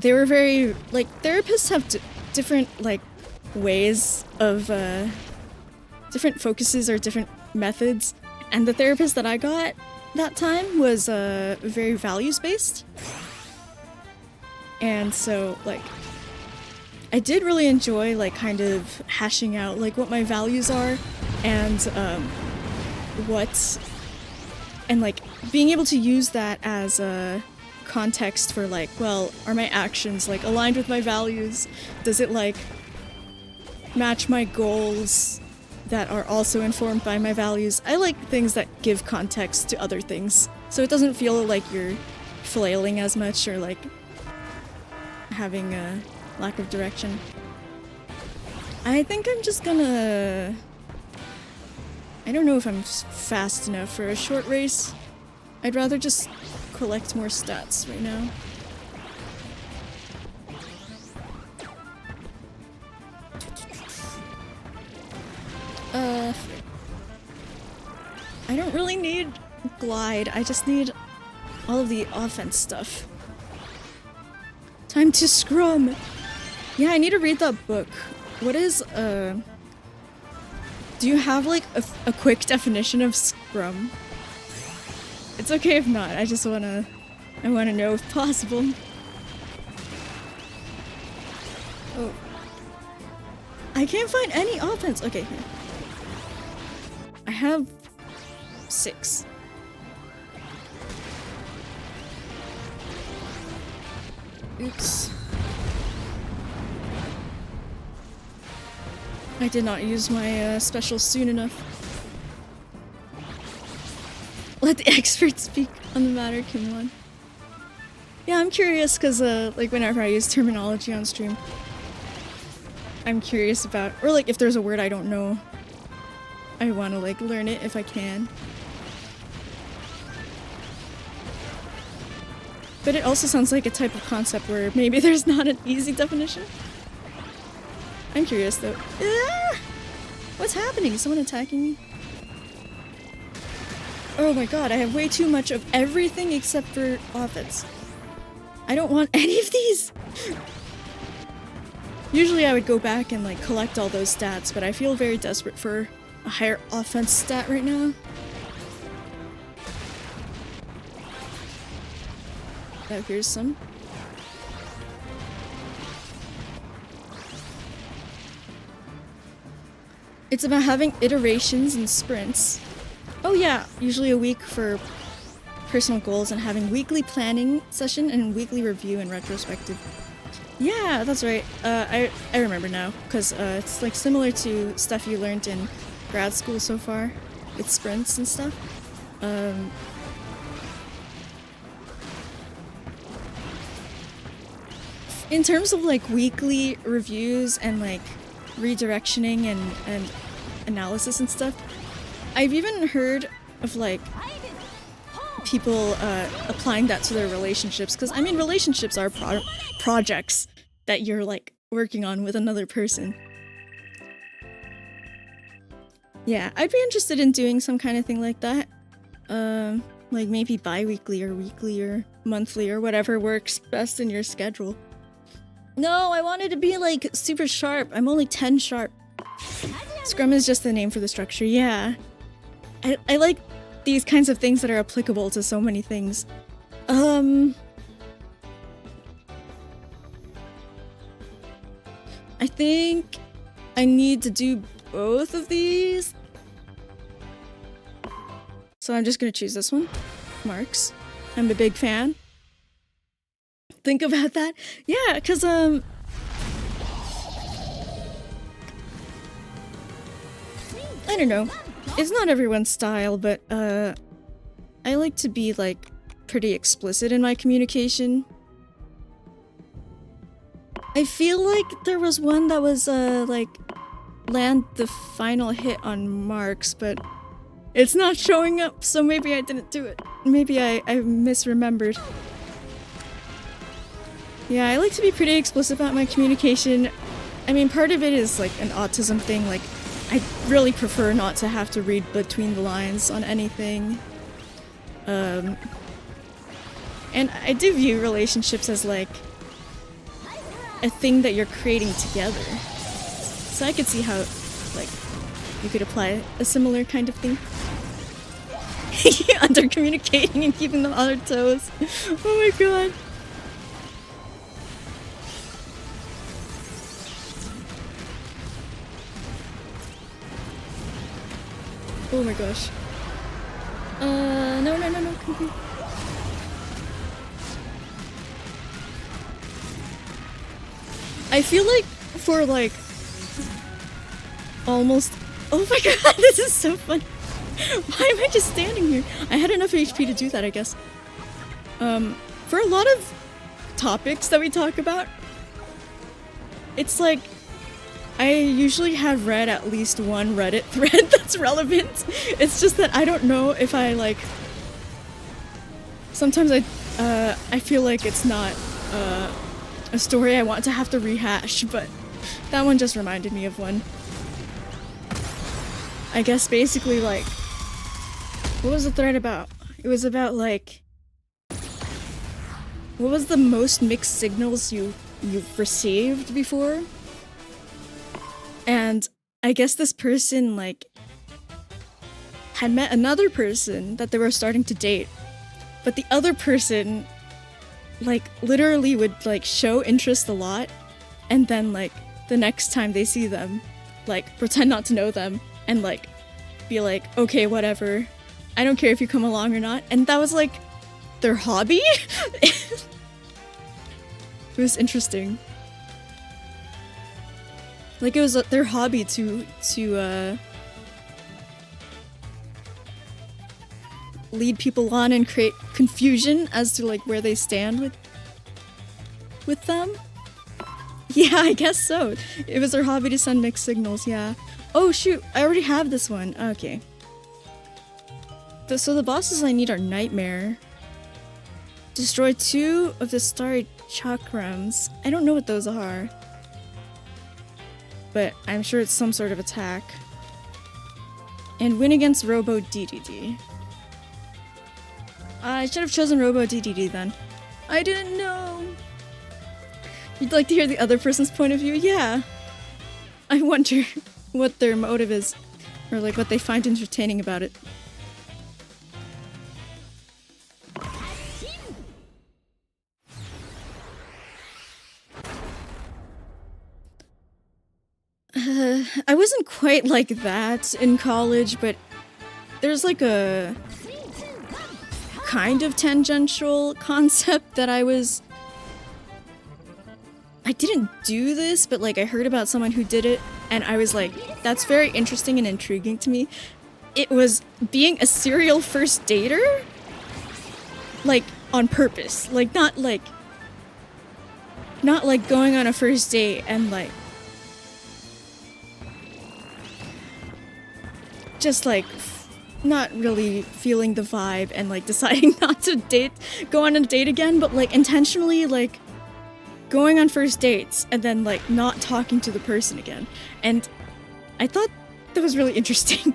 they were very, like, therapists have different, like, ways of, different focuses or different methods, and the therapist that I got that time was very values-based, and so, like, I did really enjoy, like, kind of hashing out, like, what my values are, and like, being able to use that as a context for, like, well, are my actions, like, aligned with my values? Does it, like, match my goals that are also informed by my values? I like things that give context to other things, so it doesn't feel like you're flailing as much, or, like, having a lack of direction. I think I'm just gonna... I don't know if I'm fast enough for a short race. I'd rather just collect more stats right now. I don't really need glide, I just need all of the offense stuff. Time to scrum! Yeah, I need to read that book. What is, do you have, like, a quick definition of scrum? It's okay if not, I just wanna know if possible. Oh. I can't find any offense! Okay, here. I have 6. Oops. I did not use my special soon enough. Let the expert speak on the matter, Kim1. Yeah, I'm curious because like whenever I use terminology on stream, I'm curious about, or like if there's a word I don't know, I want to like learn it if I can. But it also sounds like a type of concept where maybe there's not an easy definition. I'm curious though. Ah! What's happening? Is someone attacking me? Oh my god, I have way too much of everything except for offense. I don't want any of these! Usually I would go back and like collect all those stats, but I feel very desperate for a higher offense stat right now. Oh, here's some. It's about having iterations and sprints. Oh yeah, usually a week for personal goals and having weekly planning session and weekly review and retrospective. Yeah, that's right. I remember now, because it's like similar to stuff you learned in grad school so far, with sprints and stuff. In terms of like weekly reviews and like redirectioning and analysis and stuff, I've even heard of like people applying that to their relationships, because I mean relationships are projects that you're like working on with another person. Yeah, I'd be interested in doing some kind of thing like that. Like maybe bi-weekly or weekly or monthly or whatever works best in your schedule. No, I wanted to be like super sharp. I'm only 10 sharp. Scrum is just the name for the structure, yeah. I like these kinds of things that are applicable to so many things. I think I need to do both of these. So I'm just gonna choose this one. Marks. I'm a big fan. Think about that? Yeah, because I don't know. It's not everyone's style, but I like to be like pretty explicit in my communication. I feel like there was one that was like land the final hit on marks, but it's not showing up, so maybe I didn't do it. Maybe I misremembered. Yeah, I like to be pretty explicit about my communication. I mean, part of it is like an autism thing, like I really prefer not to have to read between the lines on anything. And I do view relationships as like a thing that you're creating together. So I could see how like you could apply a similar kind of thing. Under communicating and keeping them on their toes. Oh my god. Oh my gosh. No, come here. I feel like for like almost, oh my god, this is so fun. Why am I just standing here? I had enough HP to do that, I guess. For a lot of topics that we talk about, It's like, I usually have read at least one Reddit thread that's relevant. It's just that I don't know if I like... Sometimes I feel like it's not a story I want to have to rehash, but that one just reminded me of one. I guess basically like... What was the thread about? It was about like... What was the most mixed signals you've received before? And I guess this person, like, had met another person that they were starting to date. But the other person, like, literally would, like, show interest a lot. And then, like, the next time they see them, like, pretend not to know them. And, like, be like, okay, whatever. I don't care if you come along or not. And that was, like, their hobby? It was interesting. Like, it was their hobby to lead people on and create confusion as to, like, where they stand with them? Yeah, I guess so. It was their hobby to send mixed signals, yeah. Oh, shoot, I already have this one. Okay. So the bosses I need are Nightmare. Destroy 2 of the starry chakrams. I don't know what those are. But I'm sure it's some sort of attack. And win against Robo DDD. I should have chosen Robo DDD then. I didn't know! You'd like to hear the other person's point of view? Yeah! I wonder what their motive is. Or like what they find entertaining about it. I wasn't quite like that in college, but there's like a kind of tangential concept that I didn't do this, but like I heard about someone who did it, and I was like, that's very interesting and intriguing to me. It was being a serial first dater? Like, on purpose. Like, not like going on a first date and like just like not really feeling the vibe and like deciding not to go on a date again, but like intentionally like going on first dates and then like not talking to the person again. And I thought that was really interesting.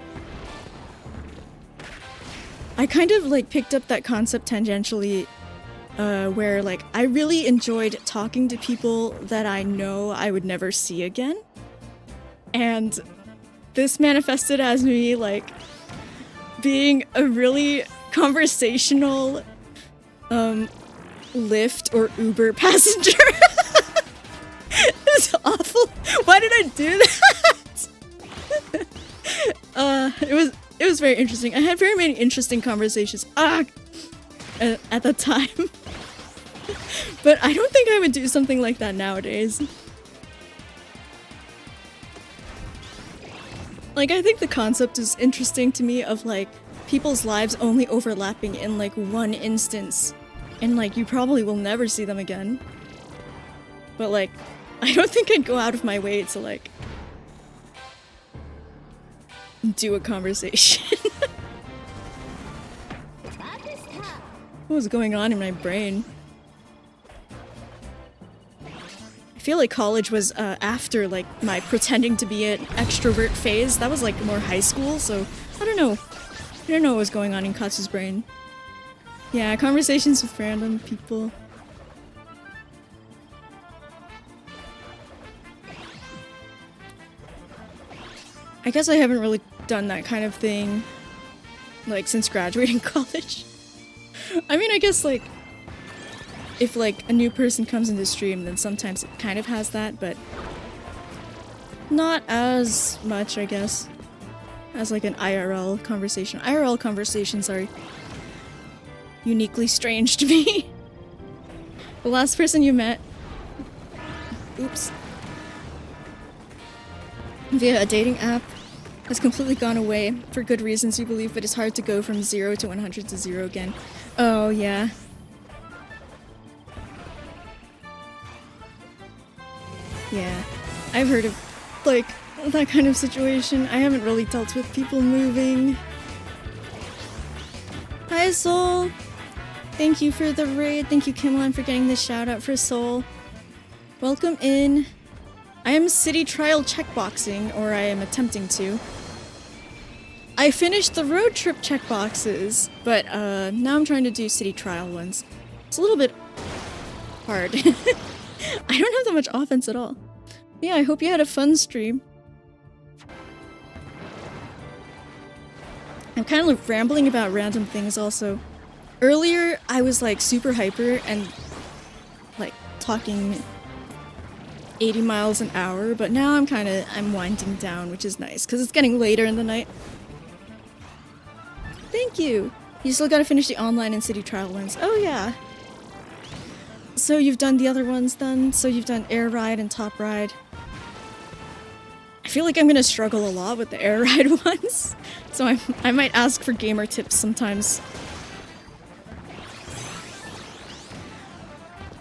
I kind of like picked up that concept tangentially where like I really enjoyed talking to people that I know I would never see again. And this manifested as me like being a really conversational Lyft or Uber passenger. It's awful. Why did I do that? It was very interesting. I had very many interesting conversations at the time. But I don't think I would do something like that nowadays. Like, I think the concept is interesting to me of, like, people's lives only overlapping in, like, one instance. And, like, you probably will never see them again. But, like, I don't think I'd go out of my way to, like, do a conversation. What was going on in my brain? I feel like college was after like my pretending to be an extrovert phase. That was like more high school, so I don't know. I don't know what was going on in Katsu's brain. Yeah, conversations with random people. I guess I haven't really done that kind of thing like since graduating college. I mean, I guess like if like a new person comes into stream, then sometimes it kind of has that, but not as much, I guess, as like an IRL conversation. IRL conversations are uniquely strange to me. The last person you met, oops, via a dating app has completely gone away for good reasons, you believe, but it's hard to go from 0 to 100 to 0 again. Oh, yeah. Yeah, I've heard of, like, that kind of situation. I haven't really dealt with people moving. Hi, Soul! Thank you for the raid. Thank you, Kimlan, for getting the shout out for Soul. Welcome in. I am city trial checkboxing, or I am attempting to. I finished the road trip checkboxes, but now I'm trying to do city trial ones. It's a little bit hard. I don't have that much offense at all. Yeah, I hope you had a fun stream. I'm kind of rambling about random things also. Earlier, I was like super hyper and like talking 80 miles an hour, but now I'm winding down, which is nice because it's getting later in the night. Thank you. You still gotta finish the online and city trial ones. Oh yeah. So you've done the other ones then? So you've done air ride and top ride. I feel like I'm gonna struggle a lot with the air ride ones, so I might ask for gamer tips sometimes.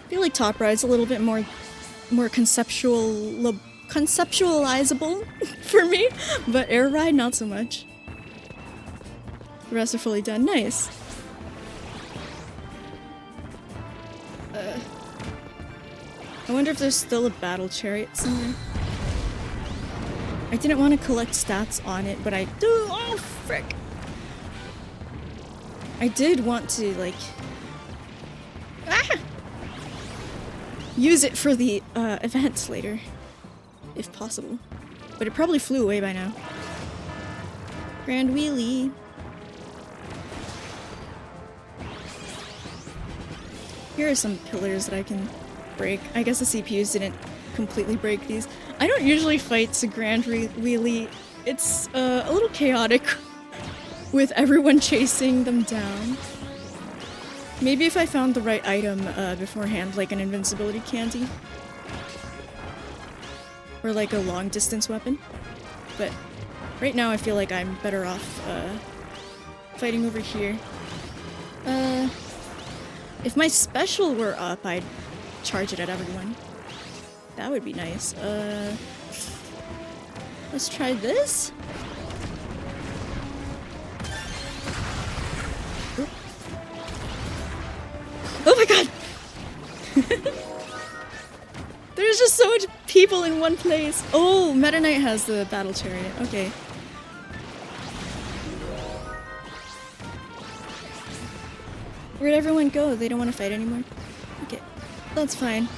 I feel like top ride's a little bit more conceptualizable for me, but air ride not so much. The rest are fully done. Nice. I wonder if there's still a battle chariot somewhere. I didn't want to collect stats on it, but I do. Oh, frick! I did want to, like, use it for the events later, if possible. But it probably flew away by now. Grand wheelie. Here are some pillars that I can break. I guess the CPUs didn't completely break these. I don't usually fight to grand wheelie. It's a little chaotic with everyone chasing them down. Maybe if I found the right item beforehand, like an invincibility candy. Or like a long distance weapon. But right now I feel like I'm better off fighting over here. If my special were up, I'd charge it at everyone. That would be nice. Let's try this. Oop. Oh my god! There's just so much people in one place. Oh, Meta Knight has the battle chariot. Okay. Where'd everyone go? They don't want to fight anymore? Okay. That's fine.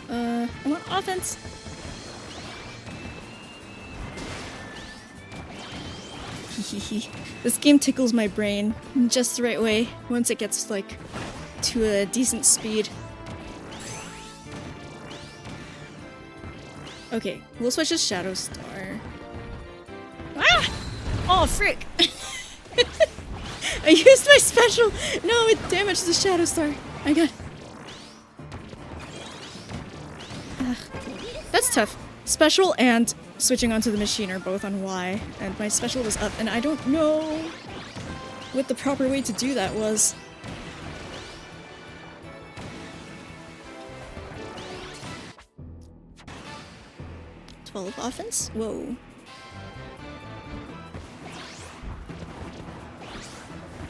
I want offense. This game tickles my brain in just the right way once it gets, like, to a decent speed. Okay, we'll switch to Shadow Star. Ah! Oh, frick! I used my special! No, it damaged the Shadow Star. I got... That's tough. Special and switching onto the machine are both on Y, and my special was up, and I don't know what the proper way to do that was. "12 offense? Whoa.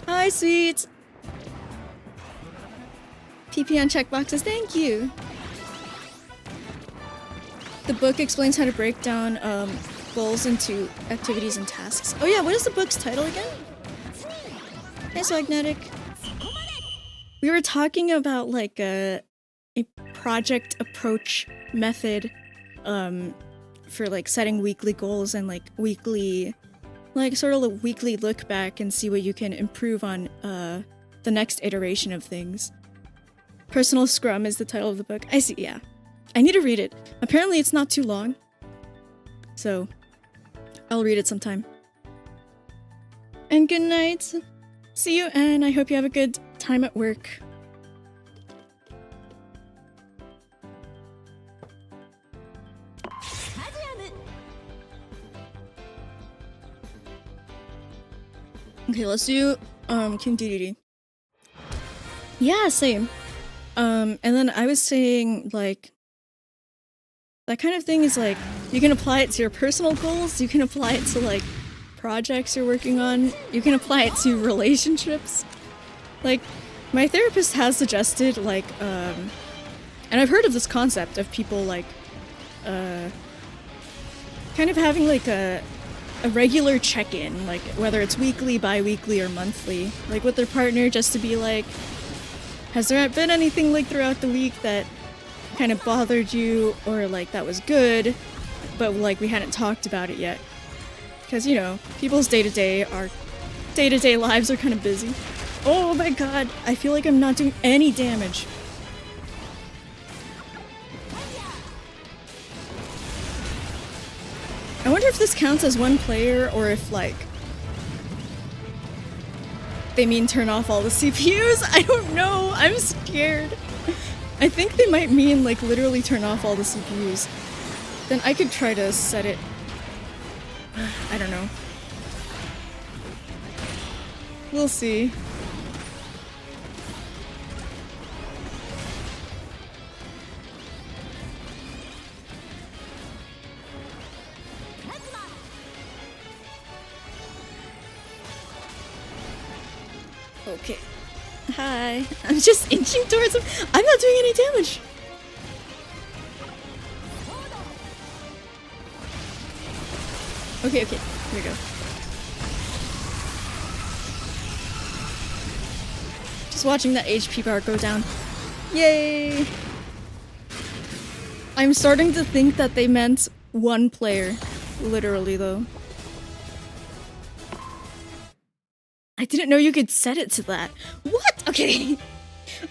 Hi, sweet! PP on checkboxes, thank you! The book explains how to break down goals into activities and tasks. Oh yeah, what is the book's title again? Nice magnetic. We were talking about like a project approach method for like setting weekly goals and like weekly, like sort of a weekly look back and see what you can improve on the next iteration of things. Personal Scrum is the title of the book. I see, yeah. I need to read it. Apparently it's not too long. So, I'll read it sometime. And good night. See you, and I hope you have a good time at work. Okay, let's do King DDD. Yeah, same. And then I was saying, like, that kind of thing is like, you can apply it to your personal goals, you can apply it to, like, projects you're working on, you can apply it to relationships. Like, my therapist has suggested, like, and I've heard of this concept of people, like, kind of having, like, a regular check-in, like, whether it's weekly, bi-weekly, or monthly, like, with their partner, just to be like, has there been anything, like, throughout the week that kind of bothered you, or, like, that was good, but, like, we hadn't talked about it yet? Because, you know, people's day-to-day lives are kind of busy. Oh my god, I feel like I'm not doing any damage. I wonder if this counts as one player, or if, like, they mean turn off all the CPUs? I don't know, I'm scared. I think they might mean, like, literally turn off all the CPUs. Then I could try to set it. I don't know. We'll see. Okay. Hi. I'm just inching towards him. I'm not doing any damage. Okay, here we go. Just watching that HP bar go down. Yay! I'm starting to think that they meant one player. Literally, though. I didn't know you could set it to that. What? Okay.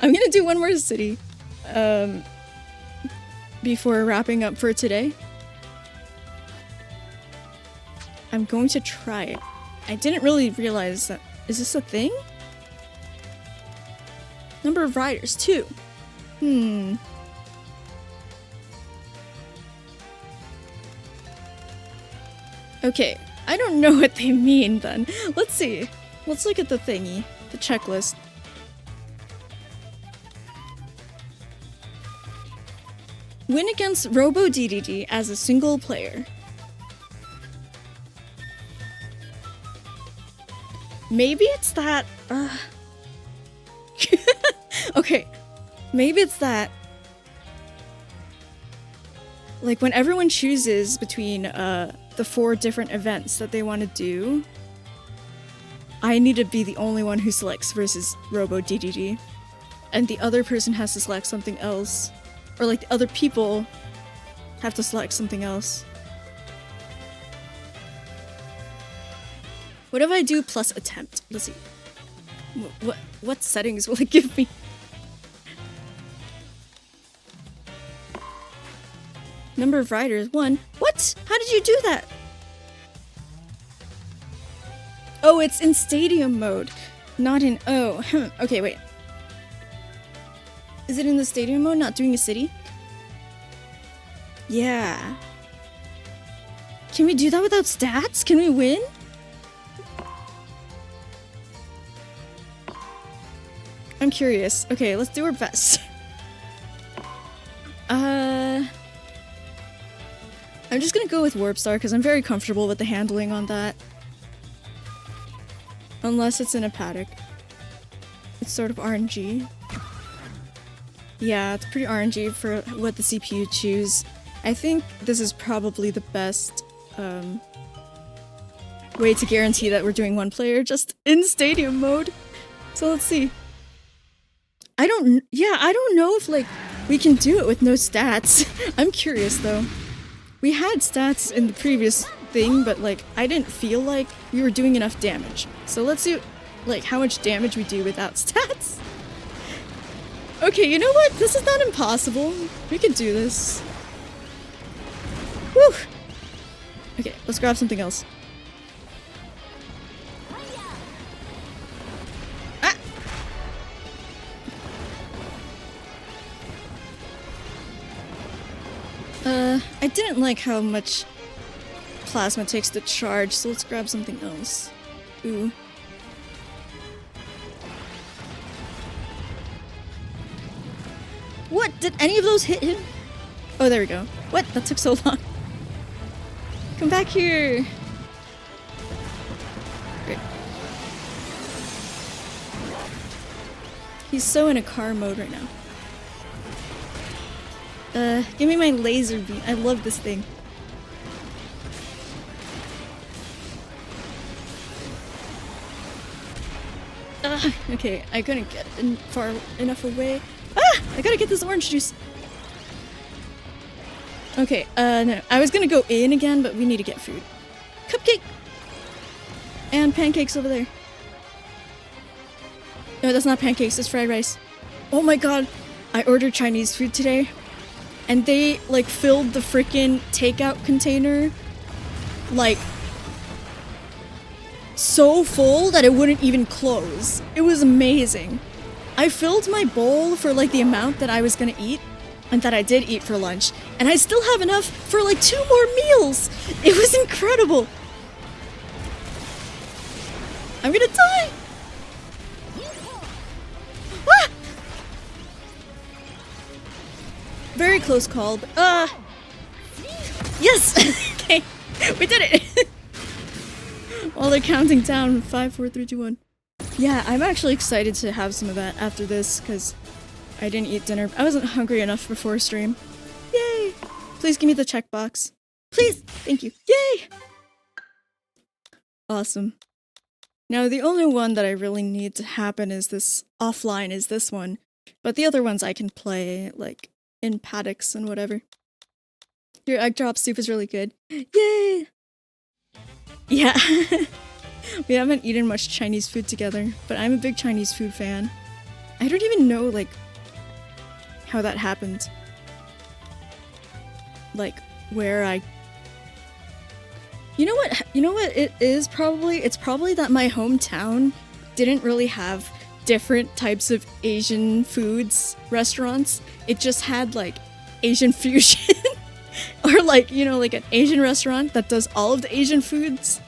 I'm gonna do one more city. Before wrapping up for today. I'm going to try it. I didn't really realize that. Is this a thing? Number of riders, 2. Okay, I don't know what they mean then. Let's see. Let's look at the thingy, the checklist. Win against Robo DDD as a single player. Maybe it's that, okay, maybe it's that, like, when everyone chooses between, the 4 different events that they want to do, I need to be the only one who selects versus Robo DDD, and the other person has to select something else, or, like, the other people have to select something else. What if I do plus attempt? Let's see. What settings will it give me? Number of riders, 1. What? How did you do that? Oh, it's in stadium mode, not in... Oh, okay, wait. Is it in the stadium mode, not doing a city? Yeah. Can we do that without stats? Can we win? I'm curious. Okay, let's do our best. I'm just gonna go with Warp Star because I'm very comfortable with the handling on that. Unless it's in a paddock. It's sort of RNG. Yeah, it's pretty RNG for what the CPU choose. I think this is probably the best way to guarantee that we're doing one player just in stadium mode. So let's see. I don't know if, like, we can do it with no stats. I'm curious, though. We had stats in the previous thing, but, like, I didn't feel like we were doing enough damage. So let's see, like, how much damage we do without stats. Okay, you know what? This is not impossible. We can do this. Whew! Okay, let's grab something else. I didn't like how much plasma takes to charge, so let's grab something else. Ooh. Did any of those hit him? Oh, there we go. What? That took so long. Come back here. Great. He's so in a car mode right now. Give me my laser beam. I love this thing. Okay, I couldn't get far enough away. Ah! I gotta get this orange juice. Okay, no. I was gonna go in again, but we need to get food. Cupcake! And pancakes over there. No, that's not pancakes, it's fried rice. Oh my god, I ordered Chinese food today, and they, like, filled the freaking takeout container, like, so full that it wouldn't even close. It was amazing. I filled my bowl for, like, the amount that I was gonna eat, and that I did eat for lunch, and I still have enough for, like, 2 more meals! It was incredible! I'm gonna die! Ah! Very close call, but, yes! Okay, we did it! While they're counting down, 5, 4, 3, 2, 1. Yeah, I'm actually excited to have some of that after this, because I didn't eat dinner. I wasn't hungry enough before stream. Yay! Please give me the checkbox. Please! Thank you. Yay! Awesome. Now, the only one that I really need to happen is this offline is this one. But the other ones I can play, like, in paddocks and whatever. Your egg drop soup is really good. Yay! Yeah. We haven't eaten much Chinese food together, but I'm a big Chinese food fan. I don't even know, like, how that happened. Like, where I... You know what it is probably? It's probably that my hometown didn't really have different types of Asian foods restaurants. It just had, like, Asian fusion. Or, like, you know, like an Asian restaurant that does all of the Asian foods.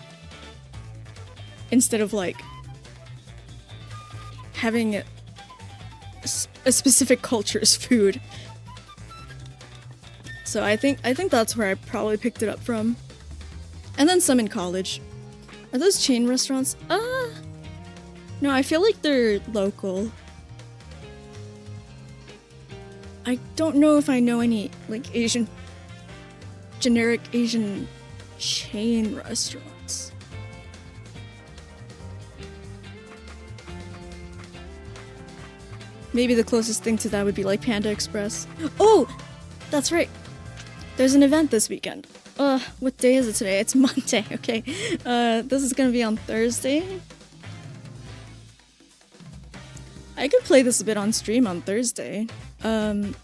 Instead of, like, having a specific culture's food. So I think that's where I probably picked it up from. And then some in college. Are those chain restaurants? No, I feel like they're local. I don't know if I know any, like, generic Asian chain restaurants. Maybe the closest thing to that would be like Panda Express. Oh! That's right. There's an event this weekend. What day is it today? It's Monday, okay. This is gonna be on Thursday. I could play this a bit on stream on Thursday. There's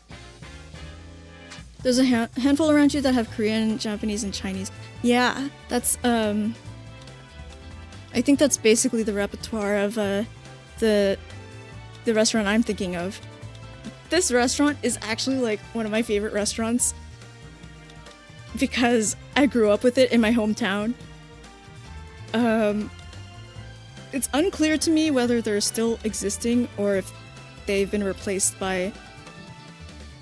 a handful around you that have Korean, Japanese, and Chinese. Yeah, that's, I think that's basically the repertoire of, the restaurant I'm thinking of. This restaurant is actually, like, one of my favorite restaurants. Because I grew up with it in my hometown. It's unclear to me whether they're still existing or if they've been replaced by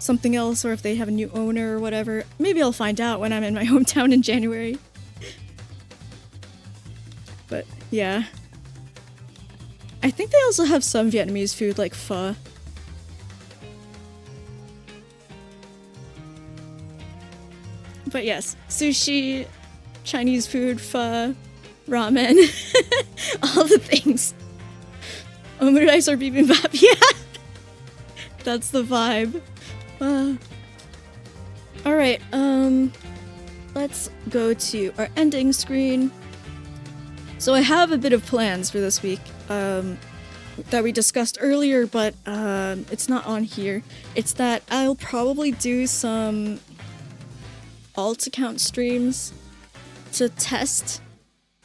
something else or if they have a new owner or whatever. Maybe I'll find out when I'm in my hometown in January. But yeah. I think they also have some Vietnamese food like pho. But yes, sushi, Chinese food, pho, ramen, all the things. Omurice or bibimbap, yeah! That's the vibe. Alright, let's go to our ending screen. So I have a bit of plans for this week, that we discussed earlier, but it's not on here. It's that I'll probably do some alt account streams to test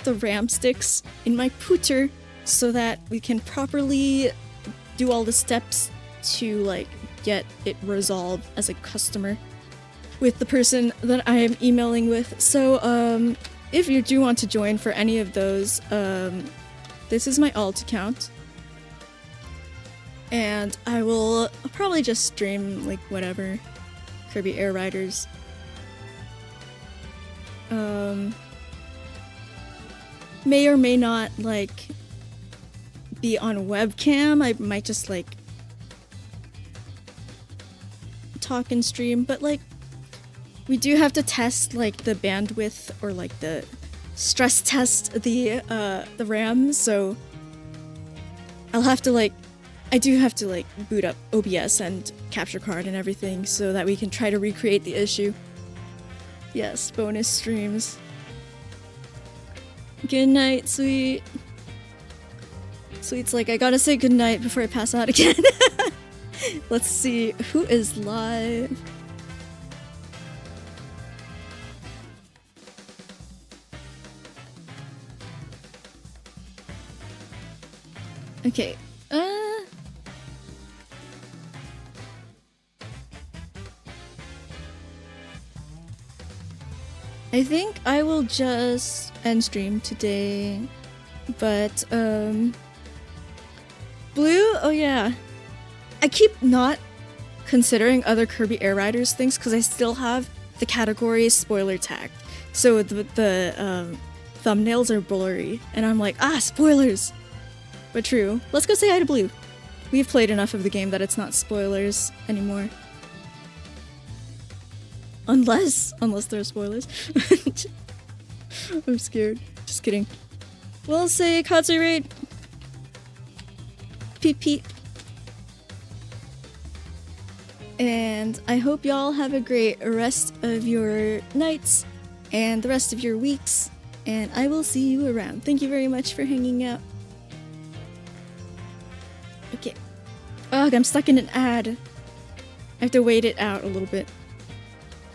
the RAM sticks in my pooter so that we can properly do all the steps to, like, get it resolved as a customer with the person that I am emailing with. So, if you do want to join for any of those, this is my alt account. And I'll probably just stream, like, whatever. Kirby Air Riders. May or may not, like, be on webcam. I might just, like, talk and stream, but, like, we do have to test, like, the bandwidth or, like, the stress test the RAM, so I'll have to, like, I do have to, like, boot up OBS and capture card and everything so that we can try to recreate the issue. Yes, bonus streams. Good night, Sweet. Sweet's like, I gotta say good night before I pass out again. Let's see who is live. Okay. I think I will just end stream today, but Blue, oh yeah, I keep not considering other Kirby Air Riders things because I still have the category spoiler tag, so the thumbnails are blurry, and I'm like, spoilers. But true. Let's go say hi to Blue. We've played enough of the game that it's not spoilers anymore. Unless there are spoilers. I'm scared. Just kidding. We'll say Katsuri. Peep peep. And I hope y'all have a great rest of your nights and the rest of your weeks. And I will see you around. Thank you very much for hanging out. Okay. Ugh, I'm stuck in an ad. I have to wait it out a little bit.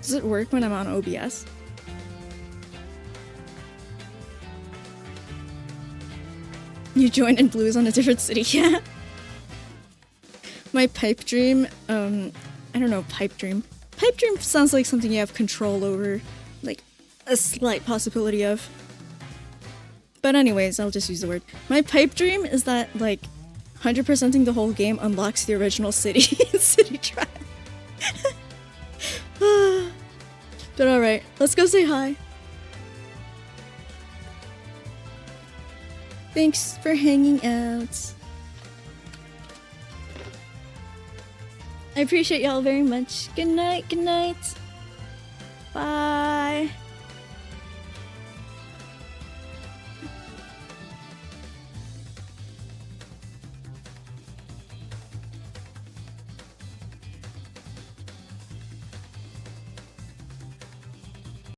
Does it work when I'm on OBS? You joined and Blue's on a different city, yeah. My pipe dream, I don't know, pipe dream. Pipe dream sounds like something you have control over, like a slight possibility of. But anyways, I'll just use the word. My pipe dream is that, like, 100%ing the whole game unlocks the original city, city track. But alright, let's go say hi. Thanks for hanging out. I appreciate y'all very much. Good night, good night. Bye.